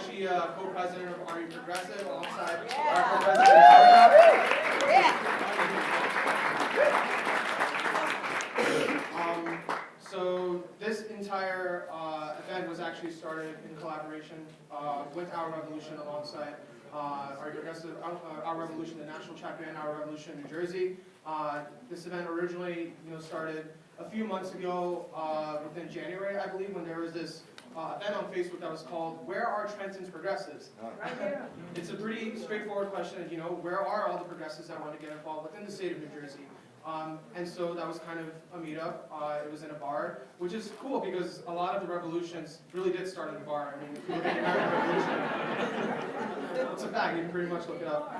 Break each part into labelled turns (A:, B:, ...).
A: actually co-president of Are You Progressive alongside our co-president So this entire event was actually started in collaboration with Our Revolution alongside Are You Progressive, Our Revolution, the national chapter, and Our Revolution in New Jersey. This event originally started a few months ago within January, I believe, when there was this event on Facebook that was called "Where are Trenton's Progressives?"
B: Right here.
A: It's a pretty straightforward question. Where are all the progressives that want to get involved within the state of New Jersey? And so that was kind of a meetup. It was in a bar, which is cool because a lot of the revolutions really did start in a bar. I mean, if you look at the American Revolution, it's a fact. You can pretty much look it up.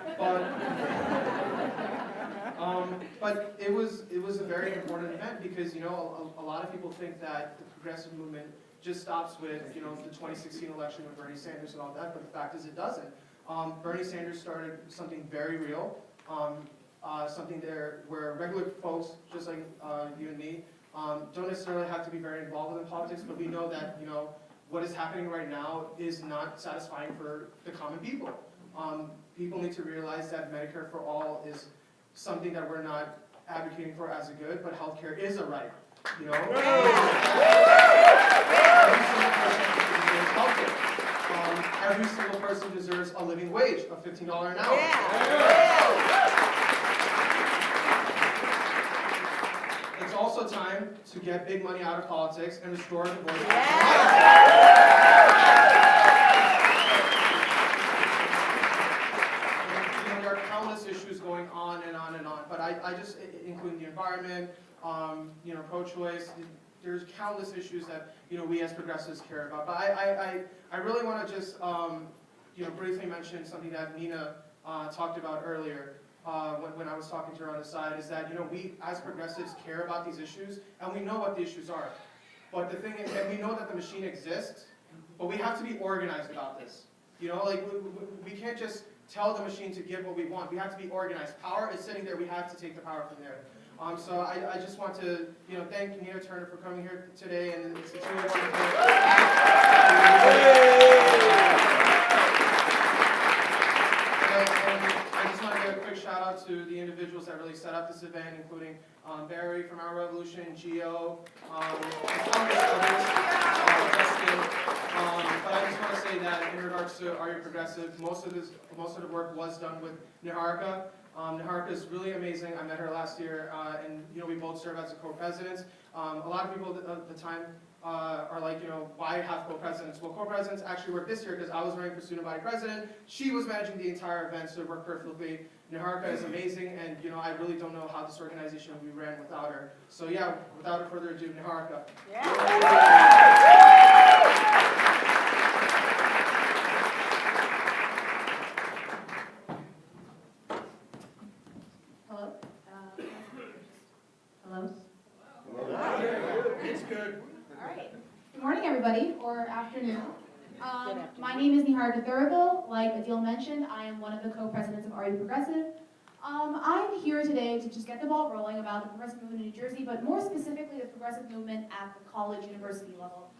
A: But it was a very important event because a lot of people think that the progressive movement just stops with the 2016 election with Bernie Sanders and all that, but the fact is it doesn't. Bernie Sanders started something very real, something there where regular folks, just like you and me, don't necessarily have to be very involved in politics, but we know that what is happening right now is not satisfying for the common people. People need to realize that Medicare for all is something that we're not advocating for as a good, but healthcare is a right. Every single person deserves a living wage of $15 an hour. It's also time to get big money out of politics and restore the voice of there are countless issues going on and on and on, but I just include the environment, pro-choice. There's countless issues that we as progressives care about. But I really want to just briefly mention something that Nina talked about earlier when I was talking to her on the side, is that we as progressives care about these issues and we know what the issues are. But the thing is that we know that the machine exists, but we have to be organized about this. We can't just tell the machine to give what we want. We have to be organized. Power is sitting there. We have to take the power from there. So I just want to thank Nina Turner for coming here today, and it's really wonderful. And I just want to give a quick shout out to the individuals that really set up this event, including Barry from Our Revolution, Gio, countless others, Justin. But I just want to say that in regards to Are You Progressive, most of the work was done with Niharika. Niharika is really amazing. I met her last year, and we both serve as co-presidents. A lot of people at the time are like, why have co-presidents? Well, co-presidents actually worked this year because I was running for student body president. She was managing the entire event, so it worked perfectly. Niharika is amazing, and I really don't know how this organization would be ran without her. So yeah, without further ado, Niharika.
C: Or afternoon. My name is Niharika Thurville. Like Adil mentioned, I am one of the co-presidents of Are You Progressive. I'm here today to just get the ball rolling about the progressive movement in New Jersey, but more specifically the progressive movement at the college university level.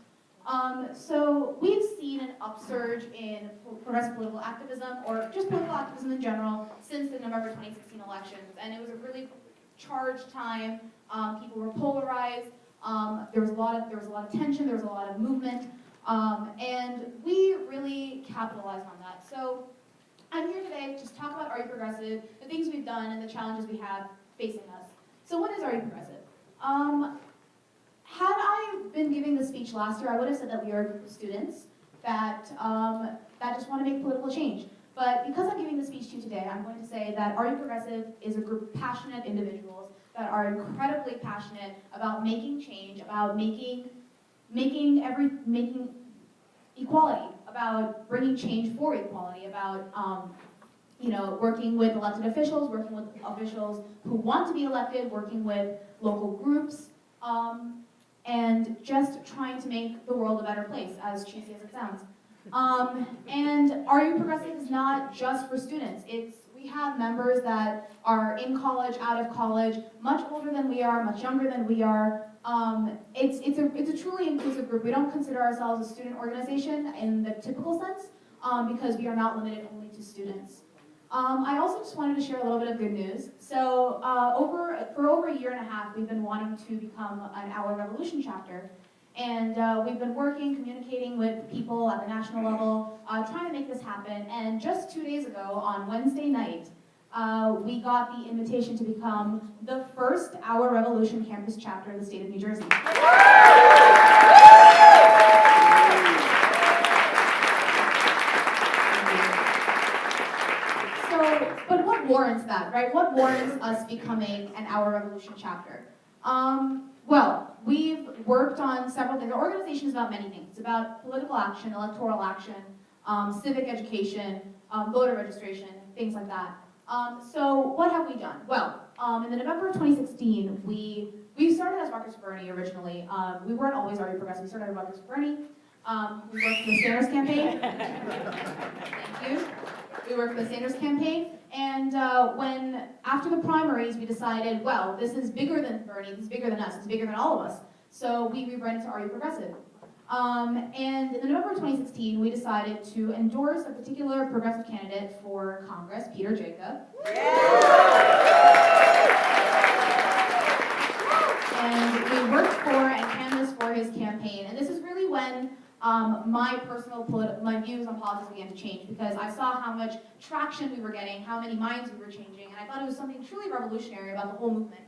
C: So we've seen an upsurge in progressive political activism, or just political activism in general, since the November 2016 elections, and it was a really charged time. People were polarized. There was a lot of tension, there was a lot of movement, and we really capitalized on that. So I'm here today to just talk about Are You Progressive, the things we've done, and the challenges we have facing us. So what is Are You Progressive? Had I been giving this speech last year, I would have said that we are a group of students that just want to make political change. But because I'm giving this speech to you today, I'm going to say that Are You Progressive is a group of passionate individuals that are incredibly passionate about making change, about making equality, about bringing change for equality, about working with elected officials, working with officials who want to be elected, working with local groups, and just trying to make the world a better place, as cheesy as it sounds. And Are You Progressive is not just for students. We have members that are in college, out of college, much older than we are, much younger than we are. It's a truly inclusive group. We don't consider ourselves a student organization in the typical sense. because we are not limited only to students. I also just wanted to share a little bit of good news. So for over a year and a half, we've been wanting to become an Our Revolution chapter. And we've been working, communicating with people at the national level, trying to make this happen. And just 2 days ago, on Wednesday night, we got the invitation to become the first Our Revolution campus chapter in the state of New Jersey. But what warrants that, right? What warrants us becoming an Our Revolution chapter? Well, we've worked on several things. Our organization is about many things. It's about political action, electoral action, civic education, voter registration, things like that. So what have we done? Well, in the November of 2016, we started as Ruckus for Bernie originally. We weren't always already progressive. We started as Ruckus for Bernie. We worked for the Sanders campaign. Thank you. We worked for the Sanders campaign. And after the primaries, we decided, well, this is bigger than Bernie, this is bigger than us, it's bigger than all of us. So we rebranded to Are You Progressive? And in the November of 2016, we decided to endorse a particular progressive candidate for Congress, P.eople. And we worked for and canvassed for his campaign. And this is really when my views on politics began to change, because I saw how much traction we were getting, how many minds we were changing, and I thought it was something truly revolutionary about the whole movement.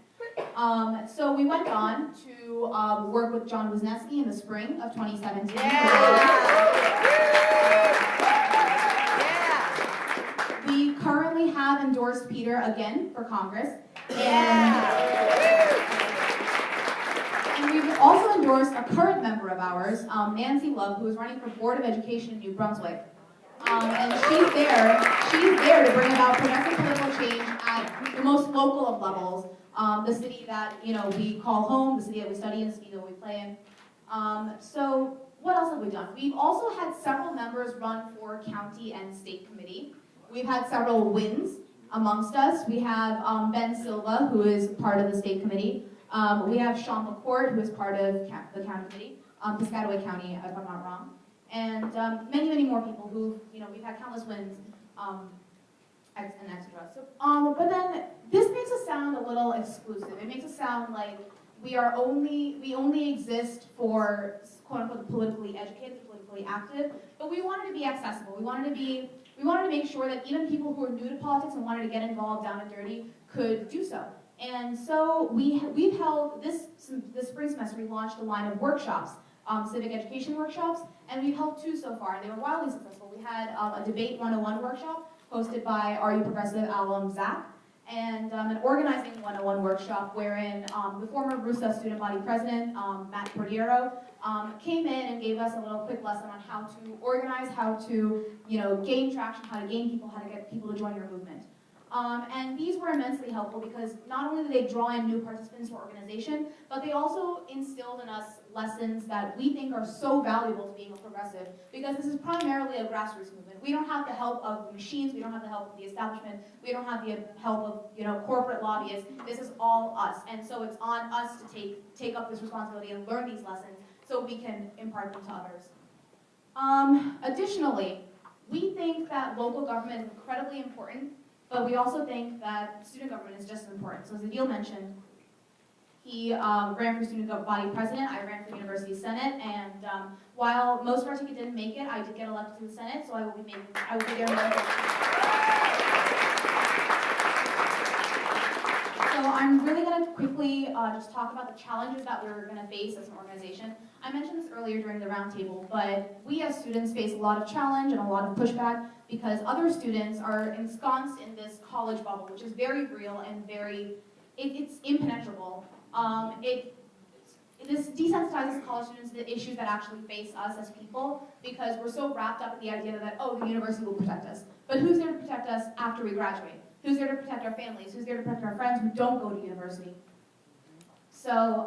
C: So we went on to work with John Wisniewski in the spring of 2017. We currently have endorsed Peter again for Congress, and we've also endorsed a current member of ours, Nancy Love, who is running for Board of Education in New Brunswick. And she's there to bring about progressive political change at the most local of levels, the city that we call home, the city that we study in, the city that we play in. So what else have we done? We've also had several members run for county and state committee. We've had several wins amongst us. We have Ben Silva, who is part of the state committee. We have Sean McCord, who is part of the county committee, Piscataway County, if I'm not wrong. And many, many more people who, we've had countless wins, and etc. So, but then this makes us sound a little exclusive. It makes us sound like we only exist for quote unquote politically educated, politically active. But we wanted to be accessible. We wanted to make sure that even people who are new to politics and wanted to get involved down and dirty could do so. And so we've held this spring semester. We launched a line of workshops. Civic education workshops, and we've held 2 so far, and they were wildly successful. We had a Debate 101 workshop hosted by Are You Progressive alum Zach, and an Organizing 101 workshop wherein the former RUSA student body president, Matt Cordiero, came in and gave us a little quick lesson on how to organize, how to gain traction, how to gain people, how to get people to join your movement. And these were immensely helpful because not only did they draw in new participants to our organization, but they also instilled in us lessons that we think are so valuable to being a progressive, because this is primarily a grassroots movement. We don't have the help of the machines, we don't have the help of the establishment, we don't have the help of corporate lobbyists. This is all us, and so it's on us to take up this responsibility and learn these lessons so we can impart them to others. Additionally, we think that local government is incredibly important, but we also think that student government is just as important. So as Adil mentioned, he ran for student body president, I ran for university senate, and while most of our ticket didn't make it, I did get elected to the Senate, so I will be there. So I'm really going to quickly just talk about the challenges that we're going to face as an organization. I mentioned this earlier during the roundtable, but we as students face a lot of challenge and a lot of pushback because other students are ensconced in this college bubble, which is very real and it's impenetrable. This desensitizes college students to the issues that actually face us as people because we're so wrapped up in the idea that, the university will protect us. But who's there to protect us after we graduate? Who's there to protect our families? Who's there to protect our friends who don't go to university? So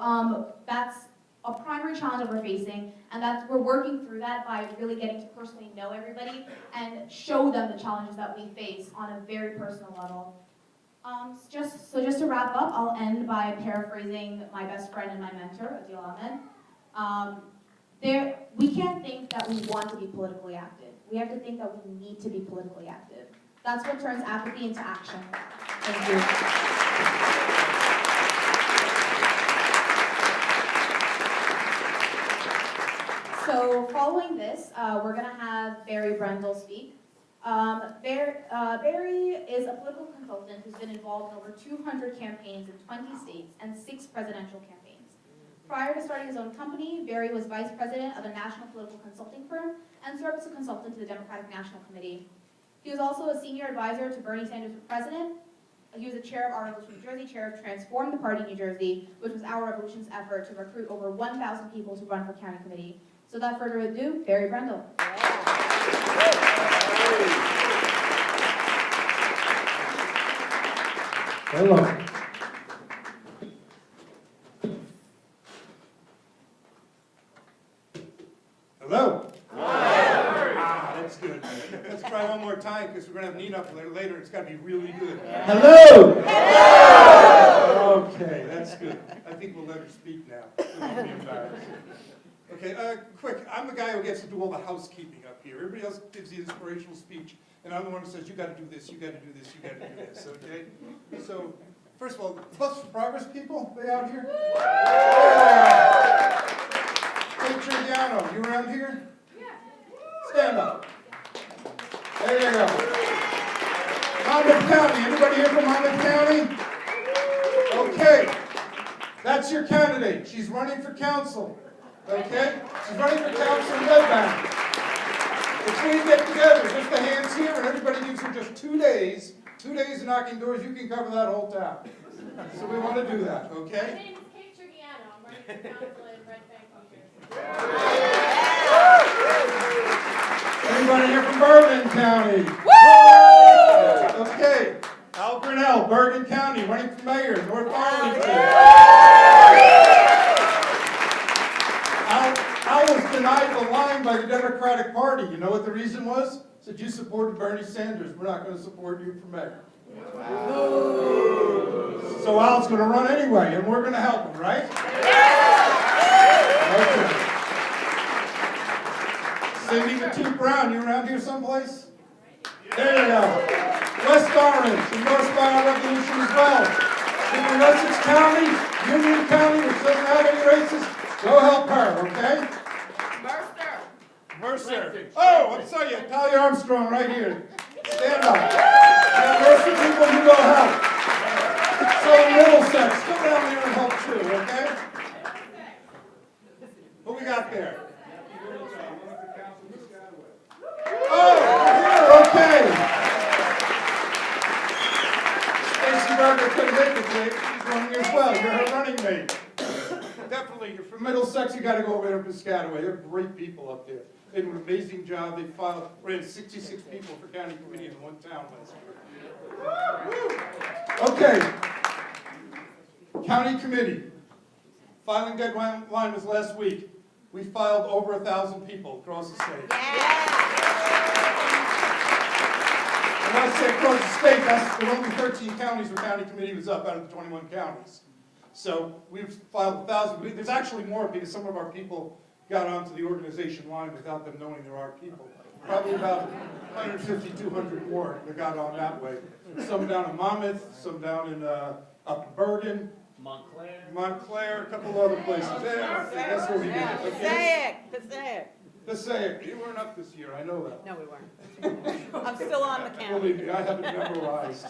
C: that's a primary challenge that we're facing, and we're working through that by really getting to personally know everybody and show them the challenges that we face on a very personal level. Just to wrap up, I'll end by paraphrasing my best friend and my mentor, Adil Ahmed. We can't think that we want to be politically active. We have to think that we need to be politically active. That's what turns apathy into action. Thank you. So following this, we're going to have Barry Brendel speak. Barry is a political consultant who's been involved in over 200 campaigns in 20 states and 6 presidential campaigns. Prior to starting his own company, Barry was vice president of a national political consulting firm and served as a consultant to the Democratic National Committee. He was also a senior advisor to Bernie Sanders for president. He was the chair of Our Revolution New Jersey, chair of Transform the Party New Jersey, which was Our Revolution's effort to recruit over 1,000 people to run for county committee. So without further ado, Barry Brendel.
B: Hello. Hello. Ah, that's good. Let's try one more time because we're going to have Nina up later. It's got to be really good. Hello. Hello. Okay, that's good. I think we'll let her speak now. It won't be embarrassing. Okay, quick. I'm the guy who gets to do all the housekeeping up here. Everybody else gives the inspirational speech, and I'm the one who says, you got to do this, you got to do this, you got to do this, okay? So, first of all, Plus for Progress people, they out here? Yeah. Hey, Tridiano, you around here? Yeah. Stand up. There you go. Monmouth County, anybody here from Monmouth County? Okay, that's your candidate. She's running for council. Okay? She's running for council in Redbank. If we get together, just the hands here, and everybody gives her just 2 days, 2 days of knocking doors, you can cover that whole town. So we want to do that, okay?
D: My name is Kate Tridiano. I'm running for council in Red Bank, New Jersey.
B: Anybody here from Bergen County? Okay. Al Grinnell, Bergen County, running for mayor, North Arlington. Al was denied the line by the Democratic Party. You know what the reason was? Said, you supported Bernie Sanders. We're not going to support you for mayor. So Al's going to run anyway, and we're going to help him, right? Okay. Cindy Matute Brown, you around here someplace? There you go. West Orange, endorsed by Our Revolution as well. In Essex County, Union County, which doesn't have any races, go help her, okay? Mercer. Oh, I'm sorry, Talia Armstrong right here. Stand up. Yeah, Mercer people, you go help. So Middlesex, come down here and help too, okay? What we got there? Oh, here, okay. Stacy Berger couldn't make it today. She's running as well. You're her running mate. Definitely, you're from Middlesex, you got to go over there to Piscataway. They're great people up there. They did an amazing job. They ran 66 people for county committee in one town last year. Okay. County committee. Filing deadline was last week. We filed over 1,000 people across the state. And when I say across the state, there were only 13 counties where county committee was up out of the 21 counties. So we've filed 1,000. There's actually more because some of our people got onto the organization line without them knowing there are people. Probably about 150, 200 more that got on that way. Some down in Monmouth, some down in up in Bergen, Montclair, a couple other places. Yeah, that's where we did it. Okay? Passaic. You weren't up this year, I know that.
E: No, we weren't. I'm still on the count.
B: Believe me, I have it memorized.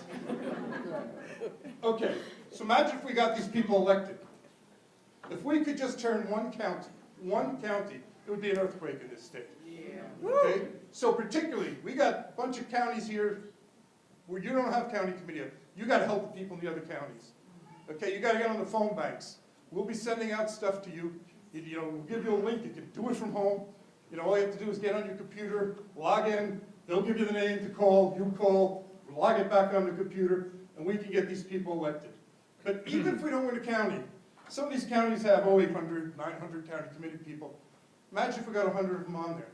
B: Okay, so imagine if we got these people elected. If we could just turn one county, it would be an earthquake in this state. Yeah. Okay? So particularly, we got a bunch of counties here where you don't have county committee. You got to help the people in the other counties. Okay, you got to get on the phone banks. We'll be sending out stuff to you. You know, we'll give you a link. You can do it from home. You know, all you have to do is get on your computer, log in. They'll give you the name to call. You call, log it back on the computer, and we can get these people elected. But even if we don't win a county, some of these counties have 800, 900 county committee people. Imagine if we got 100 of them on there.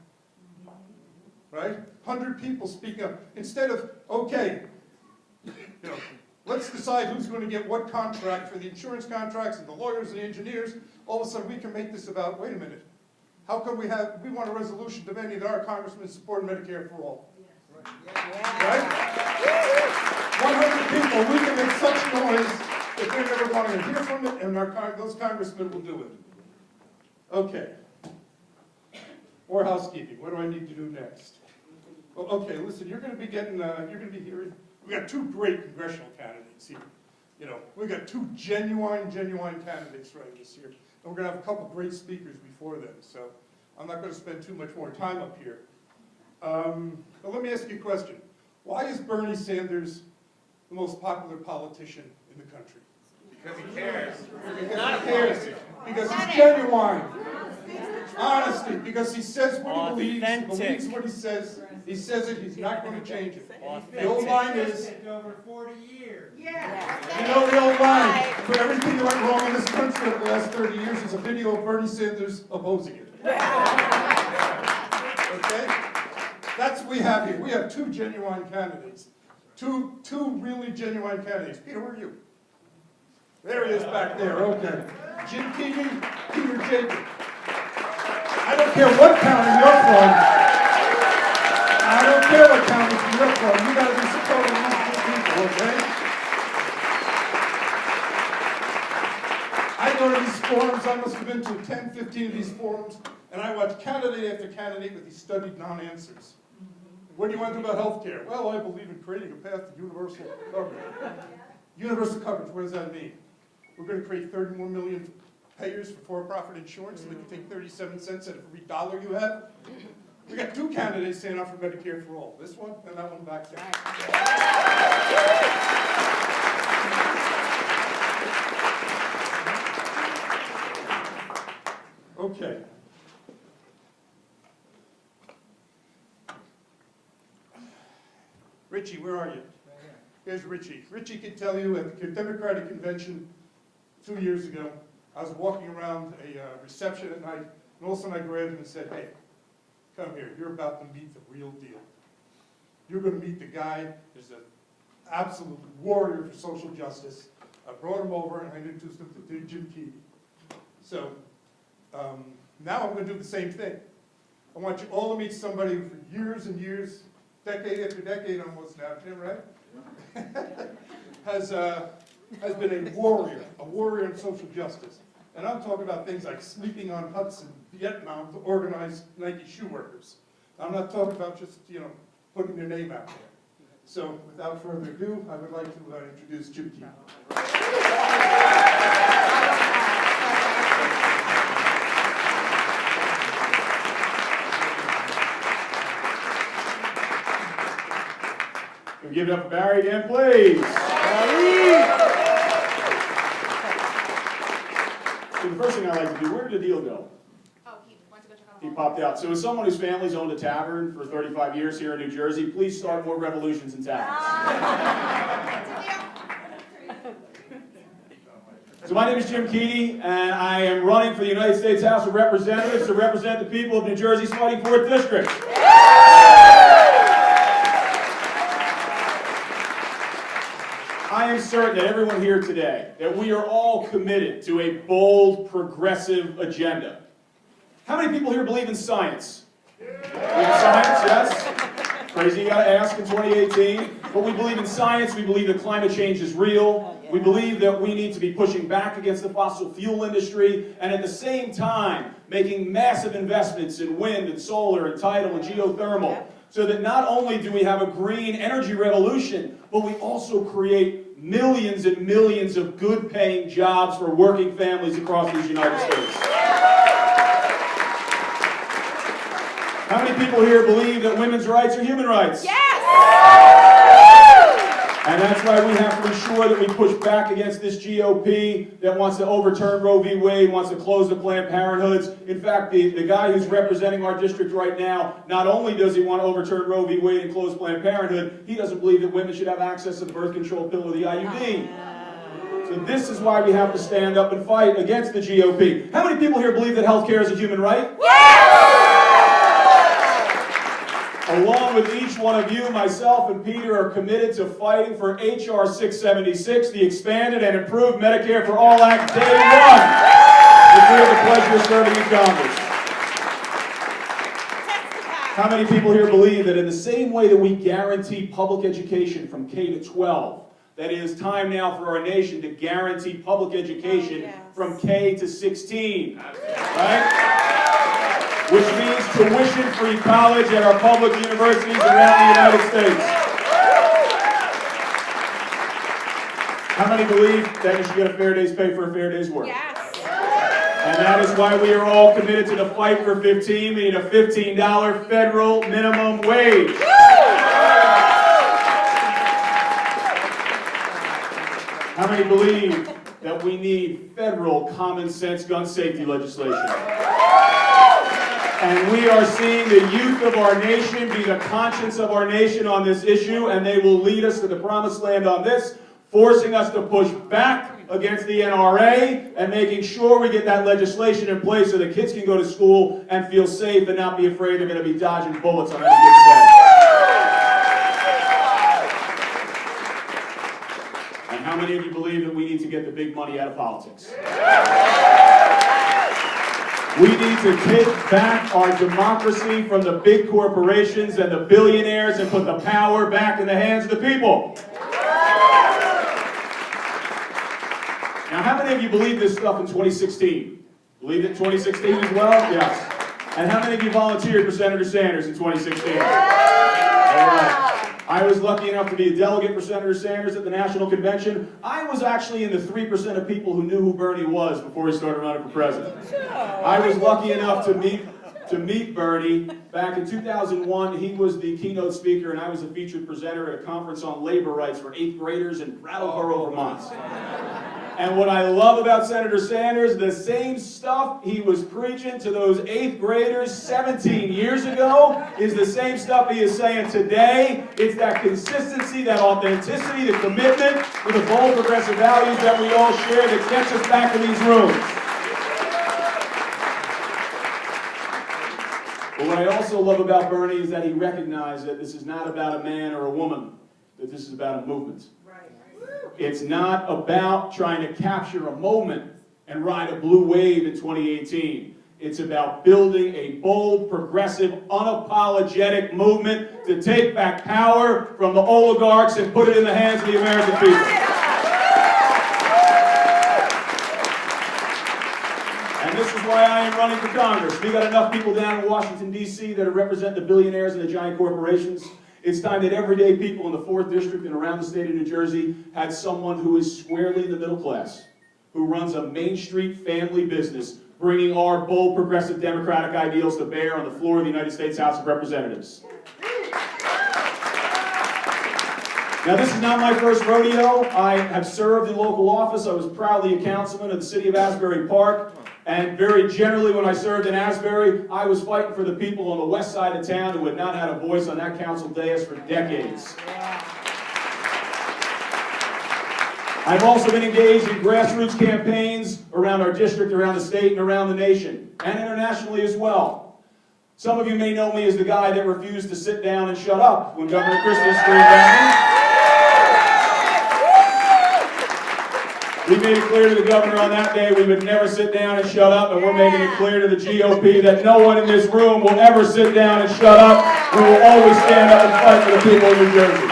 B: Right? 100 people speak up. Instead of, okay, you know, let's decide who's going to get what contract for the insurance contracts and the lawyers and the engineers. All of a sudden we can make this about, wait a minute, How come we want a resolution demanding that our congressmen support Medicare for all? Right? 100 people, we can make such noise that they're never going to hear from it, and those congressmen will do it. Okay. More housekeeping. What do I need to do next? Well, okay, listen, you're going to be hearing, we got two great congressional candidates here. You know, we got two genuine candidates running this year. And we're going to have a couple great speakers before them, so I'm not going to spend too much more time up here. But let me ask you a question. Why is Bernie Sanders the most popular politician in the country?
F: Because he cares.
B: Because he cares. Because he's genuine. Honesty. Because he says what he believes what he says. He says it, he's not going to change it. The old line is,
F: Over 40 years.
B: you know the old line, for everything that went wrong in this country over the last 30 years, is a video of Bernie Sanders opposing it. Okay? That's what we have here. We have two genuine candidates. Two really genuine candidates. Peter, where are you? There he is back there, okay. Jim Keating, Peter Jacob. I don't care what county you're from. I don't care what county you're from. You gotta be supporting these two people, okay? I go to these forums, I must have been to 10, 15 of these forums, and I watch candidate after candidate with these studied non-answers. What do you want to do about health care? Well, I believe in creating a path to universal coverage. Universal coverage, what does that mean? We're going to create 31 million payers for for-profit insurance, so they can take 37 cents out of every dollar you have. We got two candidates standing up for Medicare for all. This one and that one back there. Okay. Richie, where are you? Here's Richie. Richie can tell you at the Democratic Convention 2 years ago, I was walking around a reception at night, and all of a sudden I grabbed him and said, hey, come here, you're about to meet the real deal. You're going to meet the guy who's an absolute warrior for social justice. I brought him over and I introduced him to Jim Keating. So now I'm going to do the same thing. I want you all to meet somebody who for years and years, decade after decade almost now, Jim, right? has been a warrior in social justice. And I'm talking about things like sleeping on huts in Vietnam to organize Nike shoe workers. I'm not talking about just, putting their name out there. So without further ado, I would like to introduce Jim Keating.
G: Give it up for Barry again, please. So the first thing I like to do, where did the deal go?
C: Oh, he went to go check on the
G: He
C: hall.
G: popped out. So as someone whose family's owned a tavern for 35 years here in New Jersey, please start more revolutions in taverns. So my name is Jim Keating, and I am running for the United States House of Representatives to represent the people of New Jersey's fighting 4th District. I am certain that everyone here today, that we are all committed to a bold, progressive agenda. How many people here believe in science? Believe in science, yes? Crazy you gotta ask in 2018. But we believe in science, we believe that climate change is real, we believe that we need to be pushing back against the fossil fuel industry, and at the same time, making massive investments in wind and solar and tidal and geothermal, so that not only do we have a green energy revolution, but we also create millions and millions of good-paying jobs for working families across these United States. How many people here believe that women's rights are human rights?
E: Yes!
G: And that's why we have to ensure that we push back against this GOP that wants to overturn Roe v. Wade, wants to close the Planned Parenthoods. In fact, the guy who's representing our district right now, not only does he want to overturn Roe v. Wade and close Planned Parenthood, he doesn't believe that women should have access to the birth control pill or the IUD. So this is why we have to stand up and fight against the GOP. How many people here believe that health care is a human right? Along with each one of you, myself and Peter are committed to fighting for H.R. 676, the expanded and improved Medicare for All Act, day one, if we have the pleasure of serving in Congress. How many people here believe that in the same way that we guarantee public education from K to 12, that it is time now for our nation to guarantee public education from K to 16, right? Which means tuition-free college at our public universities around the United States. How many believe that you should get a fair day's pay for a fair day's work?
E: Yes.
G: And that is why we are all committed to the fight for 15, meaning a $15 federal minimum wage. How many believe that we need federal common sense gun safety legislation? And we are seeing the youth of our nation be the conscience of our nation on this issue, and they will lead us to the promised land on this, forcing us to push back against the NRA and making sure we get that legislation in place so that kids can go to school and feel safe and not be afraid they're going to be dodging bullets on any given day. And how many of you believe that we need to get the big money out of politics? We need to take back our democracy from the big corporations and the billionaires and put the power back in the hands of the people. Now, how many of you believe this stuff in 2016? Believe it in 2016 as well? Yes. And how many of you volunteered for Senator Sanders in 2016? All right. I was lucky enough to be a delegate for Senator Sanders at the National Convention. I was actually in the 3% of people who knew who Bernie was before he started running for president. I was lucky enough to meet Bernie. Back in 2001, he was the keynote speaker, and I was a featured presenter at a conference on labor rights for 8th graders in Brattleboro, Vermont. And what I love about Senator Sanders, the same stuff he was preaching to those 8th graders 17 years ago is the same stuff he is saying today. It's that consistency, that authenticity, the commitment to the bold progressive values that we all share that gets us back in these rooms. But what I also love about Bernie is that he recognized that this is not about a man or a woman, that this is about a movement. It's not about trying to capture a moment and ride a blue wave in 2018. It's about building a bold, progressive, unapologetic movement to take back power from the oligarchs and put it in the hands of the American people. And this is why I am running for Congress. We got enough people down in Washington, D.C. that represent the billionaires and the giant corporations. It's time that everyday people in the 4th District and around the state of New Jersey had someone who is squarely in the middle class, who runs a Main Street family business, bringing our bold, progressive, democratic ideals to bear on the floor of the United States House of Representatives. Now, this is not my first rodeo. I have served in local office. I was proudly a councilman of the city of Asbury Park. And very generally, when I served in Asbury, I was fighting for the people on the west side of town who had not had a voice on that council dais for decades. I've also been engaged in grassroots campaigns around our district, around the state, and around the nation, and internationally as well. Some of you may know me as the guy that refused to sit down and shut up when Governor Christie screamed at me. We made it clear to the governor on that day we would never sit down and shut up, and we're making it clear to the GOP that no one in this room will ever sit down and shut up. We will always stand up and fight for the people of New Jersey.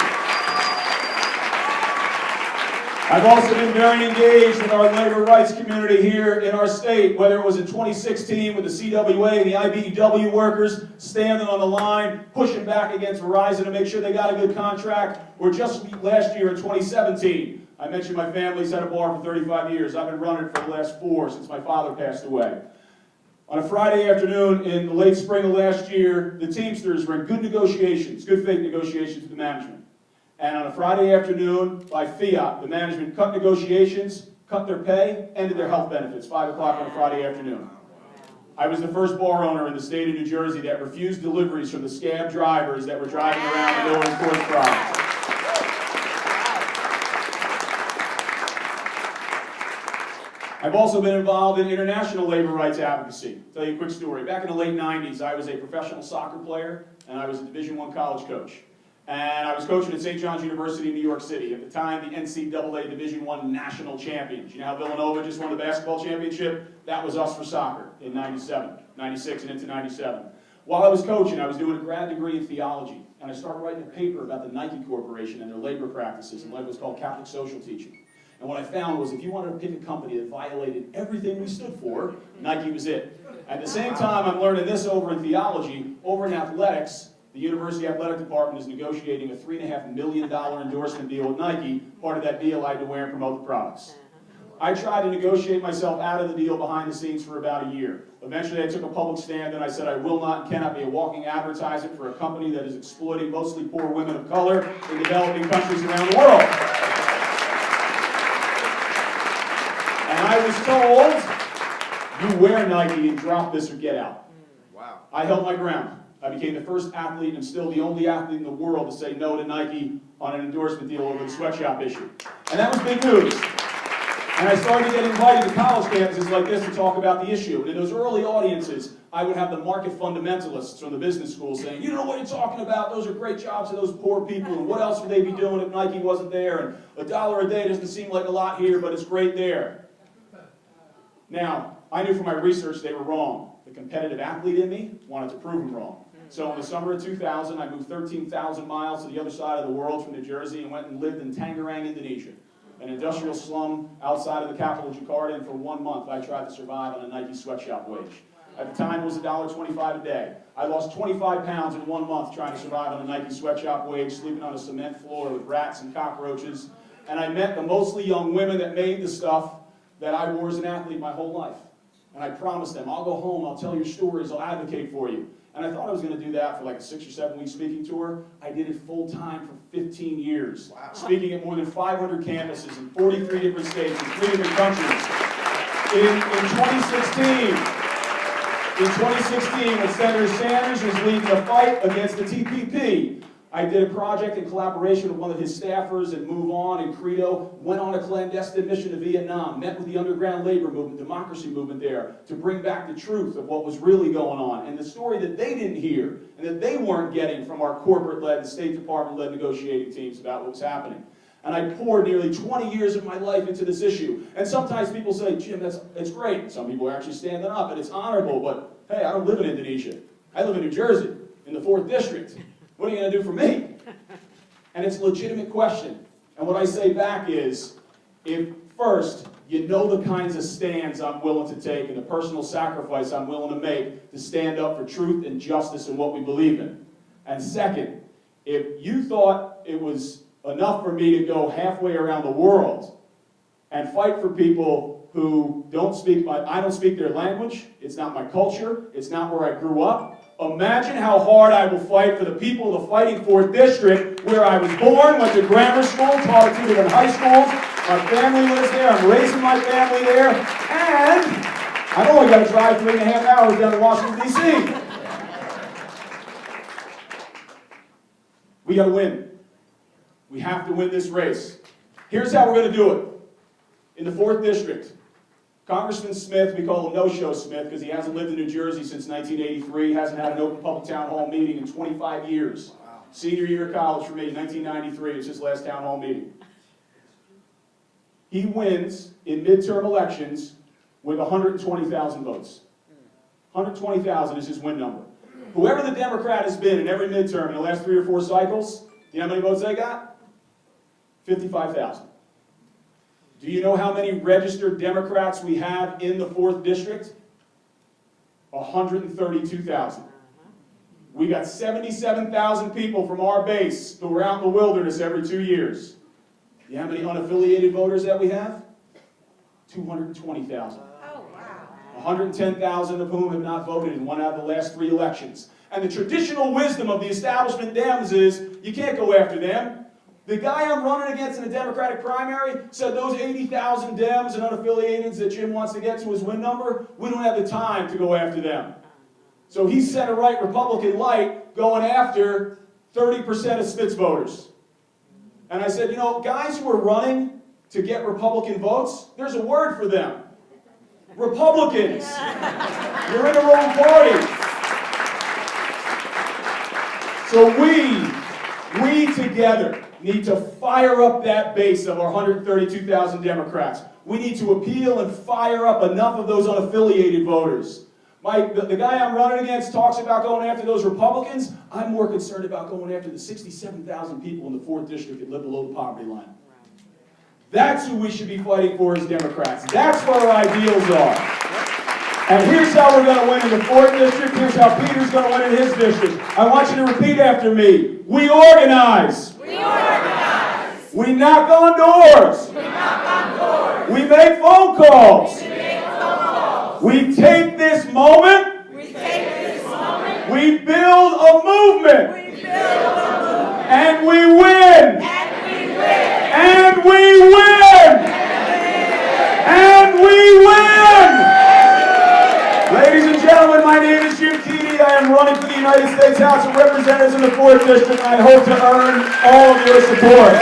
G: I've also been very engaged in our labor rights community here in our state, whether it was in 2016 with the CWA and the IBEW workers standing on the line, pushing back against Verizon to make sure they got a good contract, or just last year in 2017. I mentioned my family's had a bar for 35 years. I've been running for the last 4 since my father passed away. On a Friday afternoon in the late spring of last year, the Teamsters were in good negotiations, good faith negotiations with the management. And on a Friday afternoon, by fiat, the management cut negotiations, cut their pay, ended their health benefits, 5 o'clock on a Friday afternoon. I was the first bar owner in the state of New Jersey that refused deliveries from the scab drivers that were driving around the door in forced products. I've also been involved in international labor rights advocacy. I'll tell you a quick story. Back in the late 90s, I was a professional soccer player, and I was a Division I college coach. And I was coaching at St. John's University in New York City. At the time, the NCAA Division I national champions. You know how Villanova just won the basketball championship? That was us for soccer in 97, 96, and into 97. While I was coaching, I was doing a grad degree in theology, and I started writing a paper about the Nike Corporation and their labor practices and what was called Catholic social teaching. And what I found was if you wanted to pick a company that violated everything we stood for, Nike was it. At the same time, I'm learning this over in theology. Over in athletics, the University Athletic Department is negotiating a $3.5 million endorsement deal with Nike. Part of that deal, I had to wear and promote the products. I tried to negotiate myself out of the deal behind the scenes for about a year. Eventually, I took a public stand and I said I will not and cannot be a walking advertisement for a company that is exploiting mostly poor women of color in developing countries around the world. And I was told, you wear Nike and drop this or get out.
F: Wow.
G: I held my ground. I became the first athlete and still the only athlete in the world to say no to Nike on an endorsement deal over the sweatshop issue. And that was big news. And I started to get invited to college campuses like this to talk about the issue. And in those early audiences, I would have the market fundamentalists from the business school saying, you don't know what you're talking about, those are great jobs for those poor people, and what else would they be doing if Nike wasn't there, and $1 a day doesn't seem like a lot here, but it's great there. Now, I knew from my research they were wrong. The competitive athlete in me wanted to prove them wrong. So in the summer of 2000, I moved 13,000 miles to the other side of the world from New Jersey and went and lived in Tangerang, Indonesia, an industrial slum outside of the capital Jakarta, and for 1 month I tried to survive on a Nike sweatshop wage. At the time it was $1.25 a day. I lost 25 pounds in 1 month trying to survive on a Nike sweatshop wage, sleeping on a cement floor with rats and cockroaches. And I met the mostly young women that made the stuff that I wore as an athlete my whole life. And I promised them, I'll go home, I'll tell your stories, I'll advocate for you. And I thought I was going to do that for like a 6 or 7 week speaking tour. I did it full time for 15 years, wow. Speaking at more than 500 campuses in 43 different states and 3 different countries. In 2016, when Senator Sanders was leading the fight against the TPP, I did a project in collaboration with one of his staffers at Move On and Credo, went on a clandestine mission to Vietnam, met with the underground labor movement, democracy movement there, to bring back the truth of what was really going on, and the story that they didn't hear, and that they weren't getting from our corporate-led and State Department-led negotiating teams about what was happening. And I poured nearly 20 years of my life into this issue. And sometimes people say, Jim, it's great. Some people are actually standing up, and it's honorable, but hey, I don't live in Indonesia. I live in New Jersey, in the 4th District. What are you going to do for me? And it's a legitimate question. And what I say back is, if first, you know the kinds of stands I'm willing to take and the personal sacrifice I'm willing to make to stand up for truth and justice and what we believe in. And second, if you thought it was enough for me to go halfway around the world and fight for people who I don't speak their language, it's not my culture, it's not where I grew up, imagine how hard I will fight for the people of the Fighting 4th District, where I was born, went to grammar school, taught at 2 different high schools, my family lives there, I'm raising my family there, and I've only got to drive 3.5 hours down to Washington, D.C. We got to win. We have to win this race. Here's how we're going to do it. In the 4th District, Congressman Smith, we call him No-Show Smith because he hasn't lived in New Jersey since 1983, hasn't had an open public town hall meeting in 25 years. Wow. Senior year of college for me, 1993, was his last town hall meeting. He wins in midterm elections with 120,000 votes. 120,000 is his win number. Whoever the Democrat has been in every midterm in the last 3 or 4 cycles, you know how many votes they got? 55,000. Do you know how many registered Democrats we have in the 4th District? 132,000. We got 77,000 people from our base who are out in the wilderness every 2 years. You know how many unaffiliated voters that we have? 220,000.
E: Oh, wow.
G: 110,000 of whom have not voted in 1 out of the last 3 elections. And the traditional wisdom of the establishment Dems is, you can't go after them. The guy I'm running against in the Democratic primary said those 80,000 Dems and unaffiliateds that Jim wants to get to his win number, we don't have the time to go after them. So he's center-right Republican light going after 30% of Spitz voters. And I said, you know, guys who are running to get Republican votes, there's a word for them. Republicans. You're in the wrong party. So we together need to fire up that base of our 132,000 Democrats. We need to appeal and fire up enough of those unaffiliated voters. The guy I'm running against talks about going after those Republicans. I'm more concerned about going after the 67,000 people in the 4th District that live below the poverty line. That's who we should be fighting for as Democrats. That's what our ideals are. And here's how we're going to win in the 4th District. Here's how Peter's going to win in his district. I want you to repeat after me. We organize.
E: We organize.
G: We knock on doors.
E: We knock on doors.
G: We make phone calls.
E: We make phone calls.
G: We take this moment.
E: We take this moment.
G: We build a movement.
E: We build a movement.
G: And we win.
E: And we win.
G: And we win. And we win. Ladies and gentlemen, my name is Jim Keedy. I am running for the United States House of Representatives in the 4th District, and I hope to earn all of your support.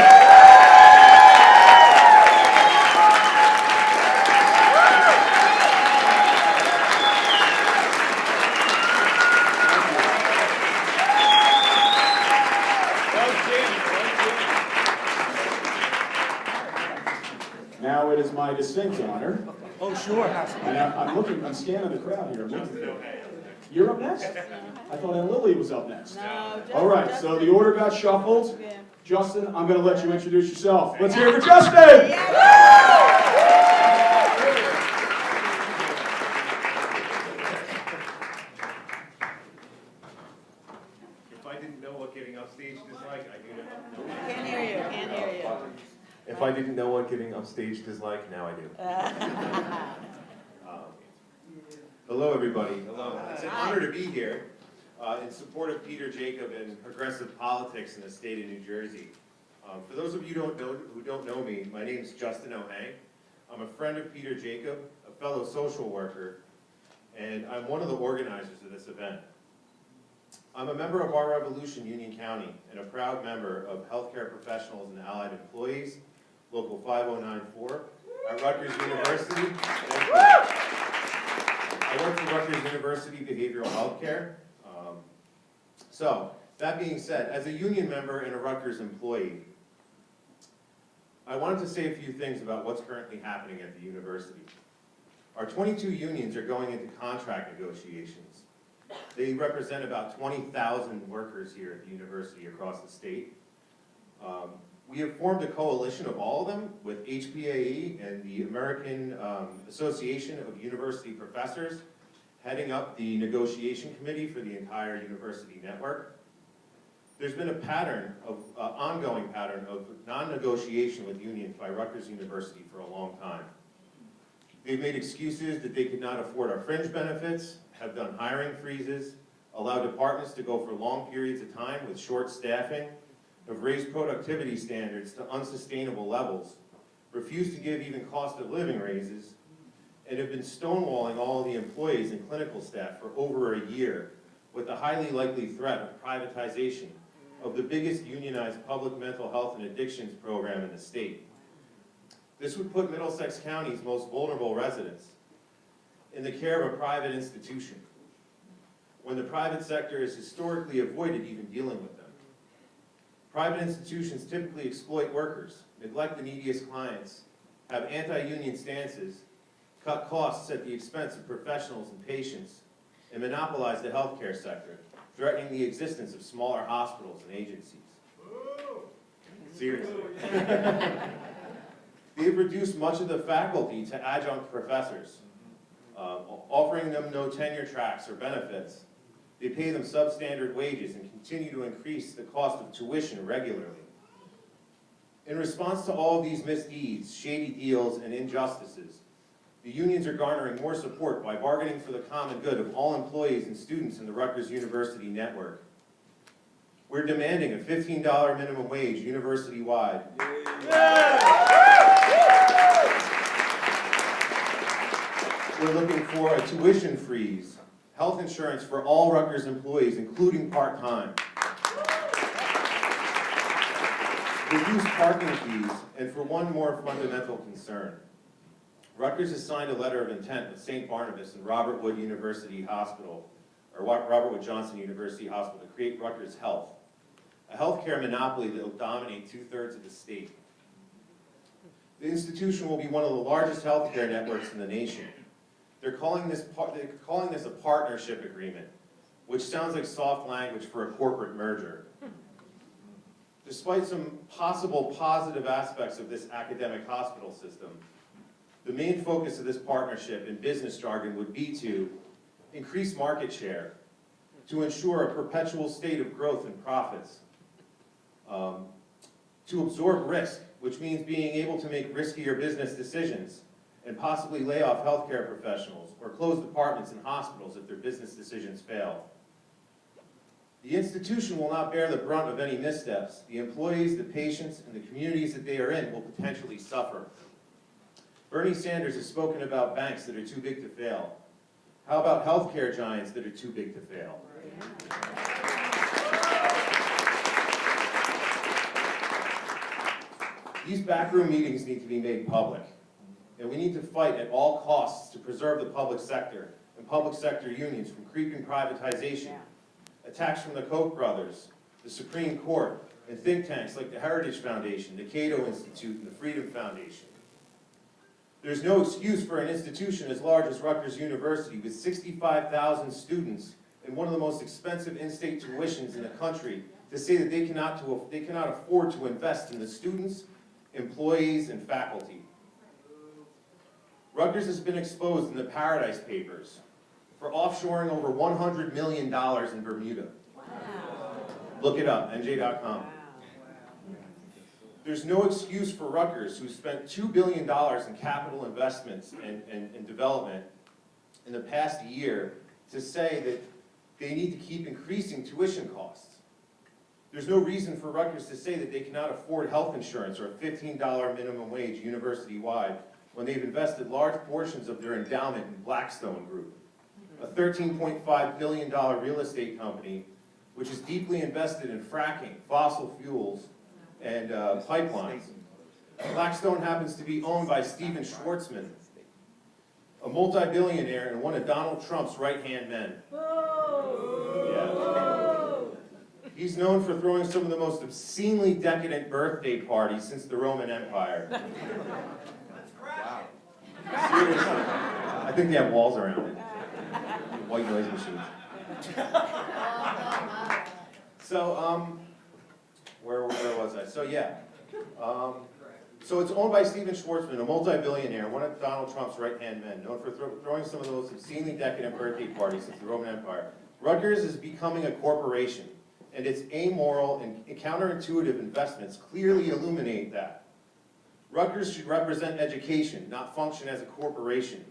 G: Now it is my distinct honor.
B: Oh, sure.
G: And I'm scanning the crowd here. You're up next? I thought Aunt Lily was up next.
E: No,
G: All right, so the order got shuffled.
E: Yeah.
G: Justin, I'm going to let you introduce yourself. Let's hear it for Justin!
F: If I didn't know what getting upstage is like, I do know.
E: Can't hear you, can't hear you.
H: If I didn't know what getting upstaged is like, now I do. Hello, everybody. Hello. It's an honor to be here in support of Peter Jacob and progressive politics in the state of New Jersey. For those of you who don't know me, my name is Justin O'Hang. I'm a friend of Peter Jacob, a fellow social worker, and I'm one of the organizers of this event. I'm a member of Our Revolution Union County and a proud member of Healthcare Professionals and Allied Employees, Local 5094, at Rutgers University. I work for Rutgers University Behavioral Healthcare. So, that being said, as a union member and a Rutgers employee, I wanted to say a few things about what's currently happening at the university. Our 22 unions are going into contract negotiations. They represent about 20,000 workers here at the university across the state. We have formed a coalition of all of them with HPAE and the American Association of University Professors heading up the negotiation committee for the entire university network. There's been a pattern of, ongoing pattern of non-negotiation with unions by Rutgers University for a long time. They've made excuses that they could not afford our fringe benefits, have done hiring freezes, allowed departments to go for long periods of time with short staffing, have raised productivity standards to unsustainable levels, refused to give even cost of living raises, and have been stonewalling all of the employees and clinical staff for over a year with the highly likely threat of privatization of the biggest unionized public mental health and addictions program in the state. This would put Middlesex County's most vulnerable residents in the care of a private institution, when the private sector has historically avoided even dealing with them. Private institutions typically exploit workers, neglect the neediest clients, have anti-union stances, cut costs at the expense of professionals and patients, and monopolize the healthcare sector, threatening the existence of smaller hospitals and agencies. Seriously. They've reduced much of the faculty to adjunct professors, offering them no tenure tracks or benefits. They pay them substandard wages and continue to increase the cost of tuition regularly. In response to all of these misdeeds, shady deals, and injustices, the unions are garnering more support by bargaining for the common good of all employees and students in the Rutgers University network. We're demanding a $15 minimum wage university-wide. We're looking for a tuition freeze, health insurance for all Rutgers employees, including part-time, reduced parking fees, and for one more fundamental concern. Rutgers has signed a letter of intent with St. Barnabas and Robert Wood University Hospital, or Robert Wood Johnson University Hospital, to create Rutgers Health, a healthcare monopoly that will dominate 2/3 of the state. The institution will be one of the largest healthcare networks in the nation. They're calling this a partnership agreement, which sounds like soft language for a corporate merger. Despite some possible positive aspects of this academic hospital system, the main focus of this partnership in business jargon would be to increase market share, to ensure a perpetual state of growth and profits, to absorb risk, which means being able to make riskier business decisions and possibly lay off healthcare professionals or close departments in hospitals if their business decisions fail. The institution will not bear the brunt of any missteps. The employees, the patients, and the communities that they are in will potentially suffer. Bernie Sanders has spoken about banks that are too big to fail. How about healthcare giants that are too big to fail? These backroom meetings need to be made public, and we need to fight at all costs to preserve the public sector and public sector unions from creeping privatization, attacks from the Koch brothers, the Supreme Court, and think tanks like the Heritage Foundation, the Cato Institute, and the Freedom Foundation. There's no excuse for an institution as large as Rutgers University with 65,000 students and one of the most expensive in-state tuitions in the country to say that they cannot afford to invest in the students, employees, and faculty. Rutgers has been exposed in the Paradise Papers for offshoring over $100 million in Bermuda. Wow. Look it up, NJ.com. Wow. There's no excuse for Rutgers, who spent $2 billion in capital investments and development in the past year, to say that they need to keep increasing tuition costs. There's no reason for Rutgers to say that they cannot afford health insurance or a $15 minimum wage university-wide when they've invested large portions of their endowment in Blackstone Group, a $13.5 billion real estate company which is deeply invested in fracking, fossil fuels, and pipelines. Blackstone happens to be owned by Steven Schwartzman, a multi-billionaire and one of Donald Trump's right-hand men. Yeah. He's known for throwing some of the most obscenely decadent birthday parties since the Roman Empire. Wow. Seriously. I think they have walls around it. White noise machines. So, where was I? So yeah. So it's owned by Steven Schwartzman, a multi-billionaire, one of Donald Trump's right-hand men, known for throwing some of the most obscenely decadent birthday parties since the Roman Empire. Rutgers is becoming a corporation, and its amoral and counterintuitive investments clearly illuminate that. Rutgers should represent education, not function as a corporation.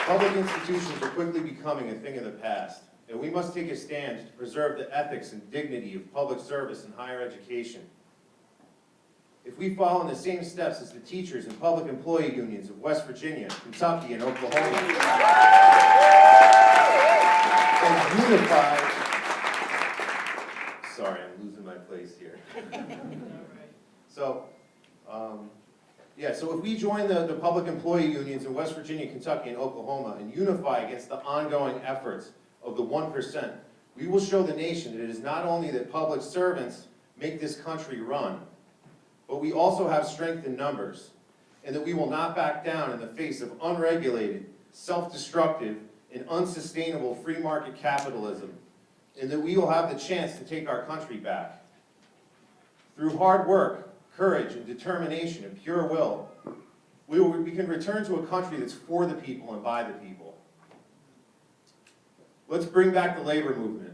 H: Public institutions are quickly becoming a thing of the past, and we must take a stand to preserve the ethics and dignity of public service and higher education. If we follow in the same steps as the teachers and public employee unions of West Virginia, Kentucky, and Oklahoma, and unify, sorry, I'm losing my place here. So, so if we join the public employee unions in West Virginia, Kentucky, and Oklahoma and unify against the ongoing efforts of the 1%, we will show the nation that it is not only that public servants make this country run, but we also have strength in numbers, and that we will not back down in the face of unregulated, self-destructive, and unsustainable free market capitalism, and that we will have the chance to take our country back. Through hard work, courage, and determination, and pure will, we can return to a country that's for the people and by the people. Let's bring back the labor movement.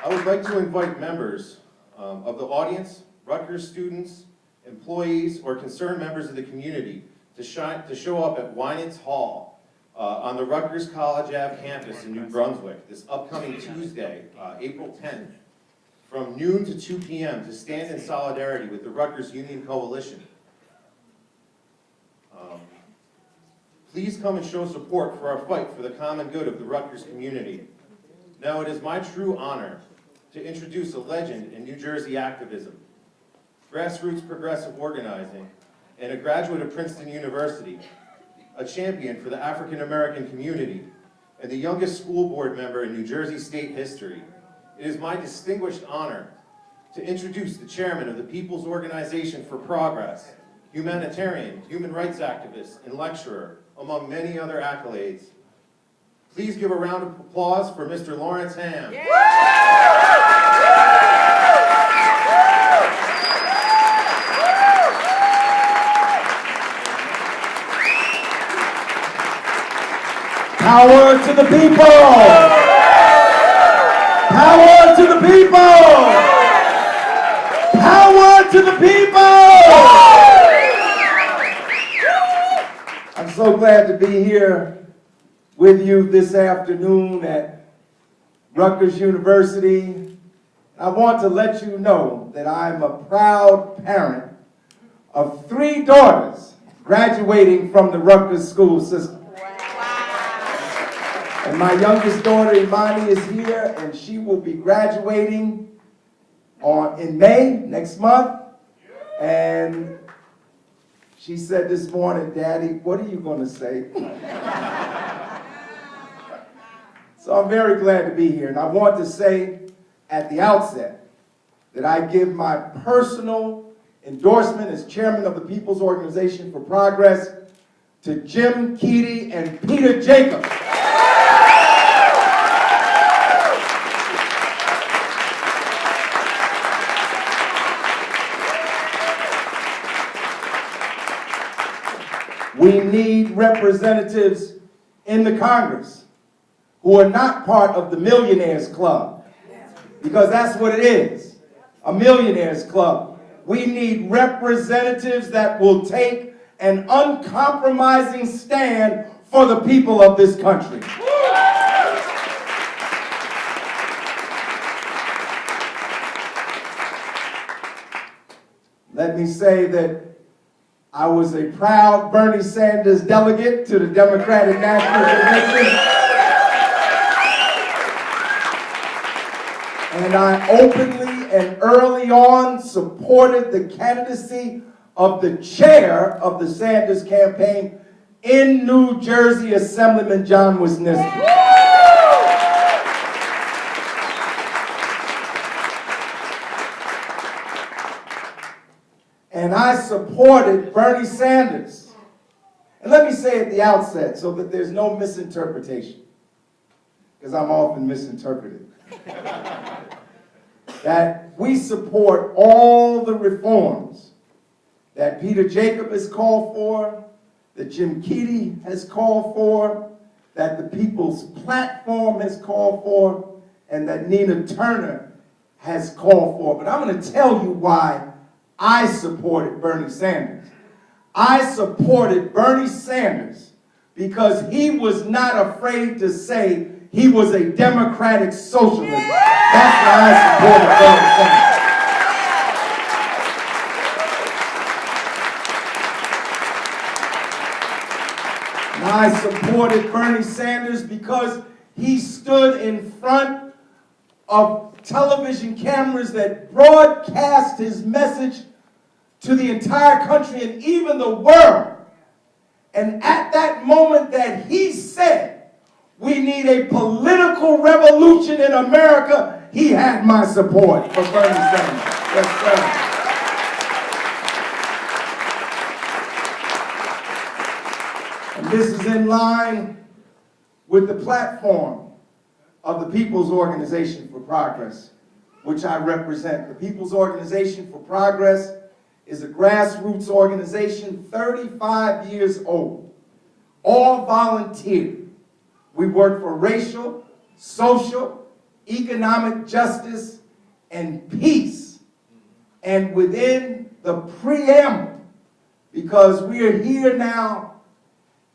H: I would like to invite members of the audience, Rutgers students, employees, or concerned members of the community to show up at Winans Hall on the Rutgers College Ave campus in New Brunswick this upcoming Tuesday, April 10th, from noon to 2 p.m. to stand in solidarity with the Rutgers Union Coalition. Please come and show support for our fight for the common good of the Rutgers community. Now, it is my true honor to introduce a legend in New Jersey activism, grassroots progressive organizing, and a graduate of Princeton University, a champion for the African American community, and the youngest school board member in New Jersey state history, it is my distinguished honor to introduce the chairman of the People's Organization for Progress, humanitarian, human rights activist, and lecturer, among many other accolades. Please give a round of applause for Mr. Lawrence Ham.
I: Power to the people! Power to the people! Power to the people! I'm so glad to be here with you this afternoon at Rutgers University. I want to let you know that I'm a proud parent of 3 daughters graduating from the Rutgers school system. And my youngest daughter, Imani, is here, and she will be graduating in May, next month. And she said this morning, "Daddy, what are you going to say?" So I'm very glad to be here. And I want to say at the outset that I give my personal endorsement as chairman of the People's Organization for Progress to Jim Keedy and P.eople. We need representatives in the Congress who are not part of the Millionaires Club, because that's what it is, a Millionaires Club. We need representatives that will take an uncompromising stand for the people of this country. Let me say that I was a proud Bernie Sanders delegate to the Democratic National Convention. And I openly and early on supported the candidacy of the chair of the Sanders campaign in New Jersey, Assemblyman John Wisniewski. And I supported Bernie Sanders. And let me say at the outset so that there's no misinterpretation, because I'm often misinterpreted, that we support all the reforms that P.eople has called for, that Jim Keedy has called for, that the People's Platform has called for, and that Nina Turner has called for. But I'm going to tell you why I supported Bernie Sanders. I supported Bernie Sanders because he was not afraid to say he was a democratic socialist. That's why I supported Bernie Sanders. And I supported Bernie Sanders because he stood in front of television cameras that broadcast his message to the entire country and even the world. And at that moment that he said, we need a political revolution in America, he had my support for Bernie Sanders. Yes, sir. And this is in line with the platform of the People's Organization for Progress, which I represent. The People's Organization for Progress is a grassroots organization, 35 years old, all volunteer. We work for racial, social, economic justice, and peace. And within the preamble, because we are here now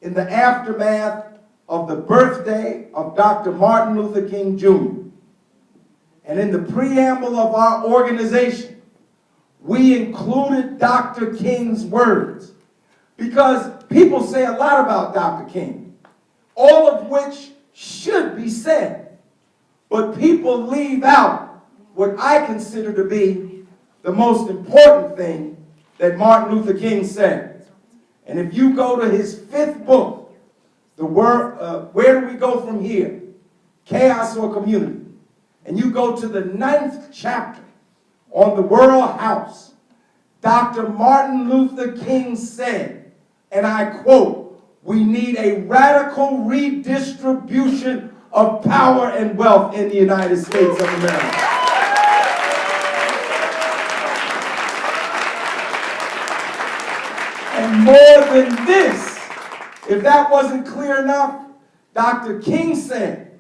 I: in the aftermath of the birthday of Dr. Martin Luther King Jr. And in the preamble of our organization, we included Dr. King's words, because people say a lot about Dr. King, all of which should be said, but people leave out what I consider to be the most important thing that Martin Luther King said. And if you go to his 5th book, where do we go from here? Chaos or community? And you go to the 9th chapter on the World House. Dr. Martin Luther King said, and I quote, "We need a radical redistribution of power and wealth in the United States of America." And more than this, if that wasn't clear enough, Dr. King said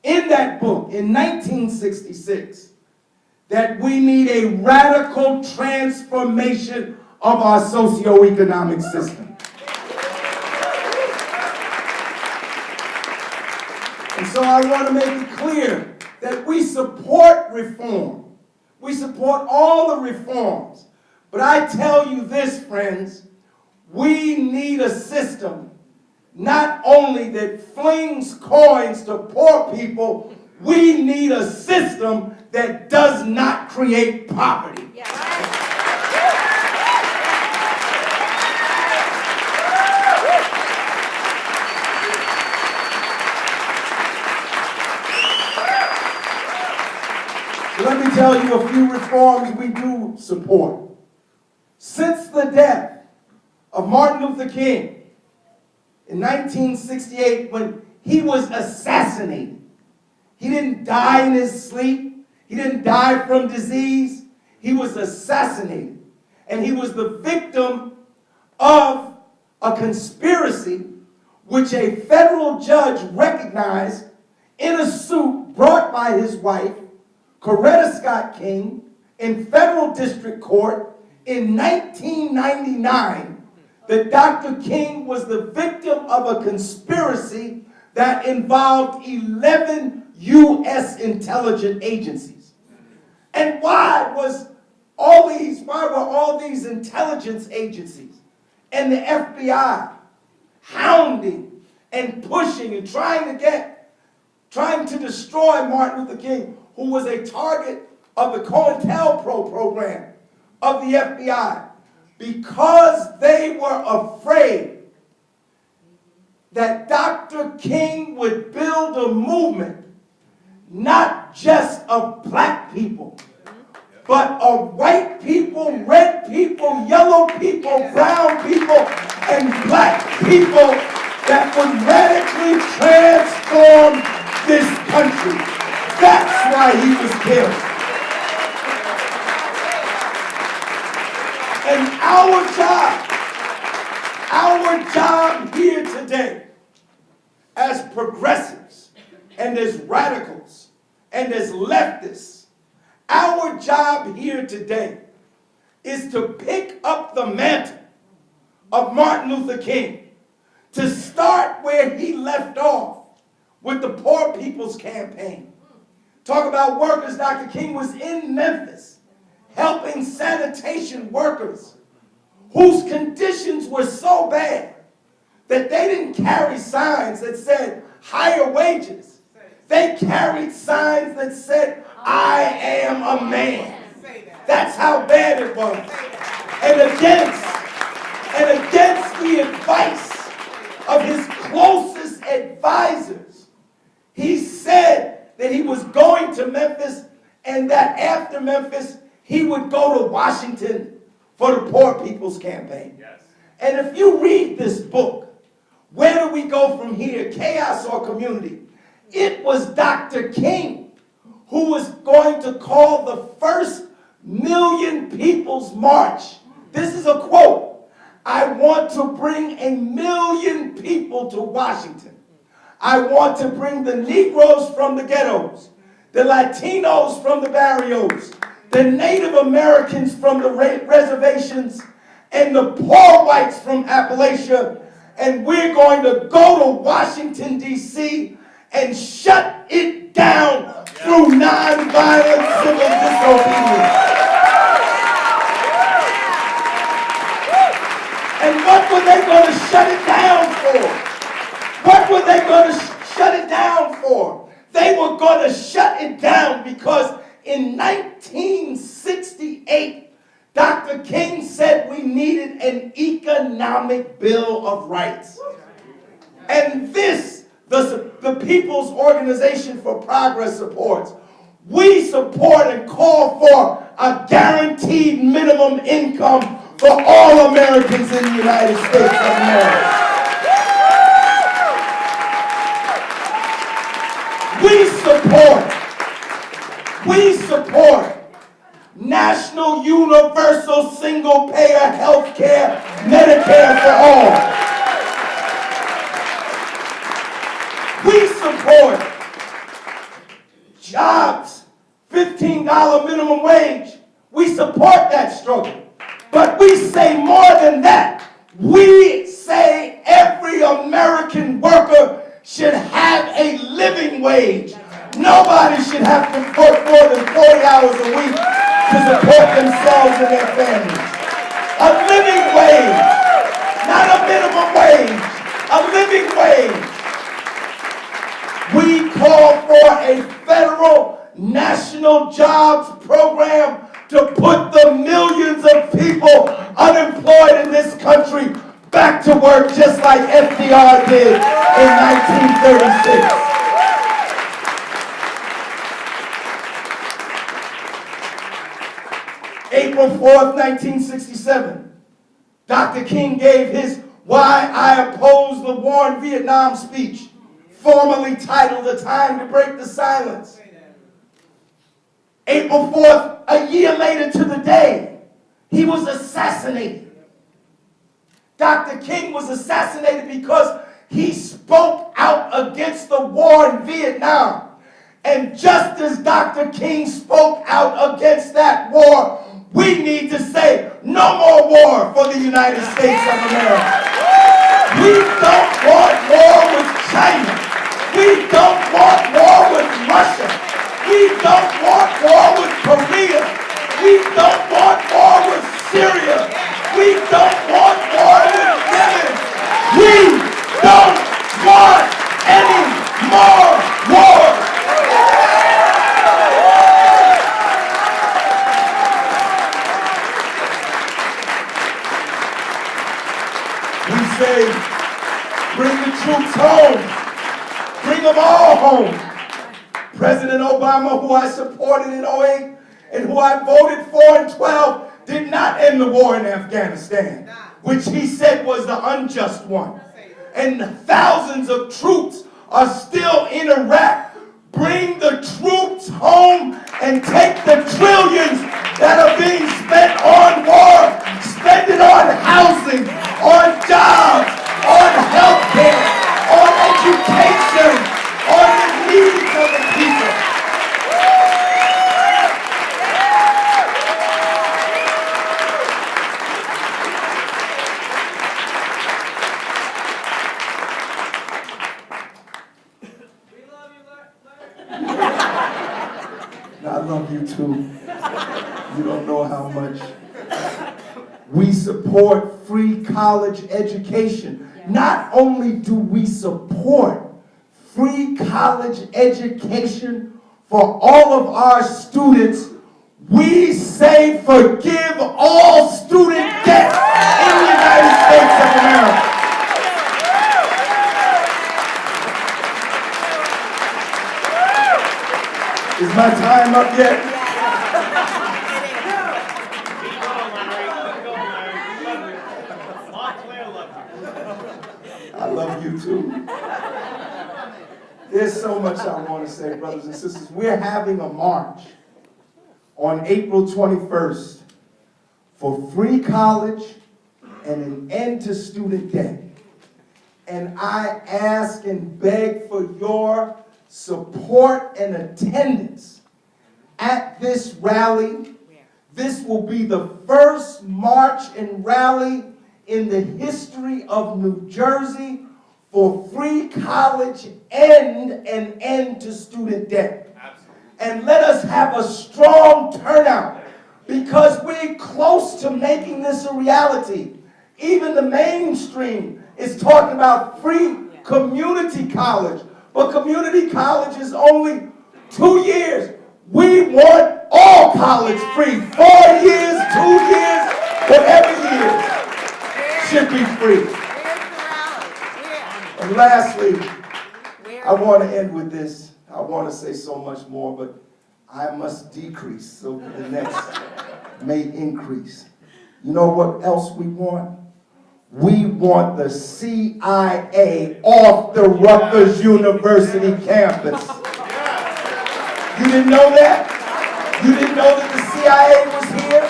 I: in that book in 1966 that we need a radical transformation of our socioeconomic system. And so I want to make it clear that we support reform. We support all the reforms. But I tell you this, friends, we need a system not only that flings coins to poor people, we need a system that does not create poverty. So let me tell you a few reforms we do support. Since the death of Martin Luther King in 1968, when he was assassinated, he didn't die in his sleep. He didn't die from disease. He was assassinated. And he was the victim of a conspiracy which a federal judge recognized in a suit brought by his wife, Coretta Scott King, in federal district court in 1999, that Dr. King was the victim of a conspiracy that involved 11 U.S. intelligence agencies. And why were all these intelligence agencies and the FBI hounding and pushing and trying to destroy Martin Luther King, who was a target of the COINTELPRO program of the FBI? Because they were afraid that Dr. King would build a movement not just of black people, but of white people, red people, yellow people, brown people, and black people that would radically transform this country. That's why he was killed. And our job here today, as progressives and as radicals and as leftists, our job here today is to pick up the mantle of Martin Luther King, to start where he left off with the Poor People's Campaign. Talk about workers. Dr. King was in Memphis helping sanitation workers whose conditions were so bad that they didn't carry signs that said higher wages. They carried signs that said, "I am a man." That's how bad it was. And against the advice of his closest advisors, he said that he was going to Memphis, and that after Memphis, he would go to Washington for the Poor People's Campaign. Yes. And if you read this book, Where Do We Go From Here? Chaos or Community? It was Dr. King who was going to call the first Million People's March. This is a quote. "I want to bring 1,000,000 people to Washington. I want to bring the Negroes from the ghettos, the Latinos from the barrios, the Native Americans from the reservations, and the poor whites from Appalachia. And we're going to go to Washington, D.C. and shut it down through nonviolent civil disobedience." And what were they going to shut it down for? What were they going to shut it down for? They were going to shut it down because in 1968, Dr. King said we needed an economic bill of rights. And this, the People's Organization for Progress supports. We support and call for a guaranteed minimum income for all Americans in the United States of America. We support national universal single payer health care, Medicare for all. We support jobs, $15 minimum wage. We support that struggle. But we say more than that. We say every American worker should have a living wage. Nobody should have to work more than 40 hours a week to support themselves and their families. A living wage, not a minimum wage, a living wage. We call for a federal national jobs program to put the millions of people unemployed in this country back to work just like FDR did in 1936. April 4th, 1967, Dr. King gave his Why I Oppose the War in Vietnam speech, formally titled A Time to Break the Silence. April 4th, a year later to the day, he was assassinated. Dr. King was assassinated because he spoke out against the war in Vietnam. And just as Dr. King spoke out against that war, we need to say no more war for the United States of America. We don't want war with China. We don't want war with Russia. We don't want war with Korea. We don't want war with Syria. We don't want war with Yemen. We don't want any more war. We say, bring the troops home. Bring them all home. President Obama, who I supported in 2008 and who I voted for in 2012, did not end the war in Afghanistan, which he said was the unjust one. And thousands of troops are still in Iraq. Bring the troops home and take the trillions that are being spent on war, spend it on housing, on jobs, on health care, on education, on the needs of the people. I love you too. You don't know how much. We support free college education. Not only do we support free college education for all of our students, we say forgive all student debt in the United States of America. Is my time up yet? I love you too. There's so much I want to say, brothers and sisters. We're having a march on April 21st for free college and an end to student debt. And I ask and beg for your support and attendance at this rally. This will be the first march and rally in the history of New Jersey for free college and an end to student debt. Absolutely. And let us have a strong turnout because we're close to making this a reality. Even the mainstream is talking about free community college. But community college is only 2 years. We want all college free. 4 years, 2 years, whatever years should be free. And lastly, I want to end with this. I want to say so much more, but I must decrease so the next may increase. You know what else we want? We want the CIA off the Rutgers University campus. You didn't know that? You didn't know that the CIA was here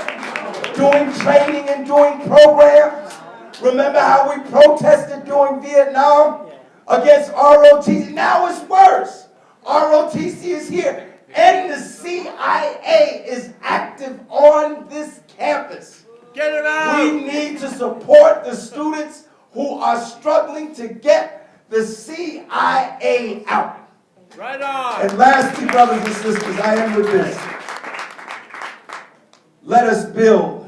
I: doing training and doing programs? Remember how we protested during Vietnam against ROTC? Now it's worse. ROTC is here, and the CIA is active on this campus.
E: Get it out!
I: We need to support the students who are struggling to get the CIA out.
E: Right on!
I: And lastly, brothers and sisters, I end with this. Let us build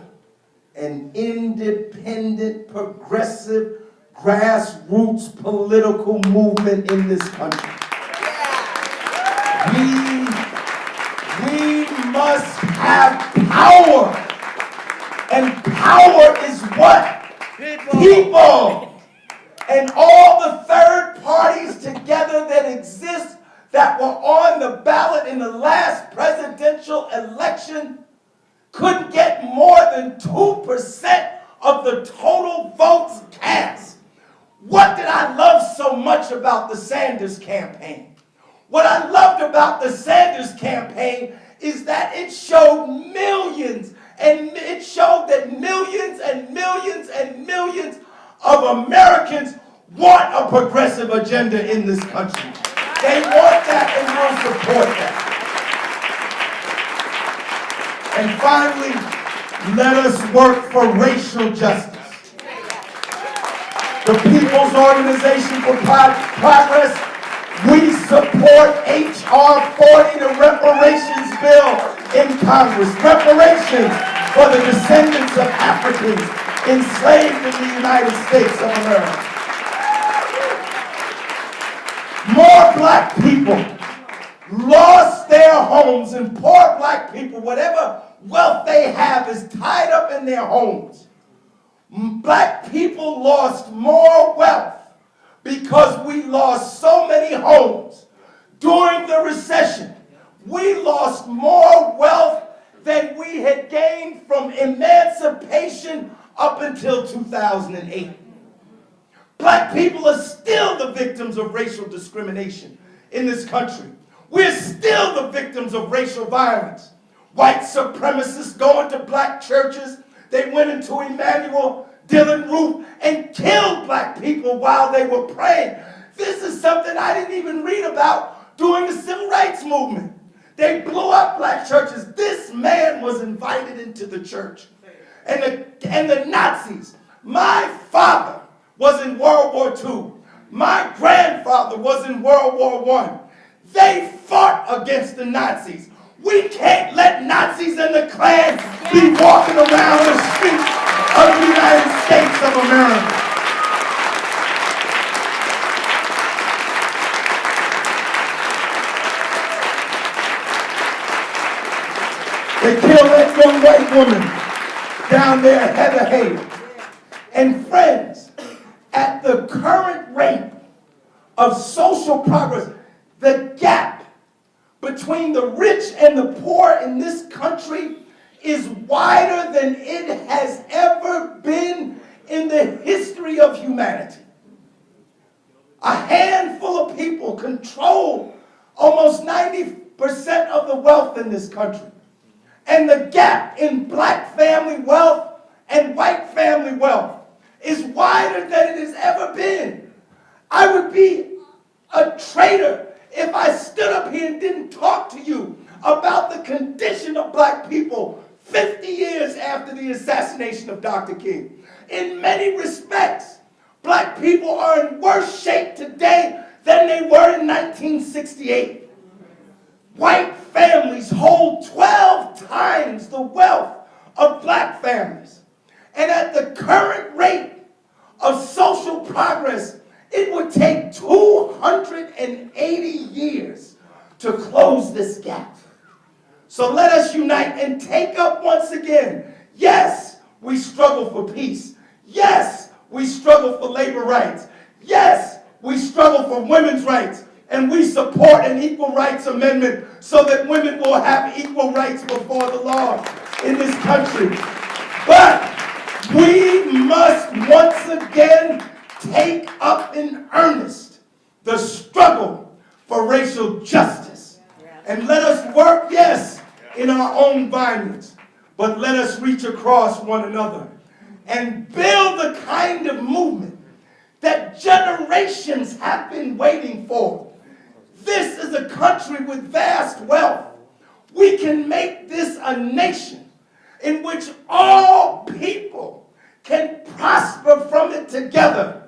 I: an independent, progressive, grassroots political movement in this country. We must have power. And power is what? People. And all the third parties together that exist that were on the ballot in the last presidential election couldn't get more than 2% of the total votes cast. What did I love so much about the Sanders campaign? What I loved about the Sanders campaign is that it showed millions, and it showed that millions and millions and millions of Americans want a progressive agenda in this country. They want that, and we'll support that. And finally, let us work for racial justice. The People's Organization for Progress, we support H.R. 40, the reparations bill in Congress. Reparations for the descendants of Africans enslaved in the United States of America. More black people lost their homes, and poor black people, whatever wealth they have is tied up in their homes. Black people lost more wealth because we lost so many homes. During the recession, we lost more wealth than we had gained from emancipation up until 2008. Black people are still the victims of racial discrimination in this country. We're still the victims of racial violence. White supremacists go into black churches. They went into Emmanuel Dillon Roof and killed black people while they were praying. This is something I didn't even read about during the civil rights movement. They blew up black churches. This man was invited into the church. And the Nazis, my father was in World War II. My grandfather was in World War I. They fought against the Nazis. We can't let Nazis and the Klan be walking around the streets of the United States of America. They killed that young white woman down there, Heather Hayes. And friends, at the current rate of social progress, the gap between the rich and the poor in this country is wider than it has ever been in the history of humanity. A handful of people control almost 90% of the wealth in this country. And the gap in black family wealth and white family wealth is wider than it has ever been. I would be a traitor if I stood up here and didn't talk to you about the condition of black people 50 years after the assassination of Dr. King. In many respects, black people are in worse shape today than they were in 1968. White families hold 12 times the wealth of black families. And at the current rate of social progress, it would take 280 years to close this gap. So let us unite and take up once again. Yes, we struggle for peace. Yes, we struggle for labor rights. Yes, we struggle for women's rights, and we support an equal rights amendment so that women will have equal rights before the law in this country. But we must once again take up in earnest the struggle for racial justice. And let us work, yes, in our own environments, but let us reach across one another and build the kind of movement that generations have been waiting for. This is a country with vast wealth. We can make this a nation in which all people can prosper from it together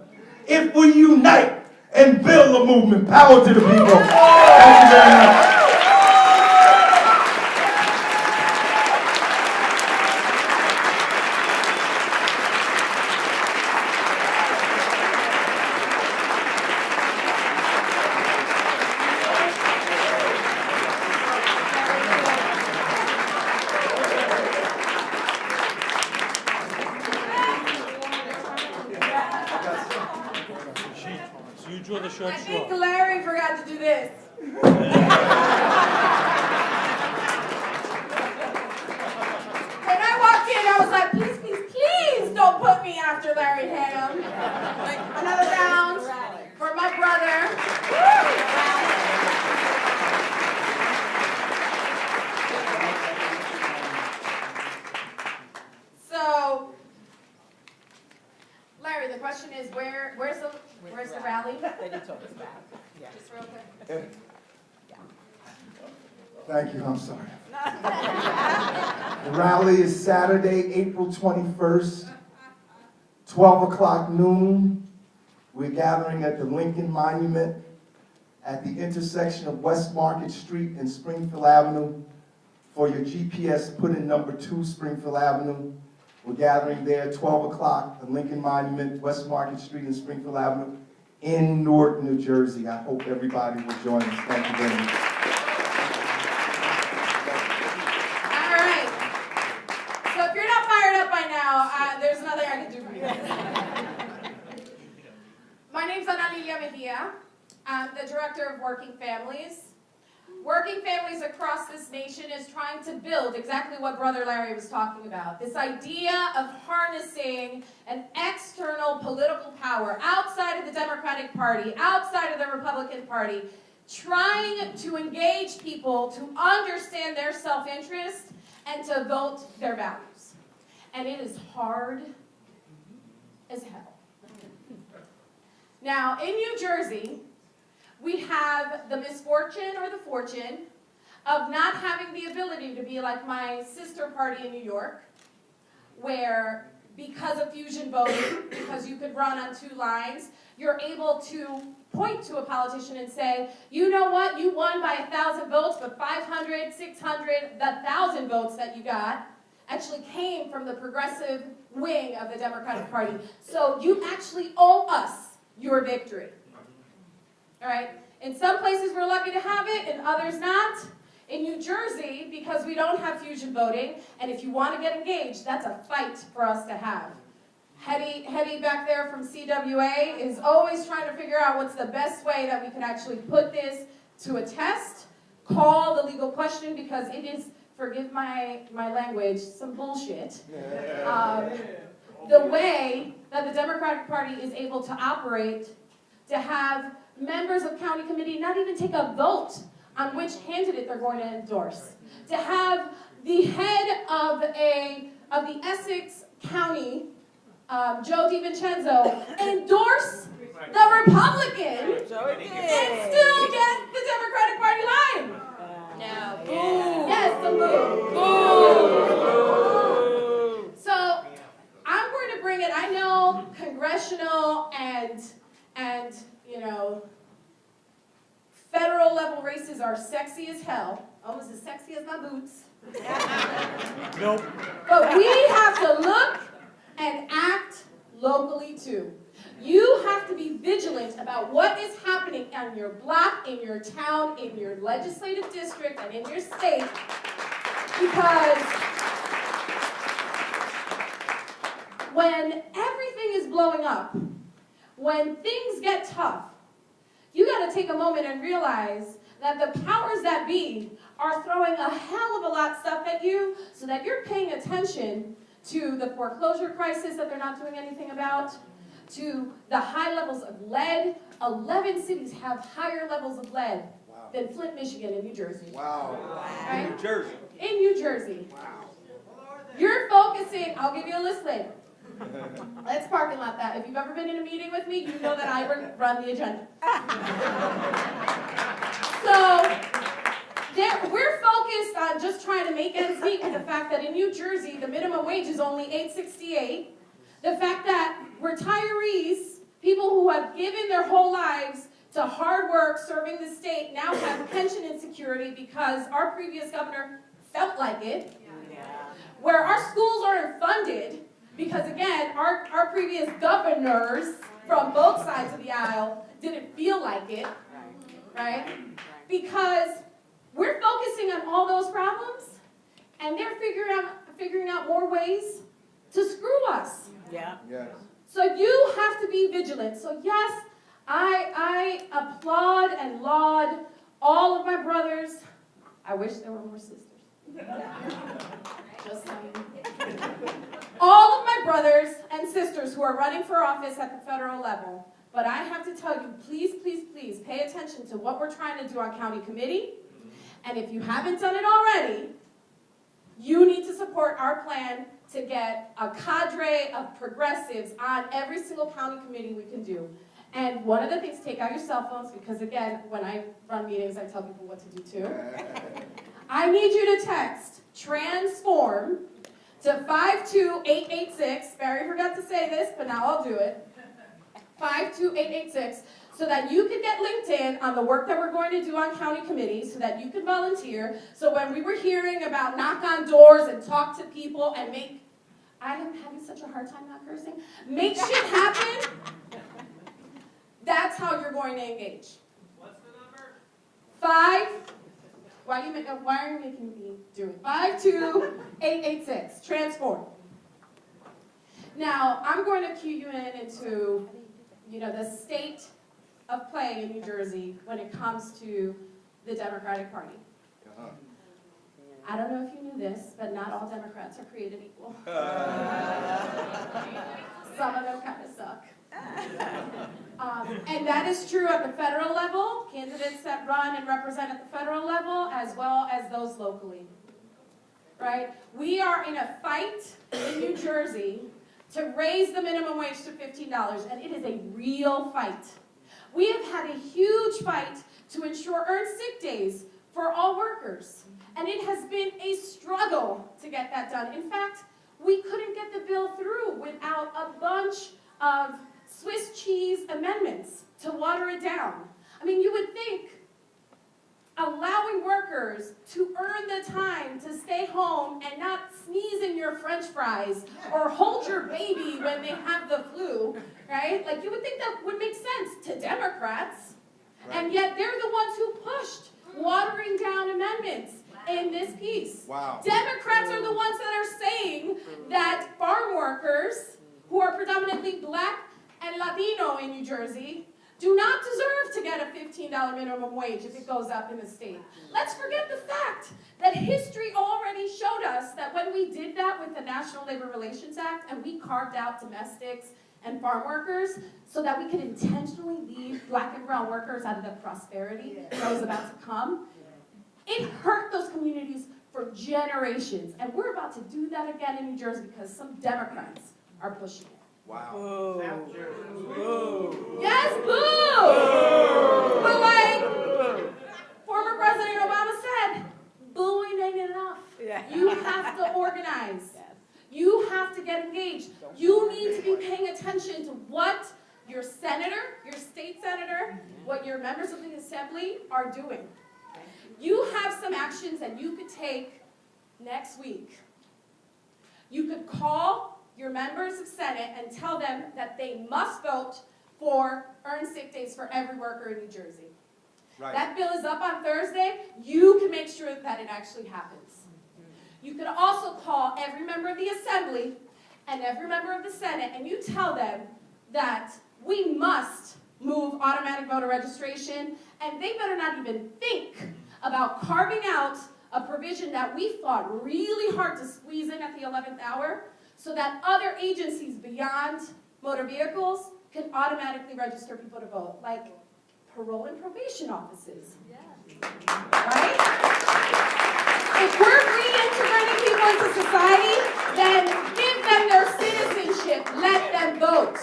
I: if we unite and build a movement. Power to the people. Thank you very much.
E: So you draw the short
D: I think
E: straw.
D: Larry forgot to do this. When I walked in, I was like, please, please, please don't put me after Larry Ham. Like, another round for my brother. So, Larry, the question is, where's the rally?
J: That he told us about. Yeah.
D: Just real quick.
I: Thank you, I'm sorry. The rally is Saturday, April 21st, 12 o'clock noon. We're gathering at the Lincoln Monument at the intersection of West Market Street and Springfield Avenue. For your GPS, put in number 2 Springfield Avenue. We're gathering there 12 o'clock, the Lincoln Monument, West Market Street and Springfield Avenue in Newark, New Jersey. I hope everybody will join us. Thank you very much.
D: All right. So if you're not fired up by now, there's nothing I can do for you. My name's Ana Lilia Mejia. I'm the director of Working Families. Working Families across this nation is trying to build exactly what Brother Larry was talking about. This idea of harnessing an external political power outside of the Democratic Party, outside of the Republican Party, trying to engage people to understand their self-interest and to vote their values. And it is hard as hell. Now, in New Jersey, we have the misfortune or the fortune of not having the ability to be like my sister party in New York, where because of fusion voting, because you could run on 2 lines, you're able to point to a politician and say, you know what, you won by 1,000 votes, but 500, 600, the 1,000 votes that you got actually came from the progressive wing of the Democratic Party. So you actually owe us your victory. All right? In some places we're lucky to have it, in others not. In New Jersey, because we don't have fusion voting, and if you want to get engaged, that's a fight for us to have. Hetty back there from CWA is always trying to figure out what's the best way that we can actually put this to a test, call the legal question, because it is, forgive my language, some bullshit. The way that the Democratic Party is able to operate, to have members of county committee not even take a vote on which candidate they're going to endorse. To have the head of the Essex County, Joe DiVincenzo, endorse the Republican and still get the Democratic Party line.
J: No.
D: Boo. Yes, the boo. Boo. So I'm going to bring it. I know congressional and you know, federal level races are sexy as hell, almost as sexy as my boots.
E: Nope.
D: But we have to look and act locally too. You have to be vigilant about what is happening on your block, in your town, in your legislative district, and in your state, because when everything is blowing up, when things get tough, you gotta take a moment and realize that the powers that be are throwing a hell of a lot of stuff at you so that you're paying attention to the foreclosure crisis that they're not doing anything about, to the high levels of lead. 11 cities have higher levels of lead than Flint, Michigan, and New Jersey.
B: Wow.
D: Right?
B: New Jersey.
D: In New Jersey.
B: Wow.
D: You're focusing, I'll give you a list later. Let's parking lot that. If you've ever been in a meeting with me, you know that I run the agenda. So, we're focused on just trying to make ends meet with the fact that in New Jersey, the minimum wage is only $8.68. The fact that retirees, people who have given their whole lives to hard work serving the state, now have pension insecurity because our previous governor felt like it. Where our schools aren't funded because, again, our previous governors from both sides of the aisle didn't feel like it, right? Because we're focusing on all those problems, and they're figuring out more ways to screw us.
J: Yeah.
B: Yes.
D: So you have to be vigilant. So yes, I applaud and laud all of my brothers. I wish there were more sisters. Just saying. All of my brothers and sisters who are running for office at the federal level. But I have to tell you, please, please, please pay attention to what we're trying to do on county committee. And if you haven't done it already, you need to support our plan to get a cadre of progressives on every single county committee we can do. And one of the things, take out your cell phones, because again, when I run meetings, I tell people what to do too. I need you to text TRANSFORM to 52886. Barry forgot to say this, but now I'll do it. 52886, so that you could get LinkedIn on the work that we're going to do on county committees, so that you can volunteer. So when we were hearing about knock on doors and talk to people and make, I am having such a hard time not cursing, make shit happen, that's how you're going to engage.
F: What's the number?
D: Why are you making me do it? 52886, transform. Now, I'm going to cue you into, the state of play in New Jersey when it comes to the Democratic Party. I don't know if you knew this, but not all Democrats are created equal. Some of them kind of suck. And that is true at the federal level, candidates that run and represent at the federal level, as well as those locally. Right? We are in a fight in New Jersey to raise the minimum wage to $15, and it is a real fight. We have had a huge fight to ensure earned sick days for all workers, and it has been a struggle to get that done. In fact, we couldn't get the bill through without a bunch of Swiss cheese amendments to water it down. I mean, you would think allowing workers to earn the time to stay home and not sneeze in your French fries or hold your baby when they have the flu, right? Like, you would think that would make sense to Democrats, and yet they're the ones who pushed watering down amendments in this piece.
B: Wow.
D: Democrats are the ones that are saying that farm workers, who are predominantly Black and Latino in New Jersey, do not deserve to get a $15 minimum wage if it goes up in the state. Let's forget the fact that history already showed us that when we did that with the National Labor Relations Act and we carved out domestics and farm workers so that we could intentionally leave Black and brown workers out of the prosperity that was about to come, it hurt those communities for generations. And we're about to do that again in New Jersey because some Democrats are pushing it.
B: Wow.
D: Yes, boo! But like former President Obama said, booing ain't enough. You have to organize. You have to get engaged. You need to be paying attention to what your senator, your state senator, what your members of the assembly are doing. You have some actions that you could take next week. You could call your members of Senate and tell them that they must vote for earned sick days for every worker in New Jersey.
B: Right.
D: That bill is up on Thursday. You can make sure that it actually happens. You could also call every member of the Assembly and every member of the Senate, and you tell them that we must move automatic voter registration, and they better not even think about carving out a provision that we fought really hard to squeeze in at the 11th hour so that other agencies beyond motor vehicles can automatically register people to vote, like parole and probation offices. Right? If we're reintegrating people into society, then give them their citizenship, let them vote.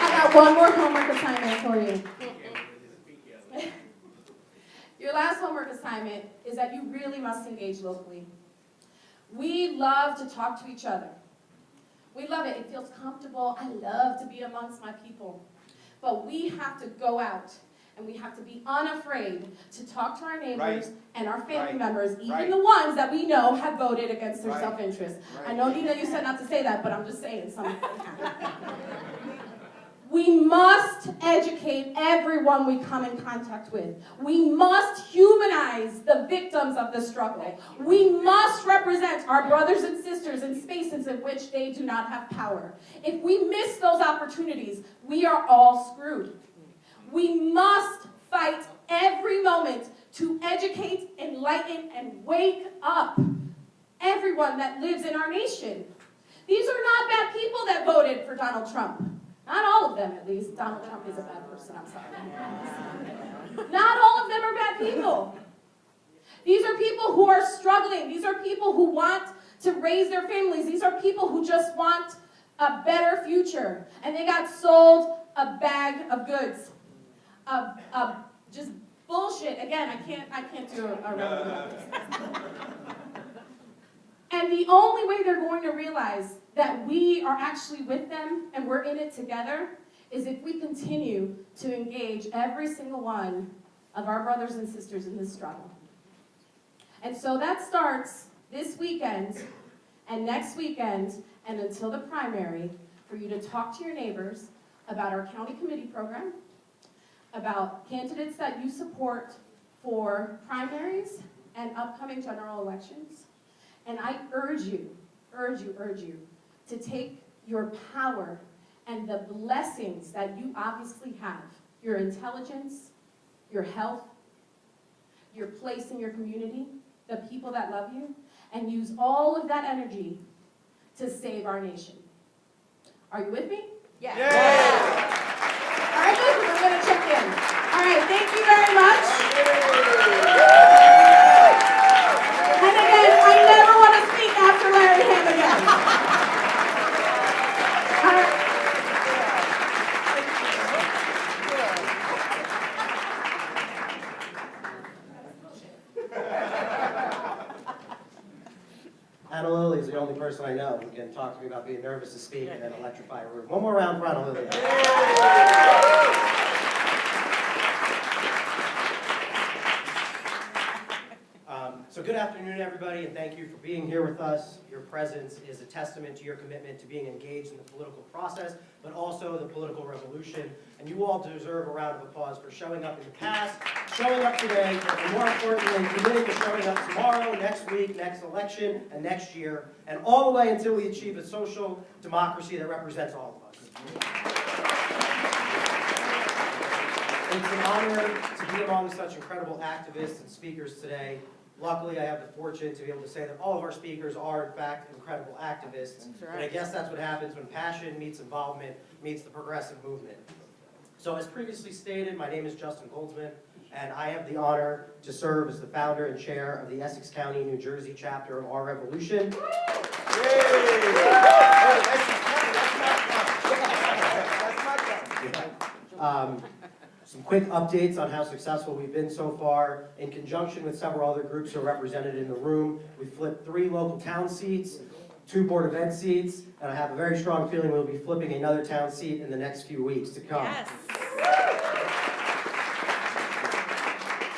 D: I got one more homework assignment for you. Your last homework assignment is that you really must engage locally. We love to talk to each other. We love it. It feels comfortable. I love to be amongst my people. But we have to go out and we have to be unafraid to talk to our neighbors and our family members, even the ones that we know have voted against their self-interest. I know, Nina, you said not to say that, but I'm just saying something. We must educate everyone we come in contact with. We must humanize the victims of the struggle. We must represent our brothers and sisters in spaces in which they do not have power. If we miss those opportunities, we are all screwed. We must fight every moment to educate, enlighten, and wake up everyone that lives in our nation. These are not bad people that voted for Donald Trump. Not all of them, at least. Donald Trump is a bad person, I'm sorry. Not all of them are bad people. These are people who are struggling. These are people who want to raise their families. These are people who just want a better future. And they got sold a bag of goods. Just bullshit. Again, I can't do a relevant. And the only way they're going to realize that we are actually with them and we're in it together is if we continue to engage every single one of our brothers and sisters in this struggle. And so that starts this weekend and next weekend and until the primary for you to talk to your neighbors about our county committee program, about candidates that you support for primaries and upcoming general elections. And I urge you to take your power and the blessings that you obviously have, your intelligence, your health, your place in your community, the people that love you, and use all of that energy to save our nation. Are you with me?
J: Yes.
D: All right, good, we're going to check in. All right, thank you very much. And again, I never want to speak after Larry Ham again. All right.
K: Anna Lilly is the only person I know who can talk to me about being nervous to speak and then electrify a room. One more round for Anna Lilly. So good afternoon, everybody, and thank you for being here with us. Your presence is a testament to your commitment to being engaged in the political process, but also the political revolution. And you all deserve a round of applause for showing up in the past, showing up today, and more importantly, committing to showing up tomorrow, next week, next election, and next year, and all the way until we achieve a social democracy that represents all of us. It's an honor to be among such incredible activists and speakers today. Luckily, I have the fortune to be able to say that all of our speakers are, in fact, incredible activists. And I guess that's what happens when passion meets involvement meets the progressive movement. So as previously stated, my name is Justin Goldsman, and I have the honor to serve as the founder and chair of the Essex County, New Jersey chapter of Our Revolution. Some quick updates on how successful we've been so far. In conjunction with several other groups who are represented in the room, we flipped 3 local town seats, 2 board of ed seats, and I have a very strong feeling we'll be flipping another town seat in the next few weeks to come.
J: Yes.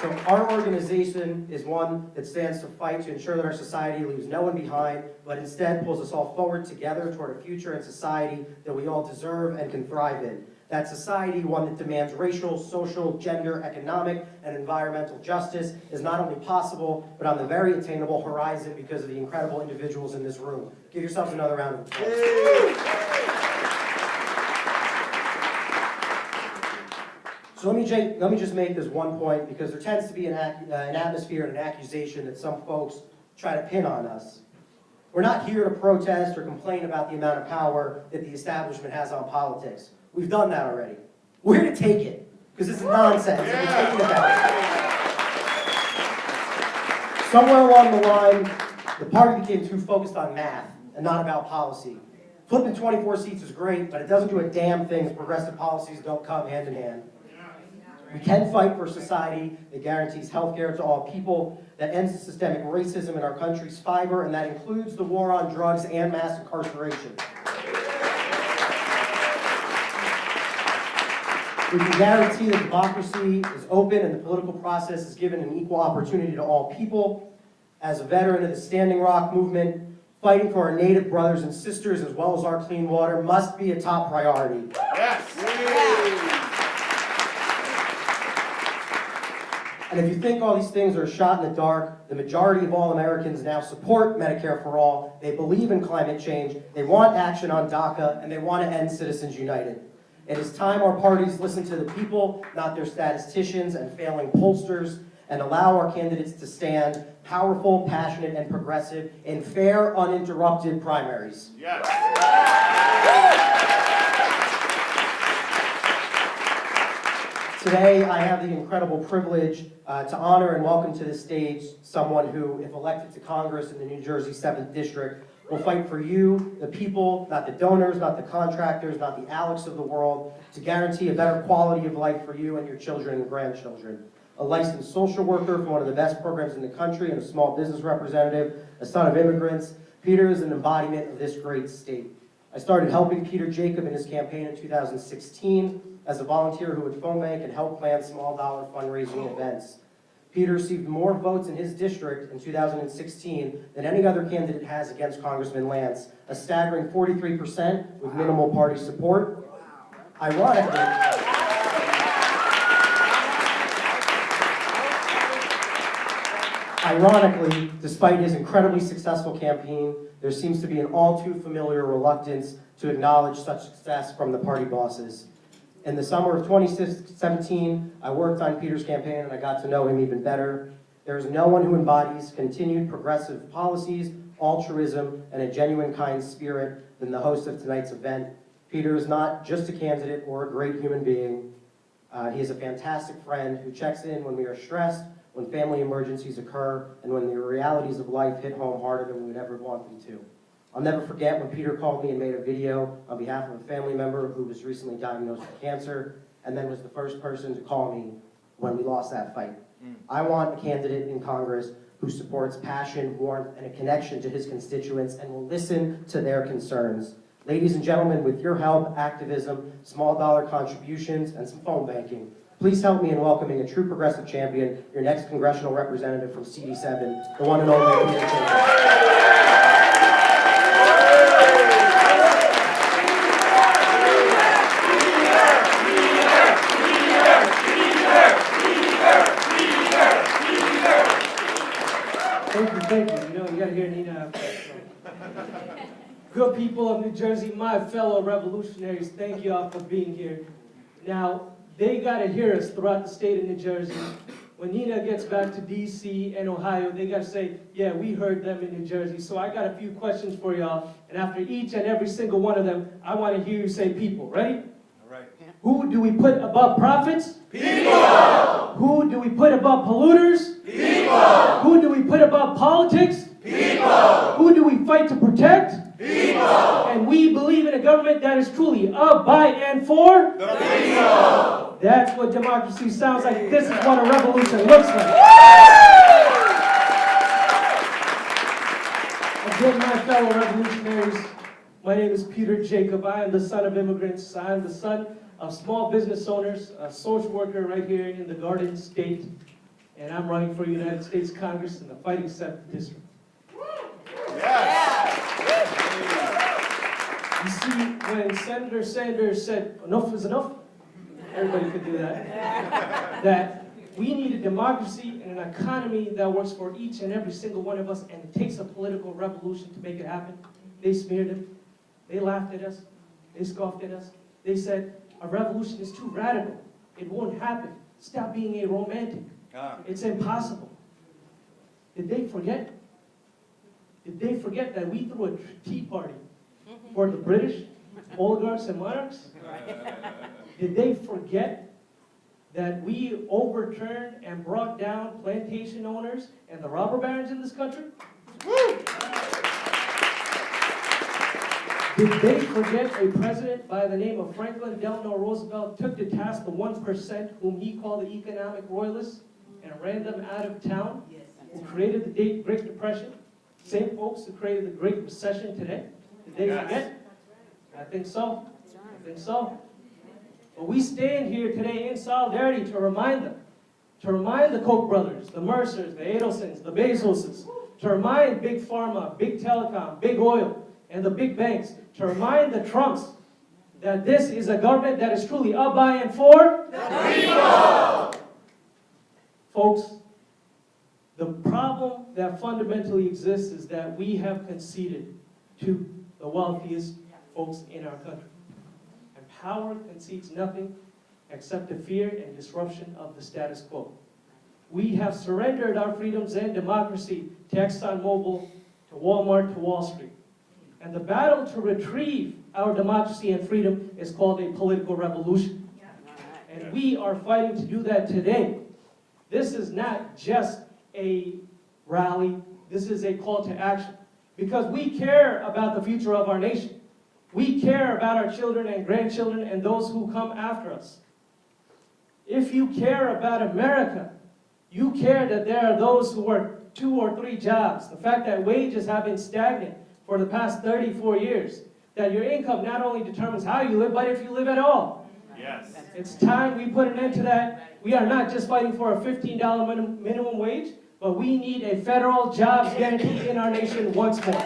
K: So our organization is one that stands to fight to ensure that our society leaves no one behind, but instead pulls us all forward together toward a future and society that we all deserve and can thrive in. That society, one that demands racial, social, gender, economic, and environmental justice, is not only possible, but on the very attainable horizon because of the incredible individuals in this room. Give yourselves another round of applause. So let me just make this one point, because there tends to be an atmosphere and an accusation that some folks try to pin on us. We're not here to protest or complain about the amount of power that the establishment has on politics. We've done that already. We're here to take it, because this is nonsense, and we're taking it back. Somewhere along the line, the party became too focused on math and not about policy. Flipping 24 seats is great, but it doesn't do a damn thing if progressive policies don't come hand in hand. We can fight for a society that guarantees health care to all people, that ends the systemic racism in our country's fiber, and that includes the war on drugs and mass incarceration. We can guarantee that democracy is open and the political process is given an equal opportunity to all people. As a veteran of the Standing Rock movement, fighting for our Native brothers and sisters as well as our clean water must be a top priority.
F: Yes.
K: And if you think all these things are a shot in the dark, the majority of all Americans now support Medicare for all, they believe in climate change, they want action on DACA, and they want to end Citizens United. It is time our parties listen to the people, not their statisticians and failing pollsters, and allow our candidates to stand powerful, passionate, and progressive in fair, uninterrupted primaries.
F: Yes.
K: Today, I have the incredible privilege to honor and welcome to the stage someone who, if elected to Congress in the New Jersey 7th District, will fight for you, the people, not the donors, not the contractors, not the Alex of the world, to guarantee a better quality of life for you and your children and grandchildren. A licensed social worker for one of the best programs in the country and a small business representative, a son of immigrants, Peter is an embodiment of this great state. I started helping Peter Jacob in his campaign in 2016 as a volunteer who would phone bank and help plan small dollar fundraising events. Peter received more votes in his district in 2016 than any other candidate has against Congressman Lance, a staggering 43% with minimal party support. Ironically, despite his incredibly successful campaign, there seems to be an all too familiar reluctance to acknowledge such success from the party bosses. In the summer of 2017, I worked on Peter's campaign and I got to know him even better. There is no one who embodies continued progressive policies, altruism, and a genuine kind spirit than the host of tonight's event. Peter is not just a candidate or a great human being. He is a fantastic friend who checks in when we are stressed, when family emergencies occur, and when the realities of life hit home harder than we would ever want them to. I'll never forget when Peter called me and made a video on behalf of a family member who was recently diagnosed with cancer, and then was the first person to call me when we lost that fight. I want a candidate in Congress who supports passion, warmth, and a connection to his constituents and will listen to their concerns. Ladies and gentlemen, with your help, activism, small dollar contributions, and some phone banking, please help me in welcoming a true progressive champion, your next congressional representative from CD7, the one and only Peter Jacob.
L: Thank you. You know, you gotta hear Nina out there. So. Good people of New Jersey, my fellow revolutionaries, thank you all for being here. Now, they gotta hear us throughout the state of New Jersey. When Nina gets back to DC and Ohio, they gotta say, yeah, we heard them in New Jersey. So I got a few questions for y'all, and after each and every single one of them, I wanna hear you say people. Ready?
F: All right.
L: Who do we put above profits?
F: People!
L: Who do we put above polluters?
F: People!
L: Who do we put above politics?
F: People!
L: Who do we fight to protect?
F: People!
L: And we believe in a government that is truly of, by, and for
F: The people!
L: That's what democracy sounds like. This is what a revolution looks like. Again, my fellow revolutionaries, my name is Peter Jacob. I am the son of immigrants. I am the son of small business owners, a social worker right here in the Garden State. And I'm running for United States Congress in the fighting 7th District.
F: Yes!
L: You see, when Senator Sanders said, enough is enough, everybody could do that. That we need a democracy and an economy that works for each and every single one of us, and it takes a political revolution to make it happen. They smeared him. They laughed at us. They scoffed at us. They said, a revolution is too radical. It won't happen. Stop being a romantic. It's impossible. Did they forget? Did they forget that we threw a tea party for the British oligarchs and monarchs? Did they forget that we overturned and brought down plantation owners and the robber barons in this country? Did they forget a president by the name of Franklin Delano Roosevelt took to task the 1% whom he called the economic royalists and ran them out of town? Who created the Great Depression? Same folks who created the Great Recession today? Did they forget? I think so. I think so. But we stand here today in solidarity to remind them, to remind the Koch brothers, the Mercers, the Adelsons, the Bezoses, to remind Big Pharma, Big Telecom, Big Oil, and the big banks, to remind the Trumps that this is a government that is truly of, by, and for the people. Folks, the problem that fundamentally exists is that we have conceded to the wealthiest folks in our country. And power concedes nothing except the fear and disruption of the status quo. We have surrendered our freedoms and democracy to ExxonMobil, to Walmart, to Wall Street. And the battle to retrieve our democracy and freedom is called a political revolution. And we are fighting to do that today. This is not just a rally. This is a call to action. Because we care about the future of our nation. We care about our children and grandchildren and those who come after us. If you care about America, you care that there are those who work 2 or 3 jobs. The fact that wages have been stagnant for the past 34 years. That your income not only determines how you live, but if you live at all.
F: Yes.
L: It's time we put an end to that. We are not just fighting for a $15 minimum wage, but we need a federal jobs guarantee in our nation once more.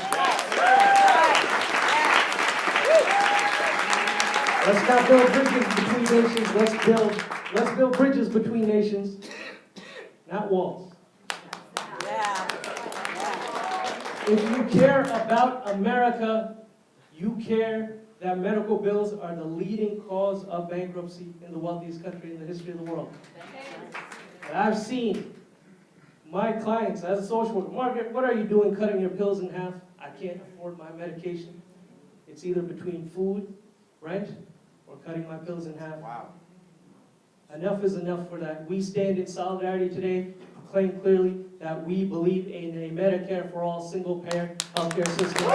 L: Let's not build bridges between nations. Let's build bridges between nations, not walls. If you care about America, you care that medical bills are the leading cause of bankruptcy in the wealthiest country in the history of the world. And I've seen my clients as a social worker, Margaret, what are you doing cutting your pills in half? I can't afford my medication. It's either between food, rent, or cutting my pills in half. Wow. Enough is enough for that. We stand in solidarity today, proclaim clearly that we believe in a Medicare for all single-payer healthcare system.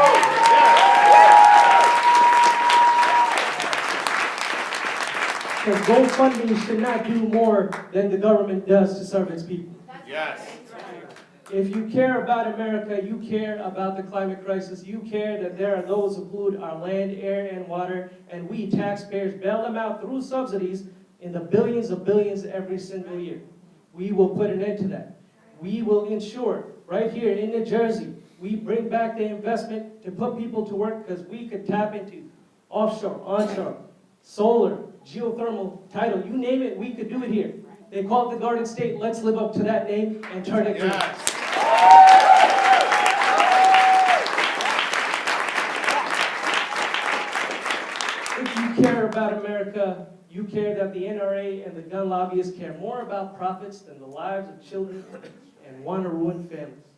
L: Because GoFundMe should not do more than the government does to serve its people.
F: Yes.
L: If you care about America, you care about the climate crisis, you care that there are those who pollute our land, air, and water, and we taxpayers bail them out through subsidies in the billions of billions every single year. We will put an end to that. We will ensure, right here in New Jersey, we bring back the investment to put people to work because we could tap into offshore, onshore, solar, geothermal, tidal, you name it, we could do it here. They call it the Garden State. Let's live up to that name and turn it green. If you care about America, you care that the NRA and the gun lobbyists care more about profits than the lives of children and want to ruin families.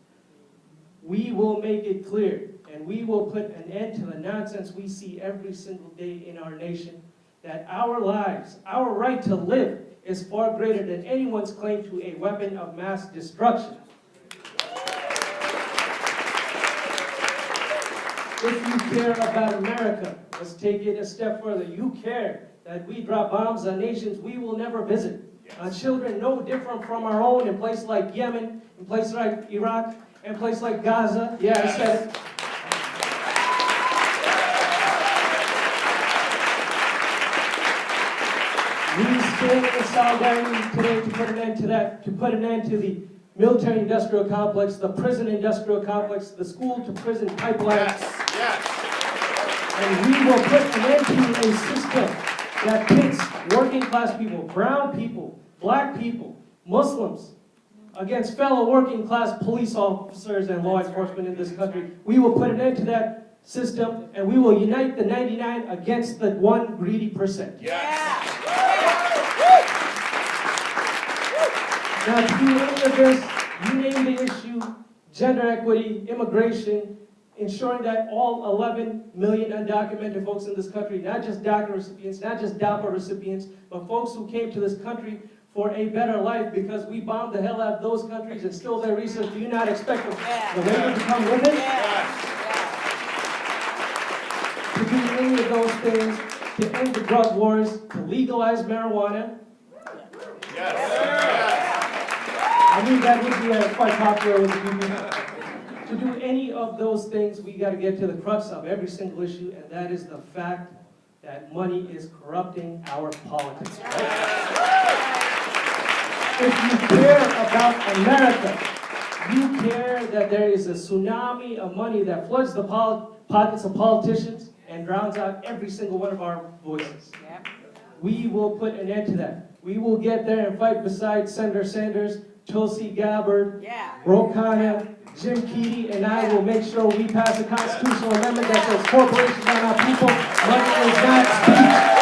L: We will make it clear, and we will put an end to the nonsense we see every single day in our nation, that our lives, our right to live, is far greater than anyone's claim to a weapon of mass destruction. If you care about America, let's take it a step further. You care that we drop bombs on nations we will never visit, on children no different from our own in places like Yemen, in places like Iraq, and places like Gaza. Yeah, I said it. We stand in solidarity today to put an end to that, to put an end to the military-industrial complex, the prison-industrial complex, the school-to-prison pipeline.
F: Yes.
L: And we will put an end to a system that pits working class people, brown people, black people, Muslims, against fellow working class police officers and law enforcement in this country. We will put an end to that system, and we will unite the 99 against the 1 greedy percent. Now, to do any of this, you name the issue: gender equity, immigration, ensuring that all 11 million undocumented folks in this country, not just DACA recipients, not just DAPA recipients, but folks who came to this country for a better life because we bombed the hell out of those countries and stole their resources. Do you not expect the labor to come with it? To do any of those things, to end the drug wars, to legalize marijuana. I knew that would be quite popular with the people. To do any of those things, we got to get to the crux of every single issue, and that is the fact that money is corrupting our politics. If you care about America, you care that there is a tsunami of money that floods the pockets of politicians and drowns out every single one of our voices. We will put an end to that. We will get there and fight beside Senator Sanders, Tulsi Gabbard, Ro Khanna, Jim Keedy, and I will make sure we pass a constitutional amendment that says corporations are not people, money is not speech.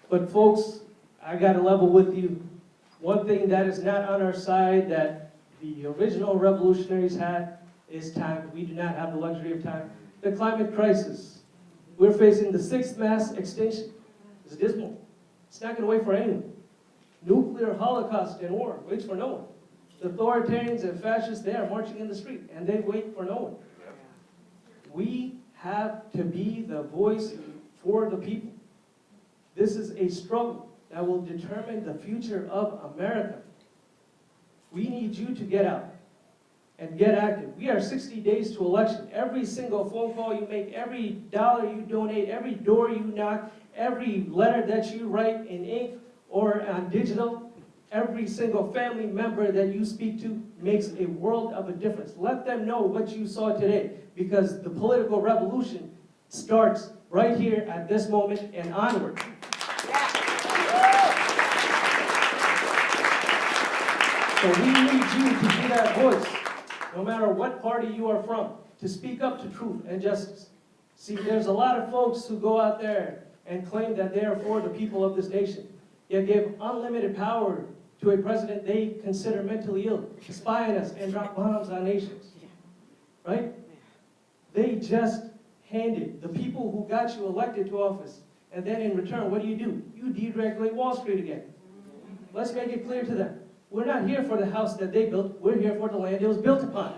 L: But folks, I got to level with you. One thing that is not on our side that the original revolutionaries had is time. We do not have the luxury of time. The climate crisis. We're facing the 6th mass extinction. It's dismal. It's not going to wait for anyone. Nuclear holocaust and war waits for no one. The authoritarians and fascists, they are marching in the street, and they wait for no one. We have to be the voice for the people. This is a struggle that will determine the future of America. We need you to get out and get active. We are 60 days to election. Every single phone call you make, every dollar you donate, every door you knock, every letter that you write in ink or on digital, every single family member that you speak to makes a world of a difference. Let them know what you saw today, because the political revolution starts right here at this moment and onward. So we need you to be that voice, no matter what party you are from, to speak up to truth and justice. See, there's a lot of folks who go out there and claim that they are for the people of this nation, yet give unlimited power to a president they consider mentally ill, to spy on us and drop bombs on nations. Right? They just handed the people who got you elected to office, and then in return, what do? You deregulate Wall Street again. Let's make it clear to them. We're not here for the house that they built. We're here for the land it was built upon.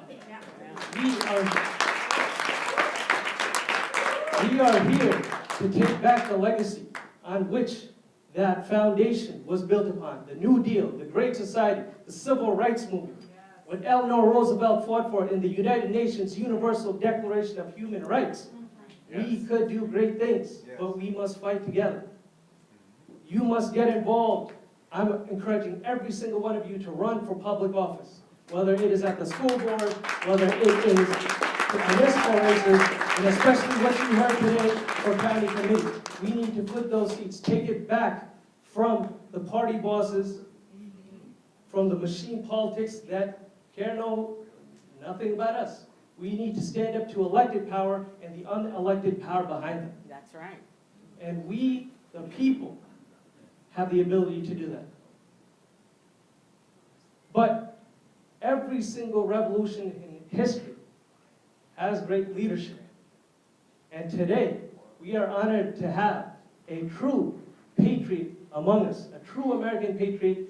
L: We are here to take back the legacy on which that foundation was built upon. The New Deal, the Great Society, the Civil Rights Movement. What Eleanor Roosevelt fought for in the United Nations Universal Declaration of Human Rights. We could do great things, but we must fight together. You must get involved. I'm encouraging every single one of you to run for public office, whether it is at the school board, whether it is municipal races, and especially what you heard today for county committee. We need to put those seats, take it back from the party bosses, from the machine politics that care nothing about us. We need to stand up to elected power and the unelected power behind them.
J: That's right.
L: And we, the people, have the ability to do that. But every single revolution in history has great leadership. And today, we are honored to have a true patriot among us, a true American patriot,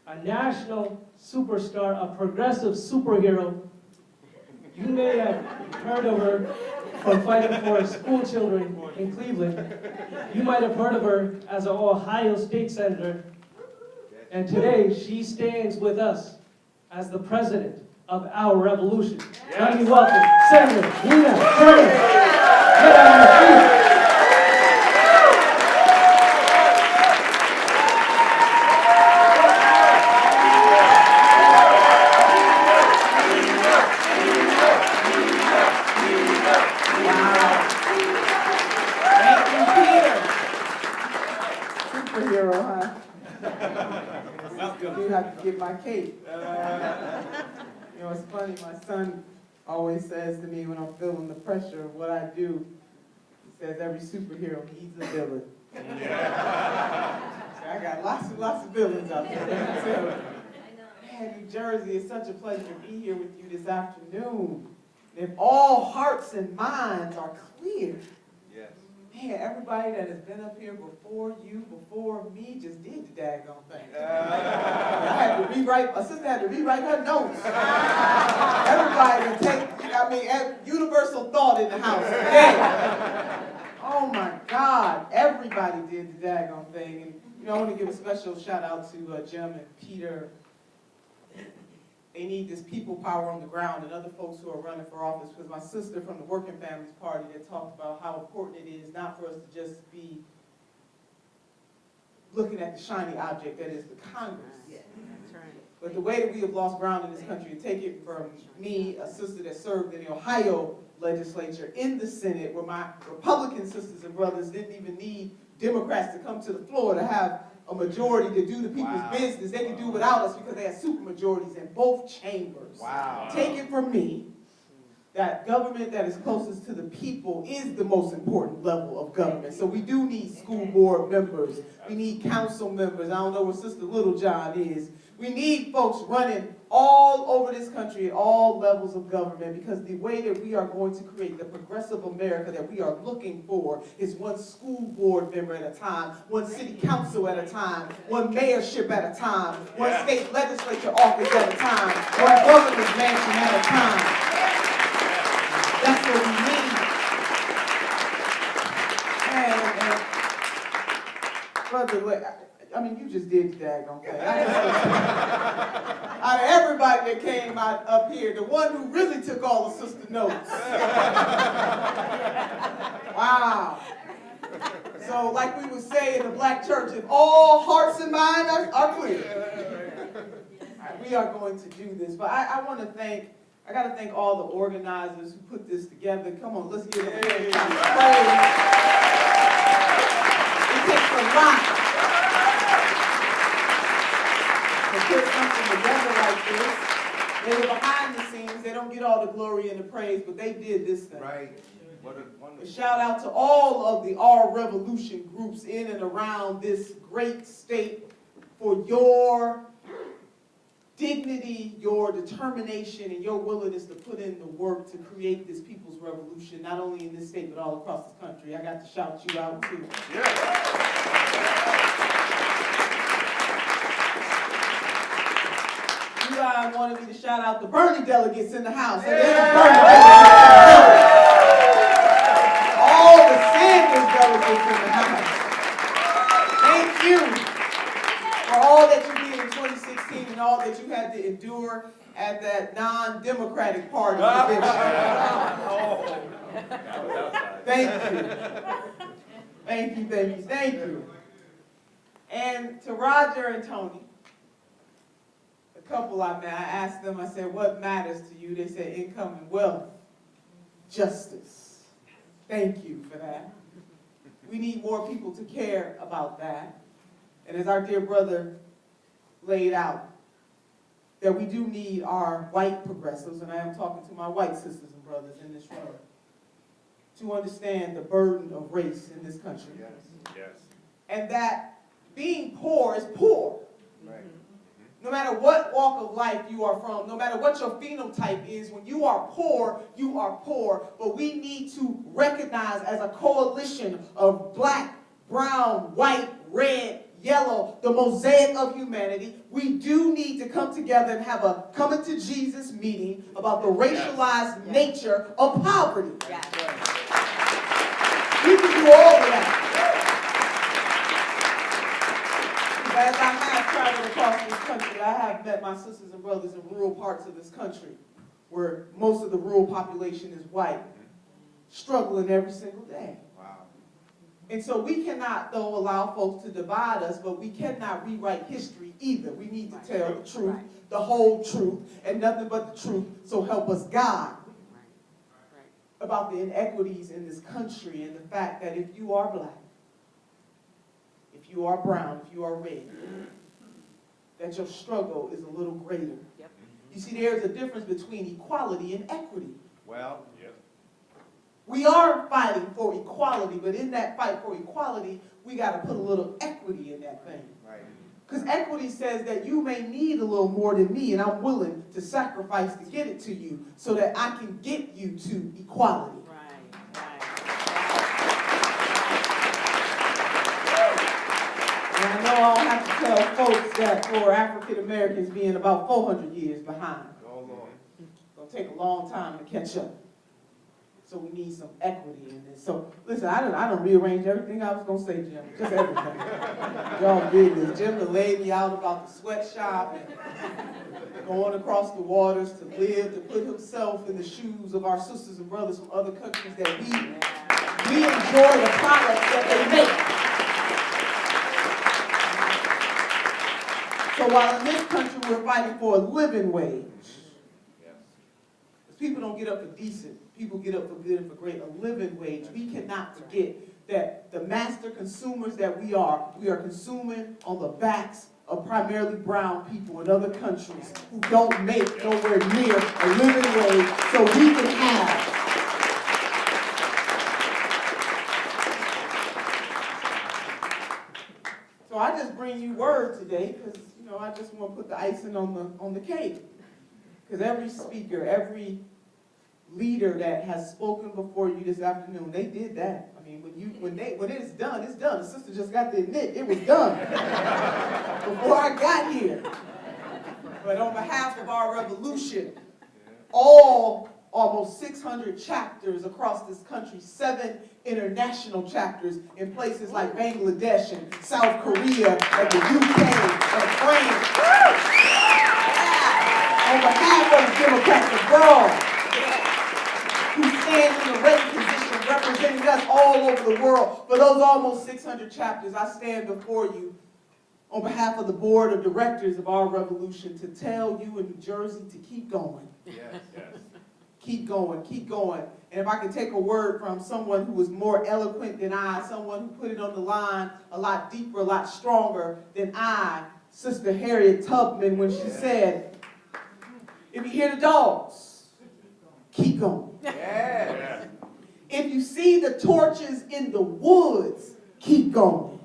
L: a national superstar, a progressive superhero. You may have heard of her from fighting for school children in Cleveland. You might have heard of her as an Ohio State Senator. And today, she stands with us as the president of our revolution. Let me welcome Senator Nina Turner. Get on your feet.
M: got to get my cake. You know, it's funny, my son always says to me when I'm feeling the pressure of what I do, he says every superhero needs a villain. So I got lots and lots of villains out there. Let me tell you. Man, New Jersey, it's such a pleasure to be here with you this afternoon. If all hearts and minds are clear,
F: Yes.
M: man, everybody that has been up here before you, before me, just did the daggone thing. I had to rewrite, my sister had to rewrite her notes. Everybody to take, universal thought in the house. Yeah. Oh my God, everybody did the daggone thing. And, you know, I want to give a special shout out to Jim and Peter. They need this people power on the ground and other folks who are running for office. Because my sister from the Working Families Party that talked about how important it is not for us to just be looking at the shiny object that is the Congress.
J: Yeah, that's right.
M: But the way that we have lost ground in this country, and take it from me, a sister that served in the Ohio legislature, in the Senate, where my Republican sisters and brothers didn't even need Democrats to come to the floor to have a majority to do the people's business. They could do without us because they had supermajorities in both chambers.
F: Wow.
M: Take it from me that government that is closest to the people is the most important level of government. So we do need school board members. We need council members. I don't know where Sister Littlejohn is. We need folks running all over this country at all levels of government, because the way that we are going to create the progressive America that we are looking for is one school board member at a time, one city council at a time, one mayorship at a time, one state legislature office at a time, one governor's mansion at a time. That's what we need. And brother, I mean, you just did the daggone thing. Out of everybody that came out up here, the one who really took all the sister notes. Wow. So, like we would say in the black church, if all hearts and minds are clear, we are going to do this. But I want to thank. I got to thank all the organizers who put this together. Come on, let's give them a praise. It takes a lot to put something together like this. They were behind the scenes. They don't get all the glory and the praise, but they did this thing.
F: Right. What a wonderful.
M: A shout out to all of the Our Revolution groups in and around this great state for your dignity, your determination, and your willingness to put in the work to create this people's revolution, not only in this state, but all across this country. I got to shout you out, too.
F: Yeah.
M: You guys wanted me to shout out the Bernie delegates in the House. All the Sanders delegates in the House. Thank you for all that you did in 2016 and all that you had to endure at that non-democratic party convention. Thank you. Thank you, thank you, thank you. And to Roger and Tony, a couple I met, I asked them, I said, what matters to you? They said income and wealth, justice. Thank you for that. We need more people to care about that. And as our dear brother laid out, that we do need our white progressives, and I am talking to my white sisters and brothers in this room, to understand the burden of race in this country.
F: Yes. Yes.
M: And that being poor is poor.
F: Right.
M: No matter what walk of life you are from, no matter what your phenotype is, when you are poor, you are poor. But we need to recognize as a coalition of black, brown, white, red, yellow, the mosaic of humanity, we do need to come together and have a coming to Jesus meeting about the racialized nature of poverty.
J: Yes.
M: We can do all of that. As I have traveled across this country, I have met my sisters and brothers in rural parts of this country where most of the rural population is white, struggling every single day.
F: Wow.
M: And so we cannot, though, allow folks to divide us, but we cannot rewrite history either. We need to tell the truth, the whole truth, and nothing but the truth, so help us God. About the inequities in this country and the fact that if you are black, if you are brown, if you are red, that your struggle is a little greater. You see, there's a difference between equality and equity.
F: Well,
M: We are fighting for equality, but in that fight for equality, we got to put a little equity in that thing.
F: right.
M: Because equity says that you may need a little more than me, and I'm willing to sacrifice to get it to you so that I can get you to equality. And I know I don't have to tell folks that for African Americans being about 400 years behind,
F: Oh, Lord.
M: it's going to take a long time to catch up. So we need some equity in this. So listen, I don't rearrange everything I was going to say, Jim. Just everything. Y'all did this. Jim done laid me out about the sweatshop and going across the waters to live, to put himself in the shoes of our sisters and brothers from other countries that we enjoy the products that they make. So while in this country we're fighting for a living wage, people don't get up for decent, people get up for good and for great, a living wage. We cannot forget that the master consumers that we are consuming on the backs of primarily brown people in other countries who don't make nowhere near a living wage so we can have. So I just bring you word today because, I just want to put the icing on the cake. Because every speaker, every leader that has spoken before you this afternoon, they did that. I mean, when it's done, it's done. The sister just got to admit it was done before I got here. But on behalf of our revolution, all almost 600 chapters across this country, 7 international chapters in places like Bangladesh and South Korea and the UK and France. On behalf of the Democrats abroad, who stand in a ready position representing us all over the world, for those almost 600 chapters, I stand before you on behalf of the board of directors of our revolution to tell you in New Jersey to keep going.
F: Yes, yes.
M: Keep going, keep going. And if I could take a word from someone who was more eloquent than I, someone who put it on the line a lot deeper, a lot stronger than I, Sister Harriet Tubman, when she said, if you hear the dogs, keep going.
F: Yeah.
M: If you see the torches in the woods, keep going.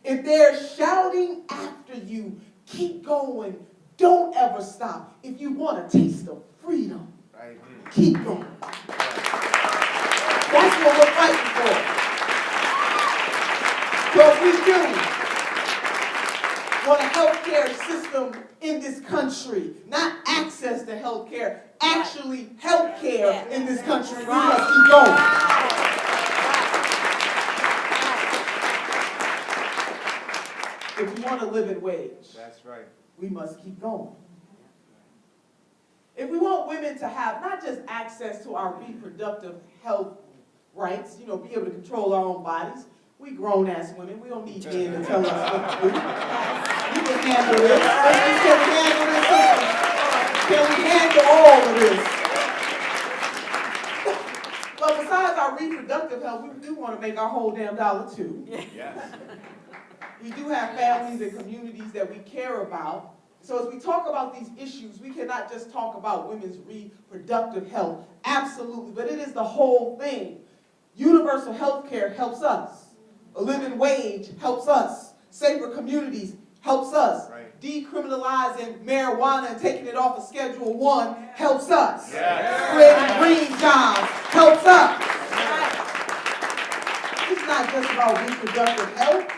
M: If they're shouting after you, keep going. Don't ever stop. If you want a taste of freedom, keep going. That's what we're fighting for. Because we do want a healthcare system in this country, not access to healthcare, actually healthcare in this country. We must keep going. If we want a living wage,
F: That's right.
M: we must keep going. If we want women to have not just access to our reproductive health rights, be able to control our own bodies, we grown-ass women, we don't need men to tell us what to do. We can handle this. Can we handle this? Can we handle all of this? But besides our reproductive health, we do want to make our whole damn dollar too.
F: Yes.
M: We do have families and communities that we care about. So as we talk about these issues, we cannot just talk about women's reproductive health. Absolutely, but it is the whole thing. Universal health care helps us. A living wage helps us. Safer communities helps us.
F: Right.
M: Decriminalizing marijuana and taking it off of Schedule 1 helps us.
F: Yes.
M: Creating green jobs helps us. It's not just about reproductive health.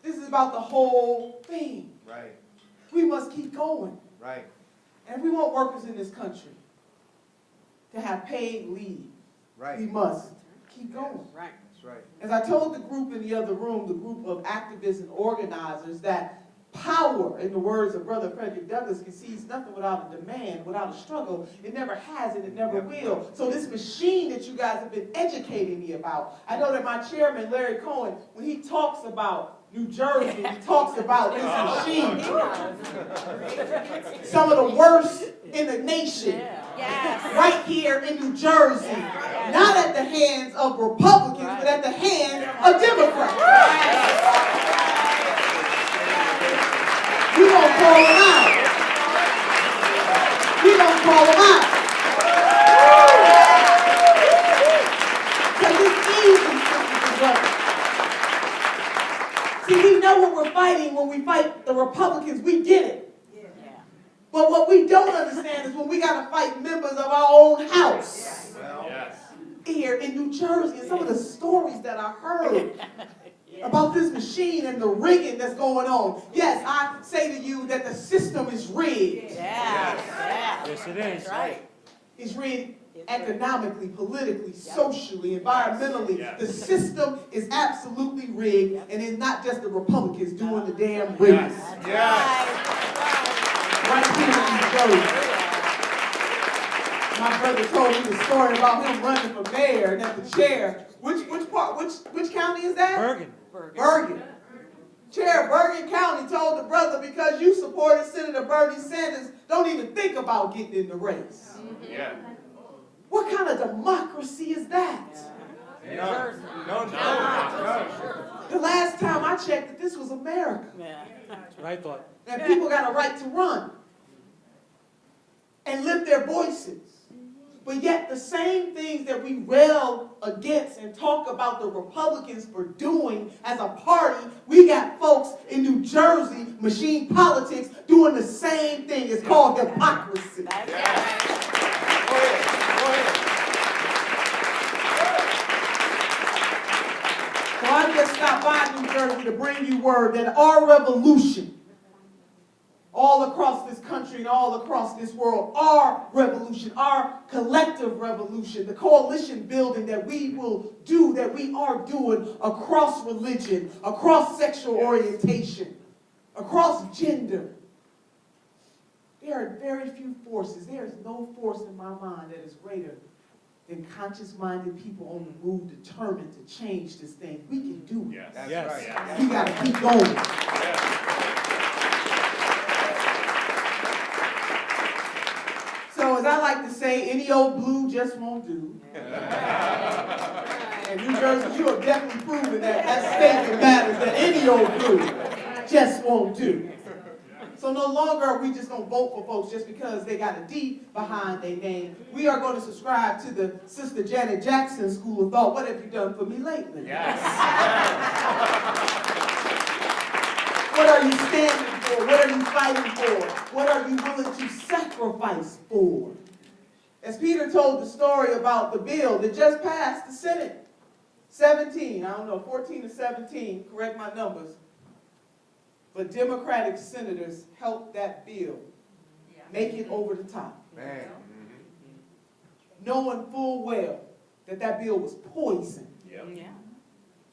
M: This is about the whole thing.
F: Right.
M: We must keep going.
F: Right.
M: And we want workers in this country to have paid leave.
F: Right.
M: We must keep going.
J: Right.
F: That's right.
M: As I told the group in the other room, the group of activists and organizers, that power, in the words of Brother Frederick Douglass, concedes nothing without a demand, without a struggle. It never has and it never will. So this machine that you guys have been educating me about, I know that my chairman, Larry Cohen, when he talks about New Jersey, he talks about this machine. Some of the worst in the nation. Right here in New Jersey. Not at the hands of Republicans, but at the hands of Democrats. We gonna call them out. We gonna call them out. Because it's easy, sisters and brothers. See, we know what we're fighting when we fight the Republicans. We get it. But what we don't understand is when we got to fight members of our own house here in New Jersey, and some of the stories that I heard about this machine and the rigging that's going on. Yes, I say to you that the system is rigged.
E: Yes, it is.
J: That's right.
M: It's rigged economically, politically, socially, environmentally. The system is absolutely rigged, and it's not just the Republicans doing the damn rigging. Right here in New Jersey. My brother told me the story about him running for mayor and at the chair. Which county is that? Bergen. Chair of Bergen County told the brother, because you supported Senator Bernie Sanders, don't even think about getting in the race.
F: Yeah.
M: What kind of democracy is that?
F: No.
M: The last time I checked that this was America.
E: That's what I thought.
M: And people got a right to run and lift their voices. But yet the same things that we rail against and talk about the Republicans for doing as a party, we got folks in New Jersey, machine politics, doing the same thing. It's called hypocrisy.
F: Go ahead.
M: So I just stopped by New Jersey to bring you word that our revolution, all across this country and all across this world, our revolution, our collective revolution, the coalition building that we will do, that we are doing across religion, across sexual orientation, across gender. There are very few forces. There is no force in my mind that is greater than conscious-minded people on the move, determined to change this thing. We can do it.
F: Yes.
E: Yes.
F: Right.
M: We got to keep going. So as I like to say, any old blue just won't do. And New Jersey, you have definitely proven that statement matters, that any old blue just won't do. So no longer are we just going to vote for folks just because they got a D behind their name. We are going to subscribe to the Sister Janet Jackson school of thought. What have you done for me lately?
F: Yes.
M: What are you standing for? What are you fighting for? What are you willing to sacrifice for? As Peter told the story about the bill that just passed the Senate, 14 to 17, correct my numbers. But Democratic senators helped that bill make it over the top.
F: Man.
M: Knowing full well that that bill was poison.
F: Yep.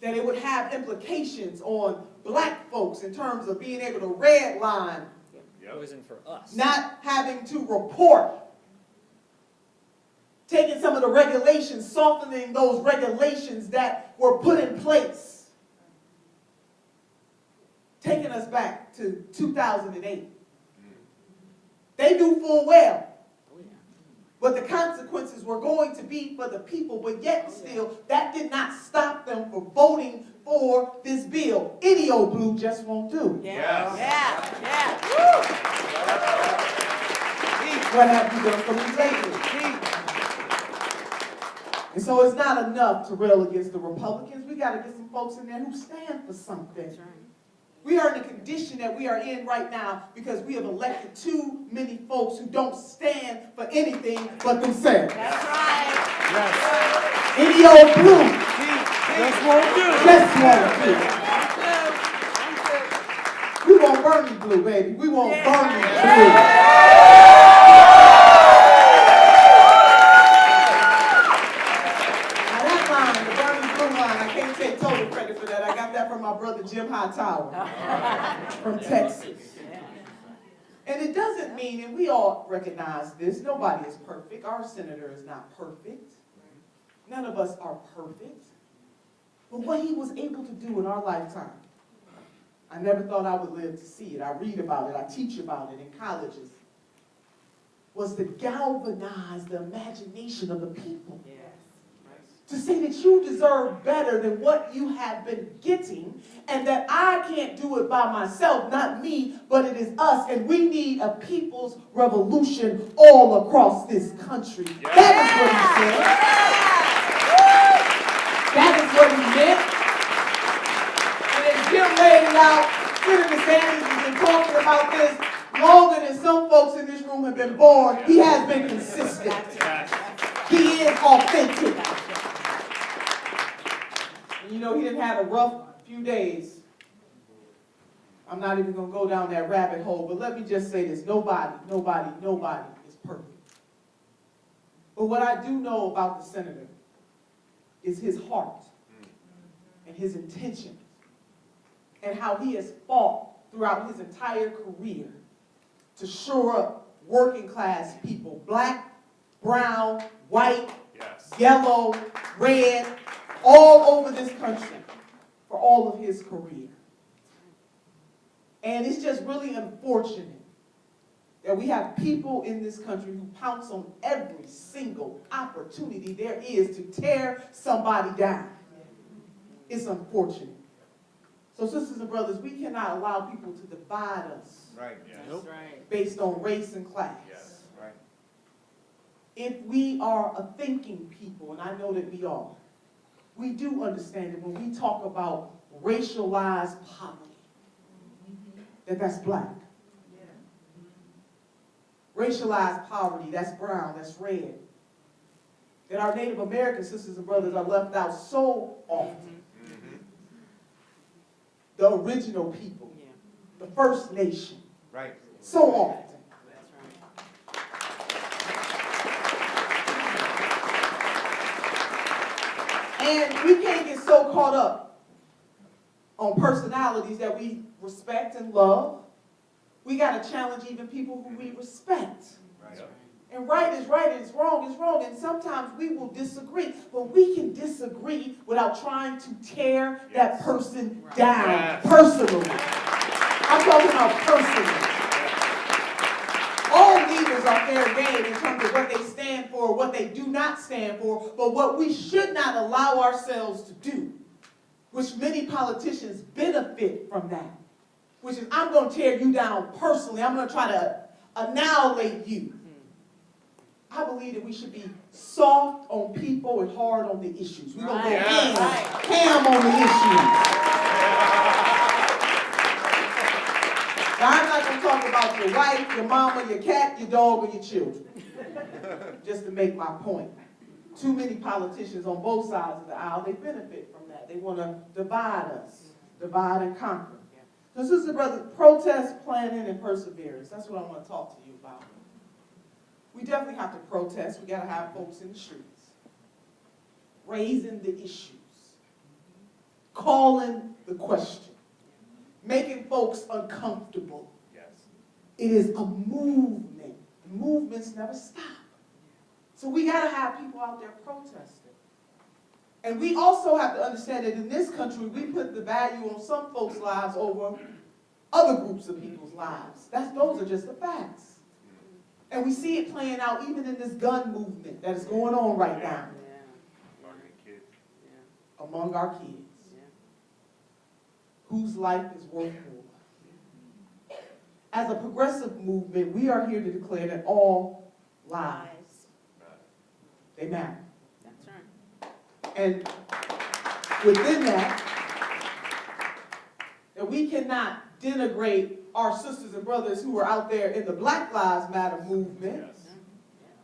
M: That it would have implications on black folks in terms of being able to redline,
E: Poison for us.
M: not having to report, taking some of the regulations, softening those regulations that were put in place. Taking us back to 2008. They knew full well what the consequences were going to be for the people, but yet still, that did not stop them from voting for this bill. Any old blue just won't do. What have you done for me lately? And so it's not enough to rail against the Republicans. We got to get some folks in there who stand for something. We are in the condition that we are in right now because we have elected too many folks who don't stand for anything but themselves.
J: That's right.
E: Yes.
M: Any old blue
E: Just won't do.
M: just won't do. We want Bernie blue, baby. We want Bernie blue. Now that line, the Bernie blue line, I can't take total credit for that. I got that from my brother Jim Hightower from Texas. And it doesn't mean, and we all recognize this, nobody is perfect. Our senator is not perfect. None of us are perfect. But what he was able to do in our lifetime, I never thought I would live to see it. I read about it, I teach about it in colleges, was to galvanize the imagination of the people. to say that you deserve better than what you have been getting, and that I can't do it by myself, not me, but it is us, and we need a people's revolution all across this country.
G: Yeah.
M: That is what he said. That is what he meant. And as Jim laid it out, Senator Sanders has been talking about this longer than some folks in this room have been born. He has been consistent. He is authentic. And you know, he didn't have a rough few days. I'm not even going to go down that rabbit hole, but let me just say this. Nobody is perfect. But what I do know about the senator is his heart and his intention and how he has fought throughout his entire career to shore up working class people, black, brown, white, yellow, red, all over this country for all of his career. And it's just really unfortunate that we have people in this country who pounce on every single opportunity there is to tear somebody down. It's unfortunate. So sisters and brothers, we cannot allow people to divide us based on race and class. If we are a thinking people, and I know that we are, we do understand that when we talk about racialized poverty, that's black. Racialized poverty, that's brown, that's red. That our Native American sisters and brothers are left out so often. The original people, the First Nation, so often. And we can't get so caught up on personalities that we respect and love. We got to challenge even people who we respect. And right is right and wrong is wrong. And sometimes we will disagree. But we can disagree without trying to tear that person down personally. I'm talking about personally. All leaders are fair game in terms of what they stand for, what they do not stand for, but what we should not allow ourselves to do, which many politicians benefit from that, which is I'm going to tear you down personally. I'm going to try to annihilate you. I believe that we should be soft on people and hard on the issues. We're going to go ham on the issues. Now, I'm not going to talk about your wife, your mama, your cat, your dog, or your children. Just to make my point. Too many politicians on both sides of the aisle, they benefit from that. They want to divide us, divide and conquer. So, sister, brother, protest, planning, and perseverance. That's what I want to talk to you about. We definitely have to protest. We got to have folks in the streets, raising the issues, calling the question, making folks uncomfortable. It is a movement. Movements never stop. So we got to have people out there protesting. And we also have to understand that in this country, we put the value on some folks' lives over other groups of people's lives. Those are just the facts. And we see it playing out even in this gun movement that is going on right now. Among our kids. Whose life is worth more. As a progressive movement, we are here to declare that all lives, they matter.
J: That's right.
M: And within that we cannot denigrate our sisters and brothers who are out there in the Black Lives Matter movement,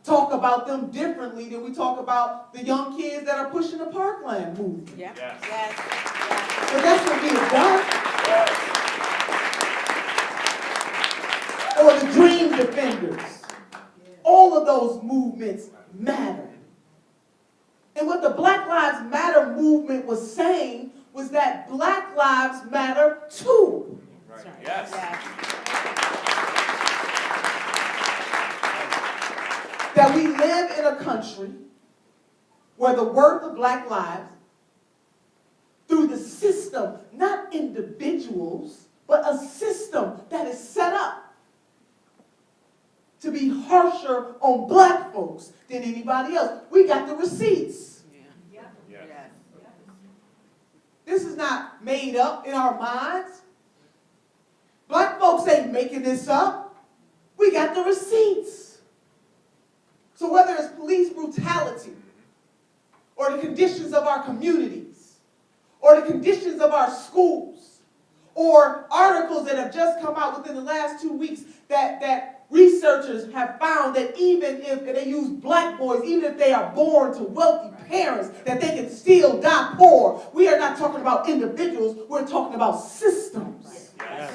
M: talk about them differently than we talk about the young kids that are pushing the Parkland movement.
J: Yes.
M: But that's what we have done. Or the Dream Defenders. All of those movements matter. And what the Black Lives Matter movement was saying was that Black lives matter too.
G: Right. Yes.
M: That we live in a country where the worth of Black lives, through the system, not individuals, but a system that is set up to be harsher on Black folks than anybody else. We got the receipts. This is not made up in our minds. Black folks ain't making this up. We got the receipts. So whether it's police brutality, or the conditions of our communities, or the conditions of our schools, or articles that have just come out within the last 2 weeks that researchers have found that even if they use black boys, even if they are born to wealthy parents, that they can still die poor. We are not talking about individuals, we're talking about systems.
E: Yes.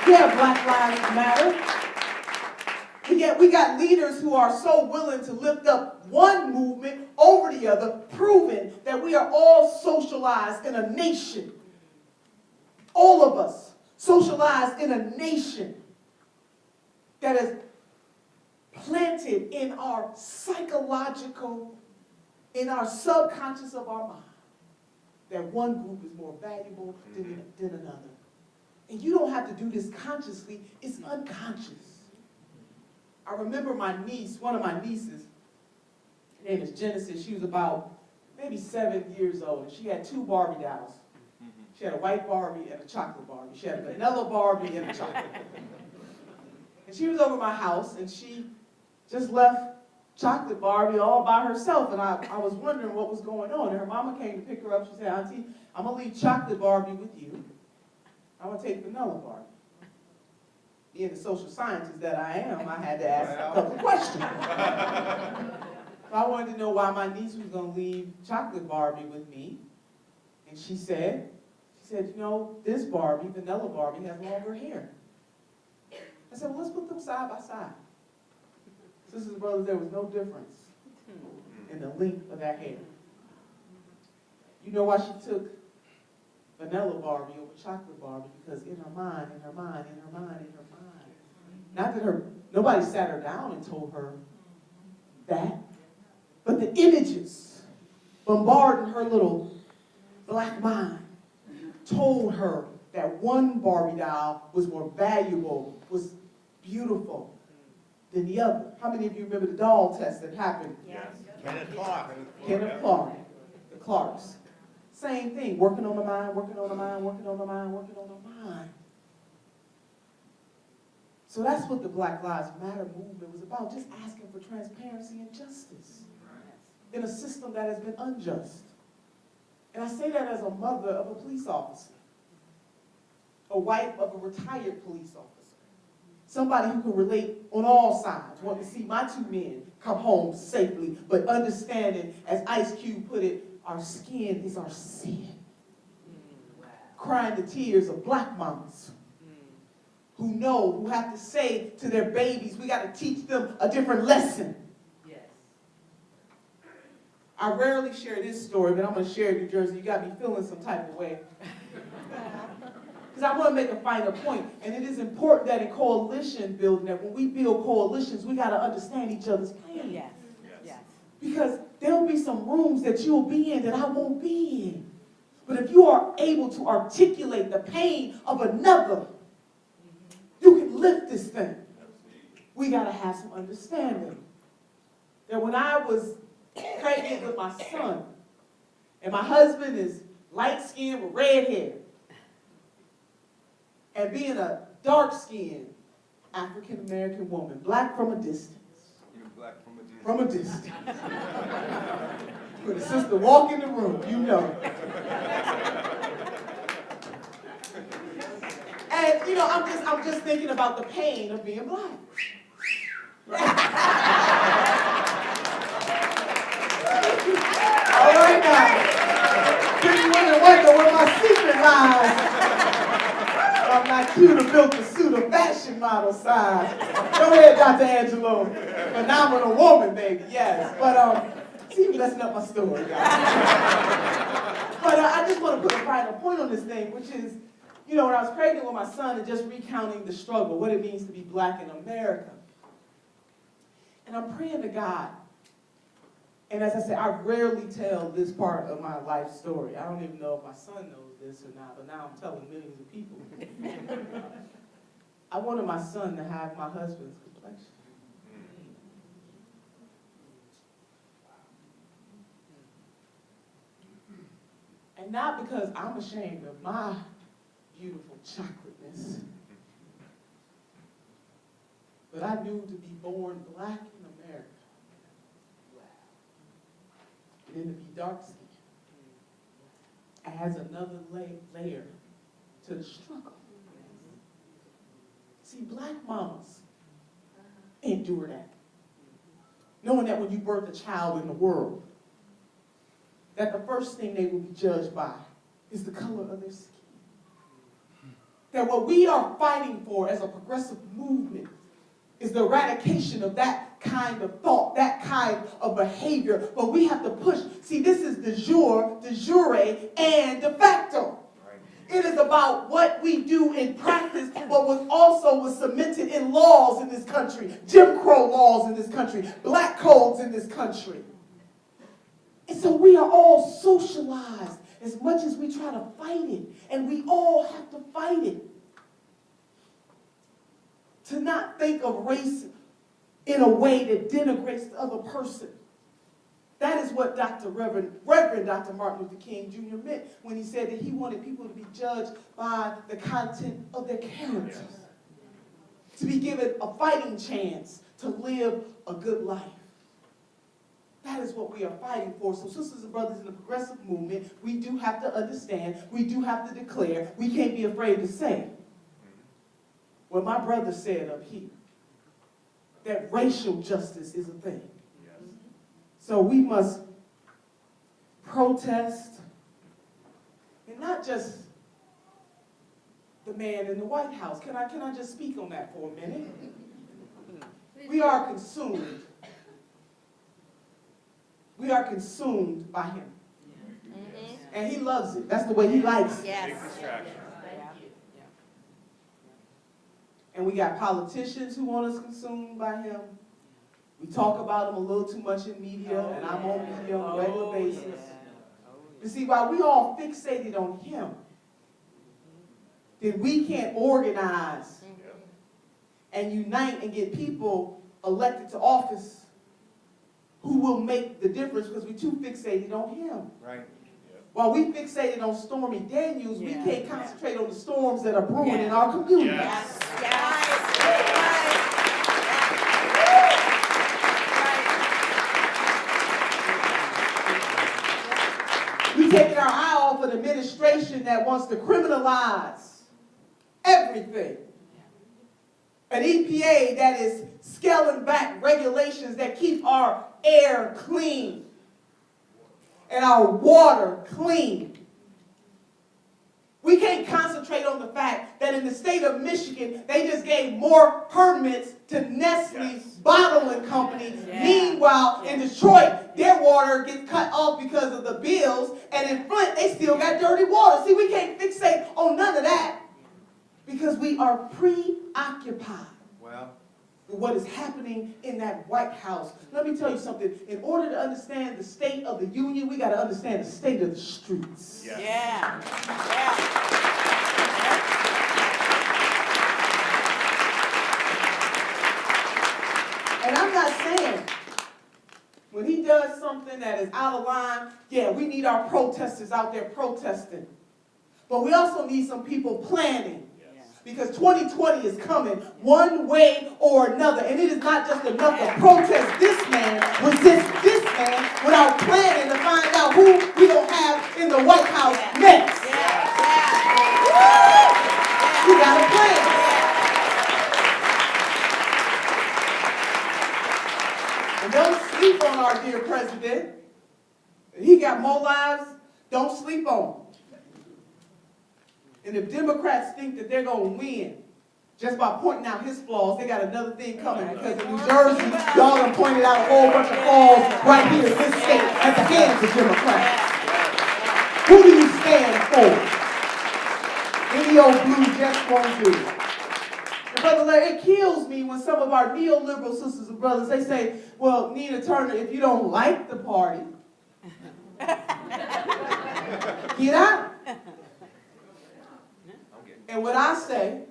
M: Yeah, Black Lives Matter. And yet we got leaders who are so willing to lift up one movement over the other, proving that we are all socialized in a nation. All of us socialized in a nation that is planted in our psychological, in our subconscious of our mind, that one group is more valuable than another. And you don't have to do this consciously, it's unconscious. I remember my niece, one of my nieces, her name is Genesis. She was about maybe 7 years old, and she had 2 Barbie dolls. She had a white Barbie and a chocolate Barbie. She had a vanilla Barbie and a chocolate. And she was over at my house, and she just left chocolate Barbie all by herself, and I was wondering what was going on. And her mama came to pick her up. She said, Auntie, I'm going to leave chocolate Barbie with you. I'm going to take vanilla Barbie. Being the social scientist that I am, I had to ask a couple questions. So I wanted to know why my niece was going to leave chocolate Barbie with me. And she said, you know, this Barbie, vanilla Barbie, has longer hair. I said, well, let's put them side by side. Sisters and brothers, there was no difference in the length of that hair. You know why she took vanilla Barbie over chocolate Barbie? Because in her mind, not that nobody sat her down and told her that, but the images bombarding her little black mind told her that one Barbie doll was more valuable, was beautiful than the other. How many of you remember the doll test that happened?
F: Yes.
H: Kenneth Clark.
M: Kenneth Clark, the Clarks. Same thing, working on the mind, working on the mind, working on the mind, working on the mind. So that's what the Black Lives Matter movement was about, just asking for transparency and justice in a system that has been unjust. And I say that as a mother of a police officer, a wife of a retired police officer, somebody who can relate on all sides, want to see my 2 men come home safely, but understanding, as Ice Cube put it, our skin is our sin. Crying the tears of black mamas who have to say to their babies, we got to teach them a different lesson. Yes. I rarely share this story, but I'm going to share it, New Jersey. You got me feeling some type of way. Because I want to make a final point, and it is important that in coalition building, that when we build coalitions, we got to understand each other's pain.
J: Yes. Yes.
M: Because there'll be some rooms that you'll be in that I won't be in. But if you are able to articulate the pain of another, you can lift this thing. We got to have some understanding. That when I was pregnant with my son, and my husband is light-skinned with red hair, and being a dark-skinned African-American woman, black from a distance.
F: Black from a distance.
M: From a distance. When a sister walk in the room, you know. And you know, I'm just thinking about the pain of being black. All right now. Pretty women wonder where my secret lies. I'm not cute or built to suit a fashion model size. Go ahead, Dr. Angelo. Phenomenal woman, baby, yes. But see you messing up my story, guys. But I just want to put a final point on this thing, which is, you know, when I was pregnant with my son and just recounting the struggle, what it means to be black in America. And I'm praying to God. And as I said, I rarely tell this part of my life story. I don't even know if my son knows this or not, but now I'm telling millions of people. I wanted my son to have my husband's complexion. And not because I'm ashamed of my beautiful chocolateness, but I knew to be born black in America, and then to be dark-skinned, adds another layer to the struggle. See, black mamas endure that. Knowing that when you birth a child in the world, that the first thing they will be judged by is the color of their skin. That what we are fighting for as a progressive movement is the eradication of that kind of thought, that kind of behavior. But we have to push. See, this is de jure, and de facto. It is about what we do in practice, but what also was cemented in laws in this country, Jim Crow laws in this country, black codes in this country. And so we are all socialized as much as we try to fight it, and we all have to fight it. To not think of race in a way that denigrates the other person. That is what Reverend Dr. Martin Luther King Jr. meant when he said that he wanted people to be judged by the content of their character. To be given a fighting chance to live a good life. That is what we are fighting for. So sisters and brothers in the progressive movement, we do have to understand, we do have to declare, we can't be afraid to say what my brother said up here, that racial justice is a thing. So we must protest, and not just the man in the White House. Can I just speak on that for a minute? We are consumed. We are consumed by him. And he loves it. That's the way he likes it.
J: Yes.
M: And we got politicians who want us consumed by him. We talk about him a little too much in media, and I'm on media on a regular basis. You see, while we all fixated on him, then we can't organize and unite and get people elected to office who will make the difference because we're too fixated on him.
H: Right.
M: While we fixated on Stormy Daniels, we can't concentrate on the storms that are brewing in our community.
J: Yes.
M: We're taking our eye off of an administration that wants to criminalize everything. An EPA that is scaling back regulations that keep our air clean and our water clean. We can't concentrate on the fact that in the state of Michigan, they just gave more permits to Nestle's bottling company. Meanwhile, in Detroit, their water gets cut off because of the bills, and in Flint, they still got dirty water. See, we can't fixate on none of that because we are preoccupied with what is happening in that White House. Let me tell you something. In order to understand the state of the union, we got to understand the state of the streets. And I'm not saying when he does something that is out of line, we need our protesters out there protesting. But we also need some people planning. Because 2020 is coming one way or another. And it is not just enough to protest this man, resist this man, without planning to find out who we don't have in the White House next. We got a plan. And don't sleep on our dear president. He got more lives. Don't sleep on him. And if Democrats think that they're going to win just by pointing out his flaws, they got another thing coming. Because in New Jersey, y'all done pointed out a whole bunch of flaws right here in this state at the hands of Democrats. Who do you stand for? Any old blue just won't do. And Brother Larry, it kills me when some of our neoliberal sisters and brothers, they say, well, Nina Turner, if you don't like the party, get out. And what I say,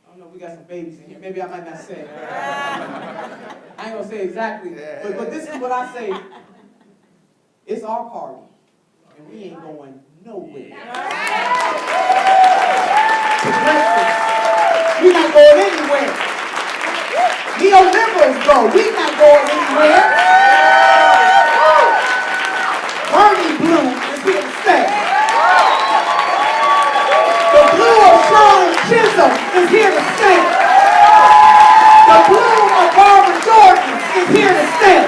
M: I don't know, we got some babies in here. Maybe I might not say it. I ain't going to say exactly. But this is what I say. It's our party. and we ain't going nowhere.
I: Progressives, we not going anywhere. Neoliberals go, we not going anywhere. Bernie blue is here to stay. The blue of Shirley Chisholm is here to stay. The blue of Barbara Jordan is here to stay.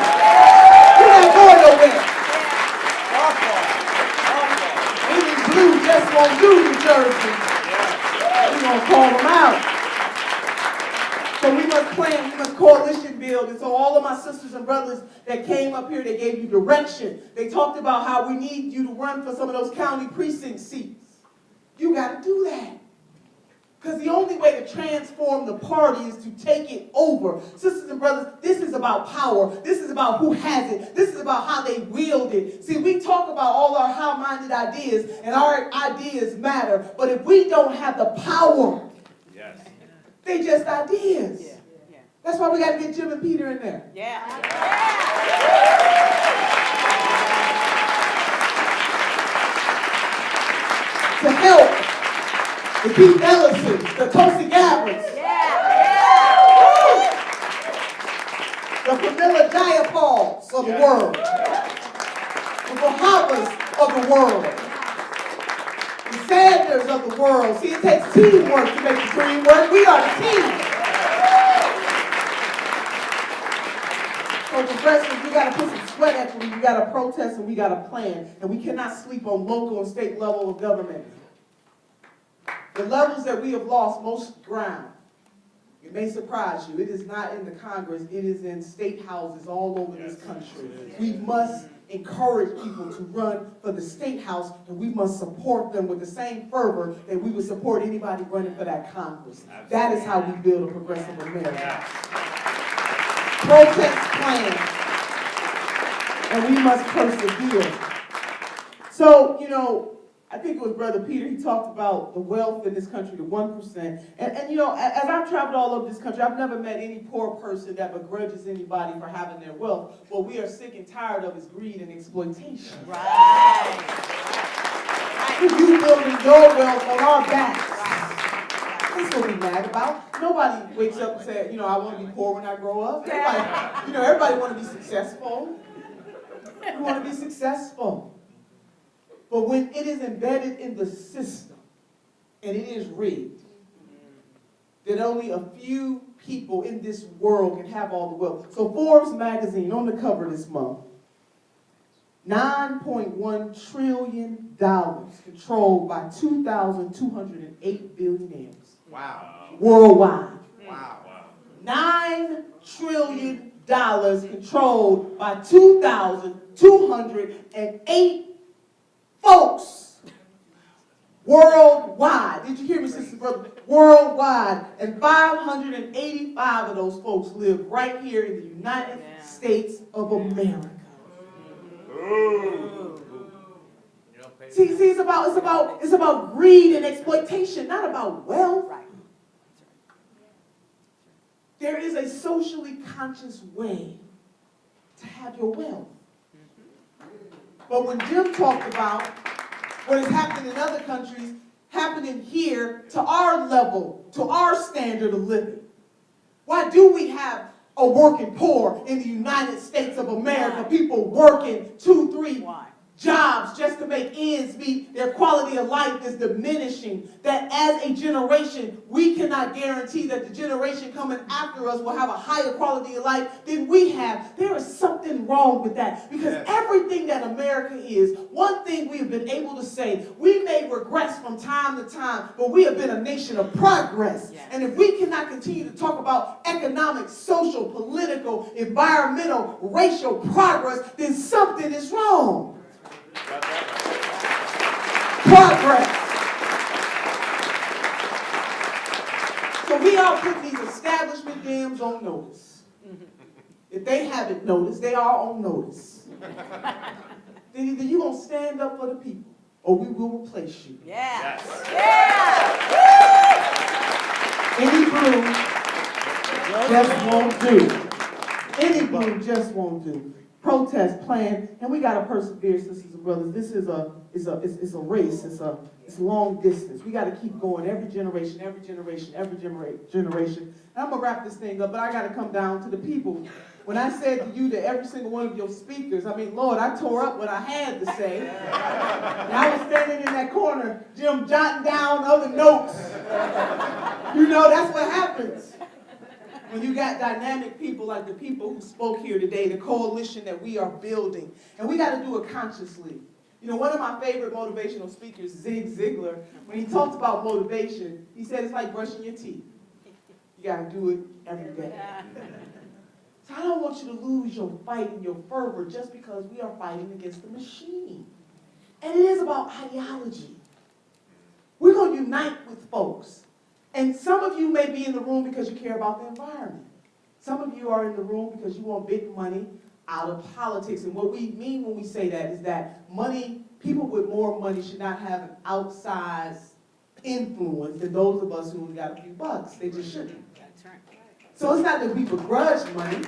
I: We're not going nowhere. Any blue just won't do New Jersey. We're going to call them out.
M: So we must plan, we must coalition build. And so all of my sisters and brothers that came up here, they gave you direction. They talked about how we need you to run for some of those county precinct seats. You got to do that. Because the only way to transform the party is to take it over. Sisters and brothers, this is about power. This is about who has it. This is about how they wield it. See, we talk about all our high-minded ideas, and our ideas matter. But if we don't have the power,
F: Yes.
M: they just ideas.
J: Yeah. Yeah.
M: That's why we got to get Jim and Peter in there.
J: Yeah.
M: To help the Keith Ellison, the Tulsi Gabbards, the Camilla Jayapals of the world, the Bahamas of the world, the Sanders of the world. See, it takes teamwork to make the dream work. We are the team. So progressives, we got to put some sweat equity, we got to protest, and we got to plan. And we cannot sleep on local and state level of government. The levels that we have lost most ground, it may surprise you, it is not in the Congress, it is in state houses all over this country. We must encourage people to run for the state house, and we must support them with the same fervor that we would support anybody running for that Congress. That is how we build a progressive America. Protest plan, and we must persevere. So, you know, I think it was Brother Peter, he talked about the wealth in this country, the 1%. And you know, as I've traveled all over this country, I've never met any poor person that begrudges anybody for having their wealth. What we are sick and tired of is greed and exploitation.
J: Right.
M: You building your wealth on our backs. That's what we're mad about. Nobody wakes up and says, you know, I want to be poor when I grow up. Everybody, you know, everybody want to be successful. We want to be successful. But when it is embedded in the system, and it is rigged, that only a few people in this world can have all the wealth. So Forbes magazine, on the cover this month, $9.1 trillion controlled by 2,208 billionaires.
H: Wow.
M: Worldwide.
H: Wow.
M: $9 trillion controlled by 2,208 folks. Worldwide. Did you hear me, sister, brother? Worldwide. And 585 of those folks live right here in the United States of America. See, it's about greed and exploitation, not about wealth. There is a socially conscious way to have your wealth. But when Jim talked about what is happening in other countries, happening here to our level, to our standard of living. Why do we have a working poor in the United States of America? People working 2-3 jobs just to make ends meet. Their quality of life is diminishing. That as a generation, we cannot guarantee that the generation coming after us will have a higher quality of life than we have. There is something wrong with that. Because everything that America is, one thing we have been able to say, we may regress from time to time, but we have been a nation of progress. And if we cannot continue to talk about economic, social, political, environmental, racial progress, then something is wrong. Progress. So we are putting these establishment dams on notice. If they haven't noticed, they are on notice. Then either you're going to stand up for the people, or we will replace you. Any blue just won't do. Any blue just won't do. protest plan, and we gotta persevere, sisters and brothers. This is a race. It's long distance. We gotta keep going every generation. And I'm gonna wrap this thing up, but I gotta come down to the people. When I said to you, to every single one of your speakers, I mean, Lord, I tore up what I had to say. And I was standing in that corner, Jim, jotting down other notes. You know, that's what happens when you got dynamic people like the people who spoke here today, the coalition that we are building. And we got to do it consciously. You know, one of my favorite motivational speakers, Zig Ziglar, when he talked about motivation, he said it's like brushing your teeth. You got to do it every day. So I don't want you to lose your fight and your fervor just because we are fighting against the machine. And it is about ideology. We're going to unite with folks. And some of you may be in the room because you care about the environment. Some of you are in the room because you want big money out of politics. And what we mean when we say that is that money, people with more money should not have an outsized influence than those of us who only got a few bucks. They just shouldn't. So it's not that we begrudge money,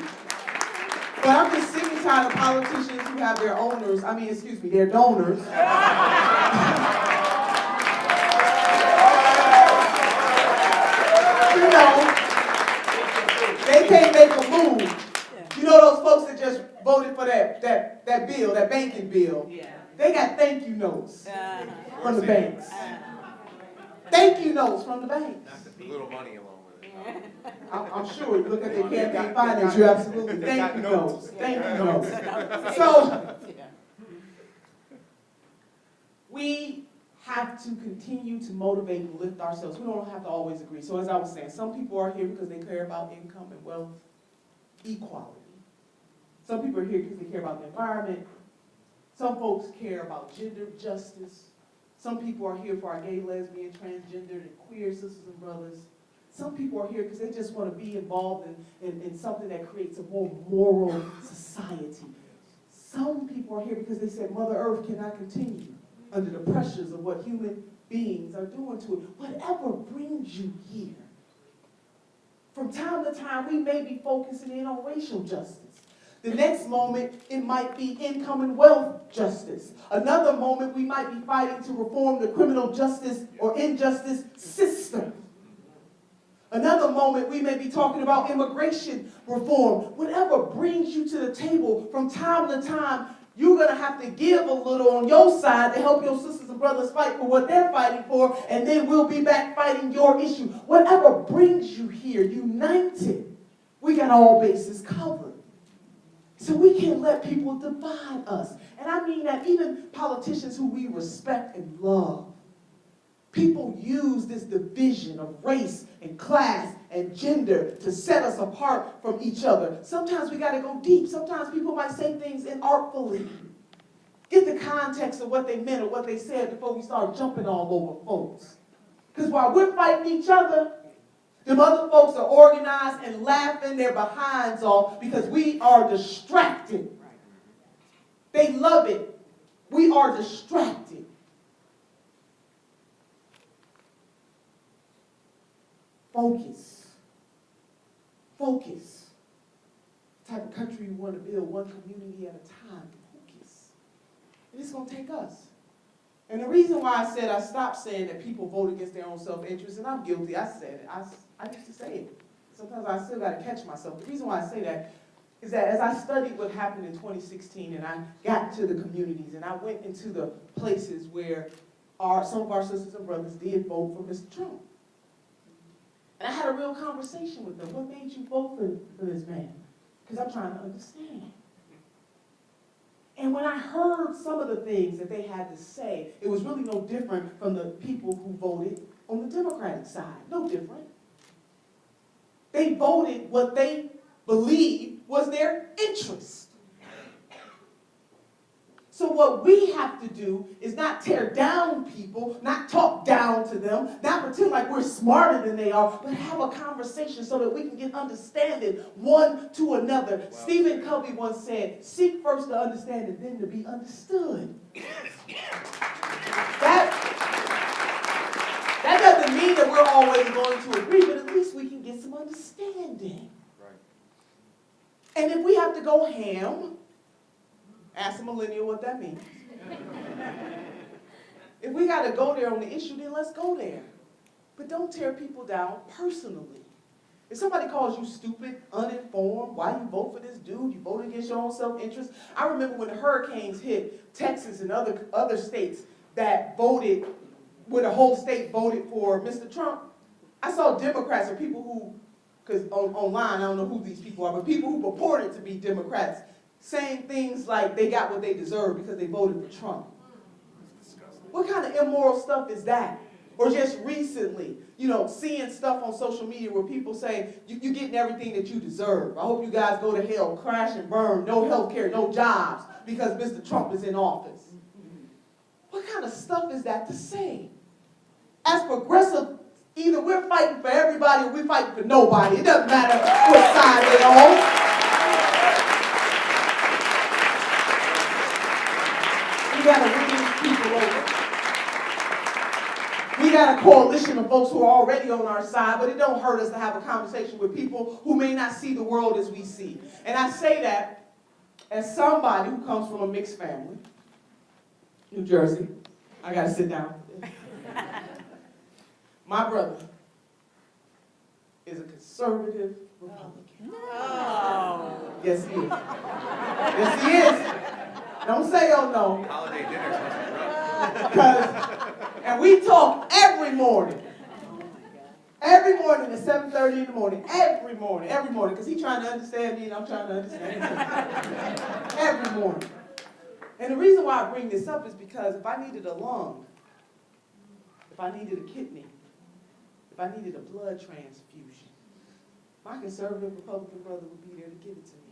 M: but I'm just sick and tired of politicians who have their their donors. You know, they can't make a move. You know those folks that just voted for that bill, that banking bill? They got thank you notes from the banks. Thank you notes from the banks.
H: A little money along with it.
M: I'm sure you look at their campaign finance, you absolutely thank you notes. Thank you notes. So we have to continue to motivate and lift ourselves. We don't have to always agree. So as I was saying, some people are here because they care about income and wealth equality. Some people are here because they care about the environment. Some folks care about gender justice. Some people are here for our gay, lesbian, transgender, and queer sisters and brothers. Some people are here because they just want to be involved in something that creates a more moral society. Some people are here because they said Mother Earth cannot continue under the pressures of what human beings are doing to it. Whatever brings you here. From time to time, we may be focusing in on racial justice. The next moment, it might be income and wealth justice. Another moment, we might be fighting to reform the criminal justice or injustice system. Another moment, we may be talking about immigration reform. Whatever brings you to the table, from time to time, you're going to have to give a little on your side to help your sisters and brothers fight for what they're fighting for, and then we'll be back fighting your issue. Whatever brings you here, united, we got all bases covered. So we can't let people divide us. And I mean that even politicians who we respect and love, people use this division of race and class and gender to set us apart from each other. Sometimes we got to go deep. Sometimes people might say things inartfully. Get the context of what they meant or what they said before we start jumping all over folks. Because while we're fighting each other, them other folks are organized and laughing their behinds off because we are distracted. They love it. We are distracted. Focus. Focus. The type of country we want to build, one community at a time. Focus. And it's going to take us. And the reason why I said I stopped saying that people vote against their own self-interest, and I'm guilty, I said it. I used to say it. Sometimes I still got to catch myself. The reason why I say that is that as I studied what happened in 2016 and I got to the communities and I went into the places where some of our sisters and brothers did vote for Mr. Trump. And I had a real conversation with them. What made you vote for this man? Because I'm trying to understand. And when I heard some of the things that they had to say, it was really no different from the people who voted on the Democratic side. No different. They voted what they believed was their interest. So what we have to do is not tear down people, not talk down to them, not pretend like we're smarter than they are, but have a conversation so that we can get understanding one to another. Wow. Stephen Covey once said, seek first to understand and then to be understood. That doesn't mean that we're always going to agree, but at least we can get some understanding. Right. And if we have to go ham, Ask a millennial what that means. If we got to go there on the issue, then let's go there. But don't tear people down personally. If somebody calls you stupid, uninformed, why you vote for this dude, you voted against your own self-interest. I remember when the hurricanes hit Texas and other states that voted, where the whole state voted for Mr. Trump. I saw Democrats or people who, because online, I don't know who these people are, but people who purported to be Democrats saying things like they got what they deserve because they voted for Trump. What kind of immoral stuff is that? Or just recently, seeing stuff on social media where people say, you're getting everything that you deserve. I hope you guys go to hell, crash and burn, no health care, no jobs, because Mr. Trump is in office. What kind of stuff is that to say? As progressive, either we're fighting for everybody or we're fighting for nobody. It doesn't matter what side they're on. We gotta win these people over. We got a coalition of folks who are already on our side, but it don't hurt us to have a conversation with people who may not see the world as we see. And I say that as somebody who comes from a mixed family, New Jersey. I gotta sit down. My brother is a conservative Republican.
J: No.
M: Yes, he is. Yes, he is. Don't say oh no.
F: Holiday dinners must be rough.
M: And we talk every morning. Every morning at 7:30 in the morning. Every morning. Because he's trying to understand me and I'm trying to understand him. Every morning. And the reason why I bring this up is because if I needed a lung, if I needed a kidney, if I needed a blood transfusion, my conservative Republican brother would be there to give it to me.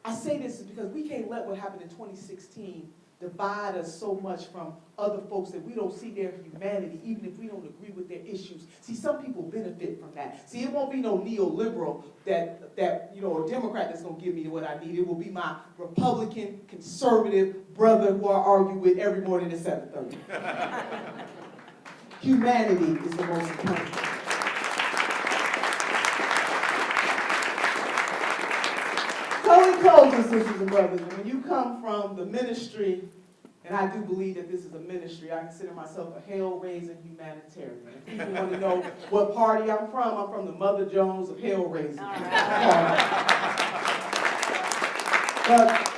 M: I say this is because we can't let what happened in 2016 divide us so much from other folks that we don't see their humanity, even if we don't agree with their issues. See, some people benefit from that. See, it won't be no neoliberal that or Democrat that's gonna give me what I need. It will be my Republican, conservative brother who I argue with every morning at 7:30. Humanity is the most important. So in closing, sisters and brothers, when you come from the ministry, and I do believe that this is a ministry, I consider myself a hell-raising humanitarian. If people want to know what party I'm from the Mother Jones of hell-raising. But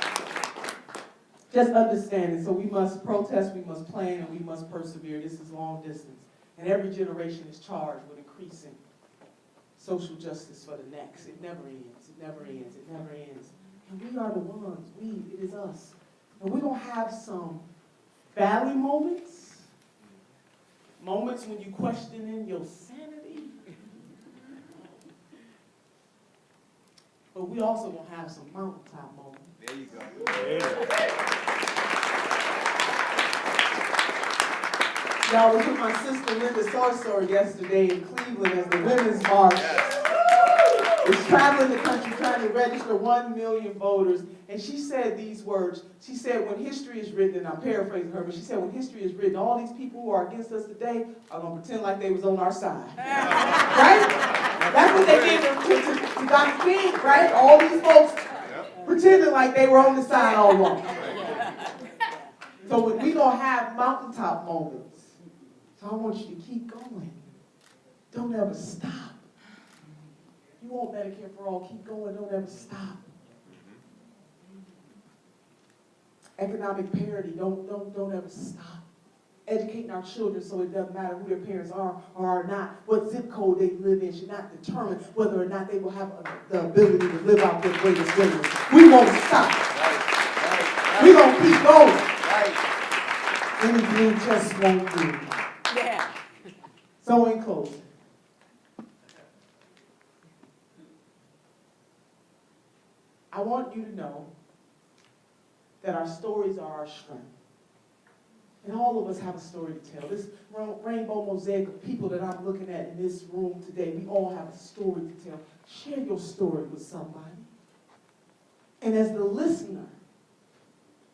M: just understand it. So we must protest, we must plan, and we must persevere. This is long distance. And every generation is charged with increasing social justice for the next. It never ends. It never ends. It never ends. And we are the ones. It is us. And we're going to have some valley moments. Moments when you questioning your sanity. But we also going to have some mountaintop moments.
F: There you go.
M: Y'all was with my sister Linda Sarsour yesterday in Cleveland as the Women's March. Was traveling the country trying to register 1 million voters. And she said these words. She said, when history is written, and I'm paraphrasing her, but she said, when history is written, all these people who are against us today are going to pretend like they was on our side. Right? That's what they did to Dr. King, right? All these folks pretending like they were on the side all along. So we're going to have mountaintop moments. So I want you to keep going. Don't ever stop. You want Medicare for all, keep going, don't ever stop. Economic parity, don't ever stop. Educating our children so it doesn't matter who their parents are or are not. What zip code they live in should not determine whether or not they will have the ability to live out their greatest dreams. We won't stop. We're going to keep going. Anything just won't do.
J: Yeah.
M: So in closing, I want you to know that our stories are our strength. And all of us have a story to tell. This rainbow mosaic of people that I'm looking at in this room today, we all have a story to tell. Share your story with somebody. And as the listener,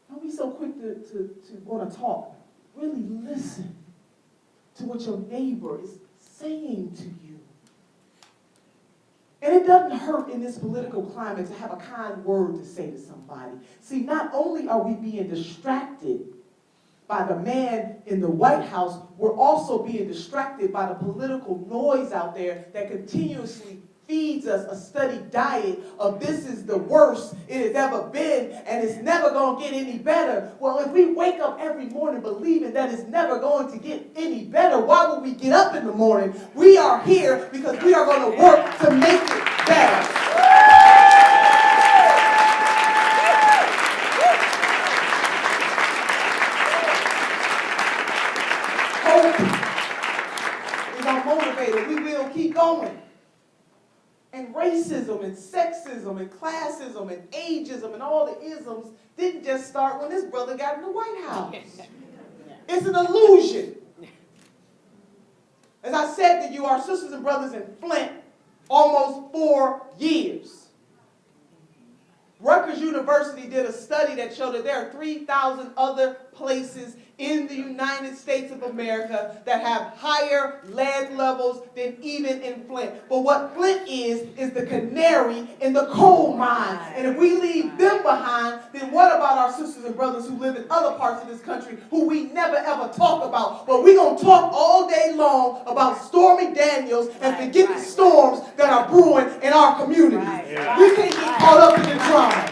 M: don't be so quick to want to talk. Really listen to what your neighbor is saying to you. And it doesn't hurt in this political climate to have a kind word to say to somebody. See, not only are we being distracted by the man in the White House, we're also being distracted by the political noise out there that continuously feeds us a steady diet of this is the worst it has ever been and it's never going to get any better. Well, if we wake up every morning believing that it's never going to get any better, why would we get up in the morning? We are here because we are going to work to make it better. Hope is our motivator. We will keep going. And racism and sexism and classism and ageism and all the isms didn't just start when this brother got in the White House. It's an illusion. As I said to you, our sisters and brothers in Flint, almost 4 years. Rutgers University did a study that showed that there are 3,000 other places in the United States of America that have higher lead levels than even in Flint. But what Flint is the canary in the coal mine. And if we leave them behind, then what about our sisters and brothers who live in other parts of this country who we never ever talk about? But we're going to talk all day long about Stormy Daniels and forget the storms that are brewing in our communities. We can't get caught up in the drama.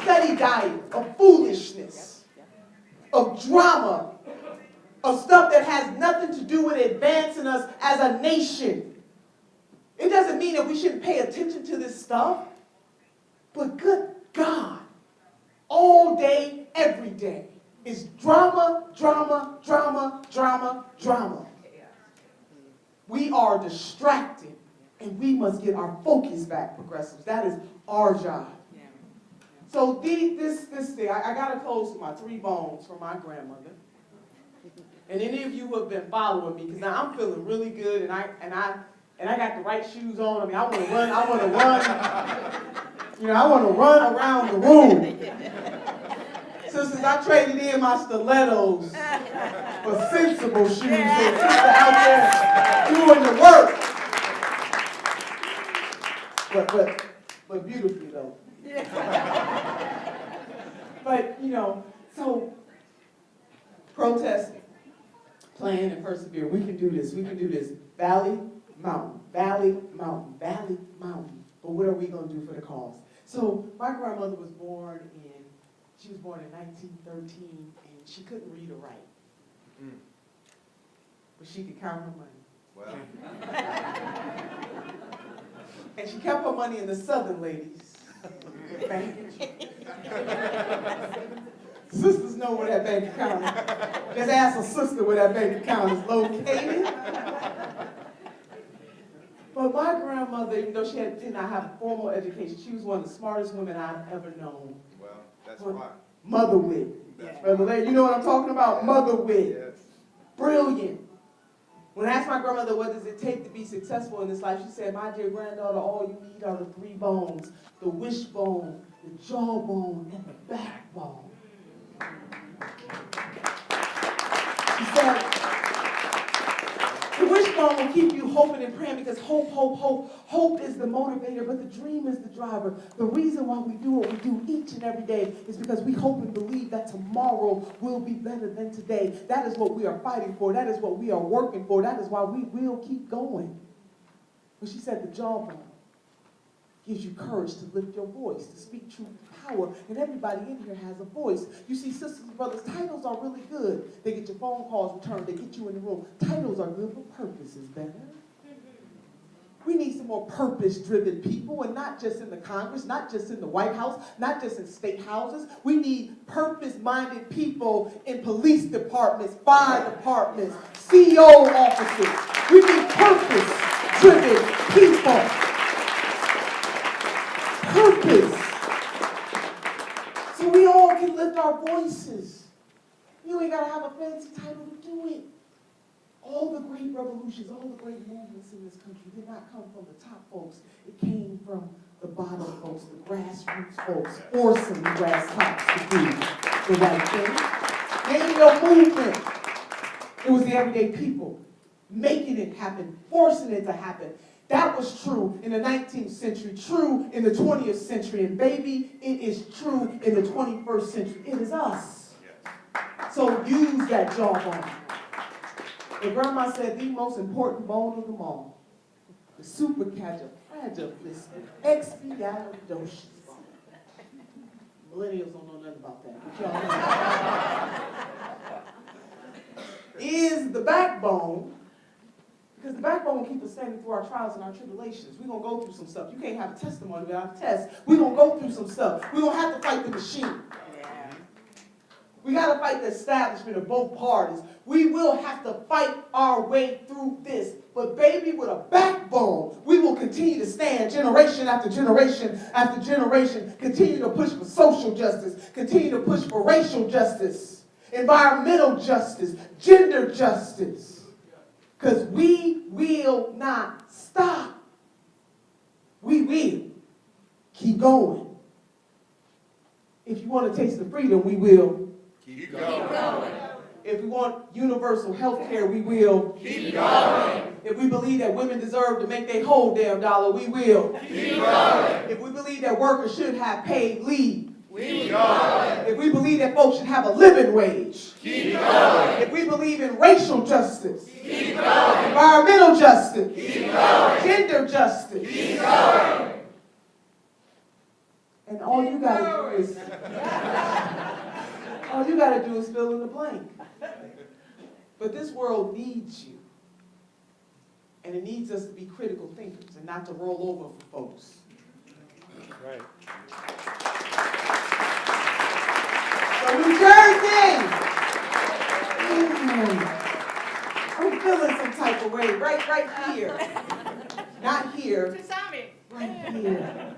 M: Steady diet of foolishness, of drama, of stuff that has nothing to do with advancing us as a nation. It doesn't mean that we shouldn't pay attention to this stuff, but good God, all day, every day, is drama, drama, drama, drama, drama. We are distracted, and we must get our focus back, progressives. That is our job. So this thing, I got to close with my 3 bones from my grandmother. And any of you who have been following me, because now I'm feeling really good, and I got the right shoes on. I mean, I want to run around the room. Sisters, I traded in my stilettos for sensible shoes. So sisters out there doing the work. But beautifully though. But, so protest, plan, and persevere. We can do this. We can do this. Valley, mountain, valley, mountain, valley, mountain. But what are we going to do for the cause? So my grandmother was born in 1913, and she couldn't read or write. But she could count her money. Well. And she kept her money in the Southern ladies' bank. Sisters know where that bank account is. Just ask a sister where that bank account is located. But my grandmother, even though she did not have a formal education, she was one of the smartest women I've ever known.
H: Well, that's why.
M: Mother wit. Brother Larry, you know what I'm talking about? Mother wit. Yes. Brilliant. When I asked my grandmother, what does it take to be successful in this life, she said, my dear granddaughter, all you need are the 3 bones, the wishbone, the jawbone, and the backbone. She said, the wishbone will keep you hoping and praying because hope is the motivator, but the dream is the driver. The reason why we do what we do each and every day is because we hope and believe that tomorrow will be better than today. That is what we are fighting for. That is what we are working for. That is why we will keep going. But she said the jawbone gives you courage to lift your voice, to speak truth to power. And everybody in here has a voice. You see, sisters and brothers, titles are really good. They get your phone calls returned. They get you in the room. Titles are good, but purpose is better. We need some more purpose-driven people, and not just in the Congress, not just in the White House, not just in state houses. We need purpose-minded people in police departments, fire departments, CEO offices. We need purpose-driven people. Purpose. So we all can lift our voices. You ain't got to have a fancy title to do it. All the great revolutions, all the great movements in this country did not come from the top folks. It came from the bottom folks, the grassroots folks, forcing the grass tops to do the right thing. Name your movement. It was the everyday people making it happen, forcing it to happen. That was true in the 19th century, true in the 20th century, and baby, it is true in the 21st century. It is us. So use that jawbone. And Grandma said the most important bone of them all, the supercalifragilisticexpialidocious bone. Millennials don't know nothing about that, but y'all know. Is the backbone. Because the backbone will keep us standing through our trials and our tribulations. We're going to go through some stuff. You can't have a testimony without a test. We're going to go through some stuff. We're going to have to fight the machine.
J: Yeah.
M: We got to fight the establishment of both parties. We will have to fight our way through this. But baby, with a backbone, we will continue to stand generation after generation after generation, continue to push for social justice, continue to push for racial justice, environmental justice, gender justice. Because we will not stop. We will keep going. If you want to taste the freedom, we will
H: Keep going.
M: If we want universal health care, we will
H: Keep going.
M: If we believe that women deserve to make their whole damn dollar, we will
H: Keep going.
M: If we believe that workers should have paid leave,
H: Keep going.
M: if we believe that folks should have a living wage,
H: Keep going.
M: if we believe in racial justice,
H: Keep going.
M: environmental justice,
H: Keep going.
M: gender justice,
H: Keep going.
M: and all you gotta do is fill in the blank. But this world needs you. And it needs us to be critical thinkers and not to roll over for folks.
E: Right.
M: So New Jersey! I'm feeling some type of way right here. Not here, right here.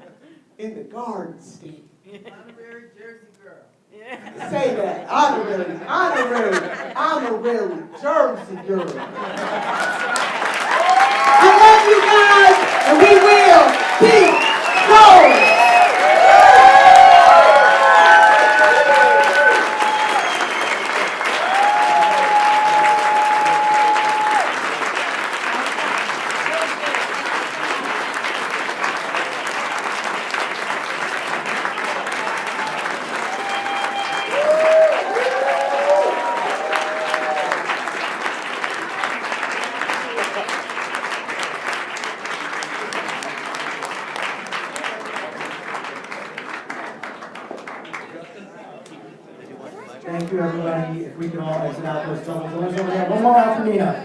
M: In the Garden State.
J: Honorary Jersey girl.
M: Say that. Honorary Jersey girl. I love you guys, and we will keep going. Thank you, everybody. If we can all exit out those tunnels. One more out for Nina.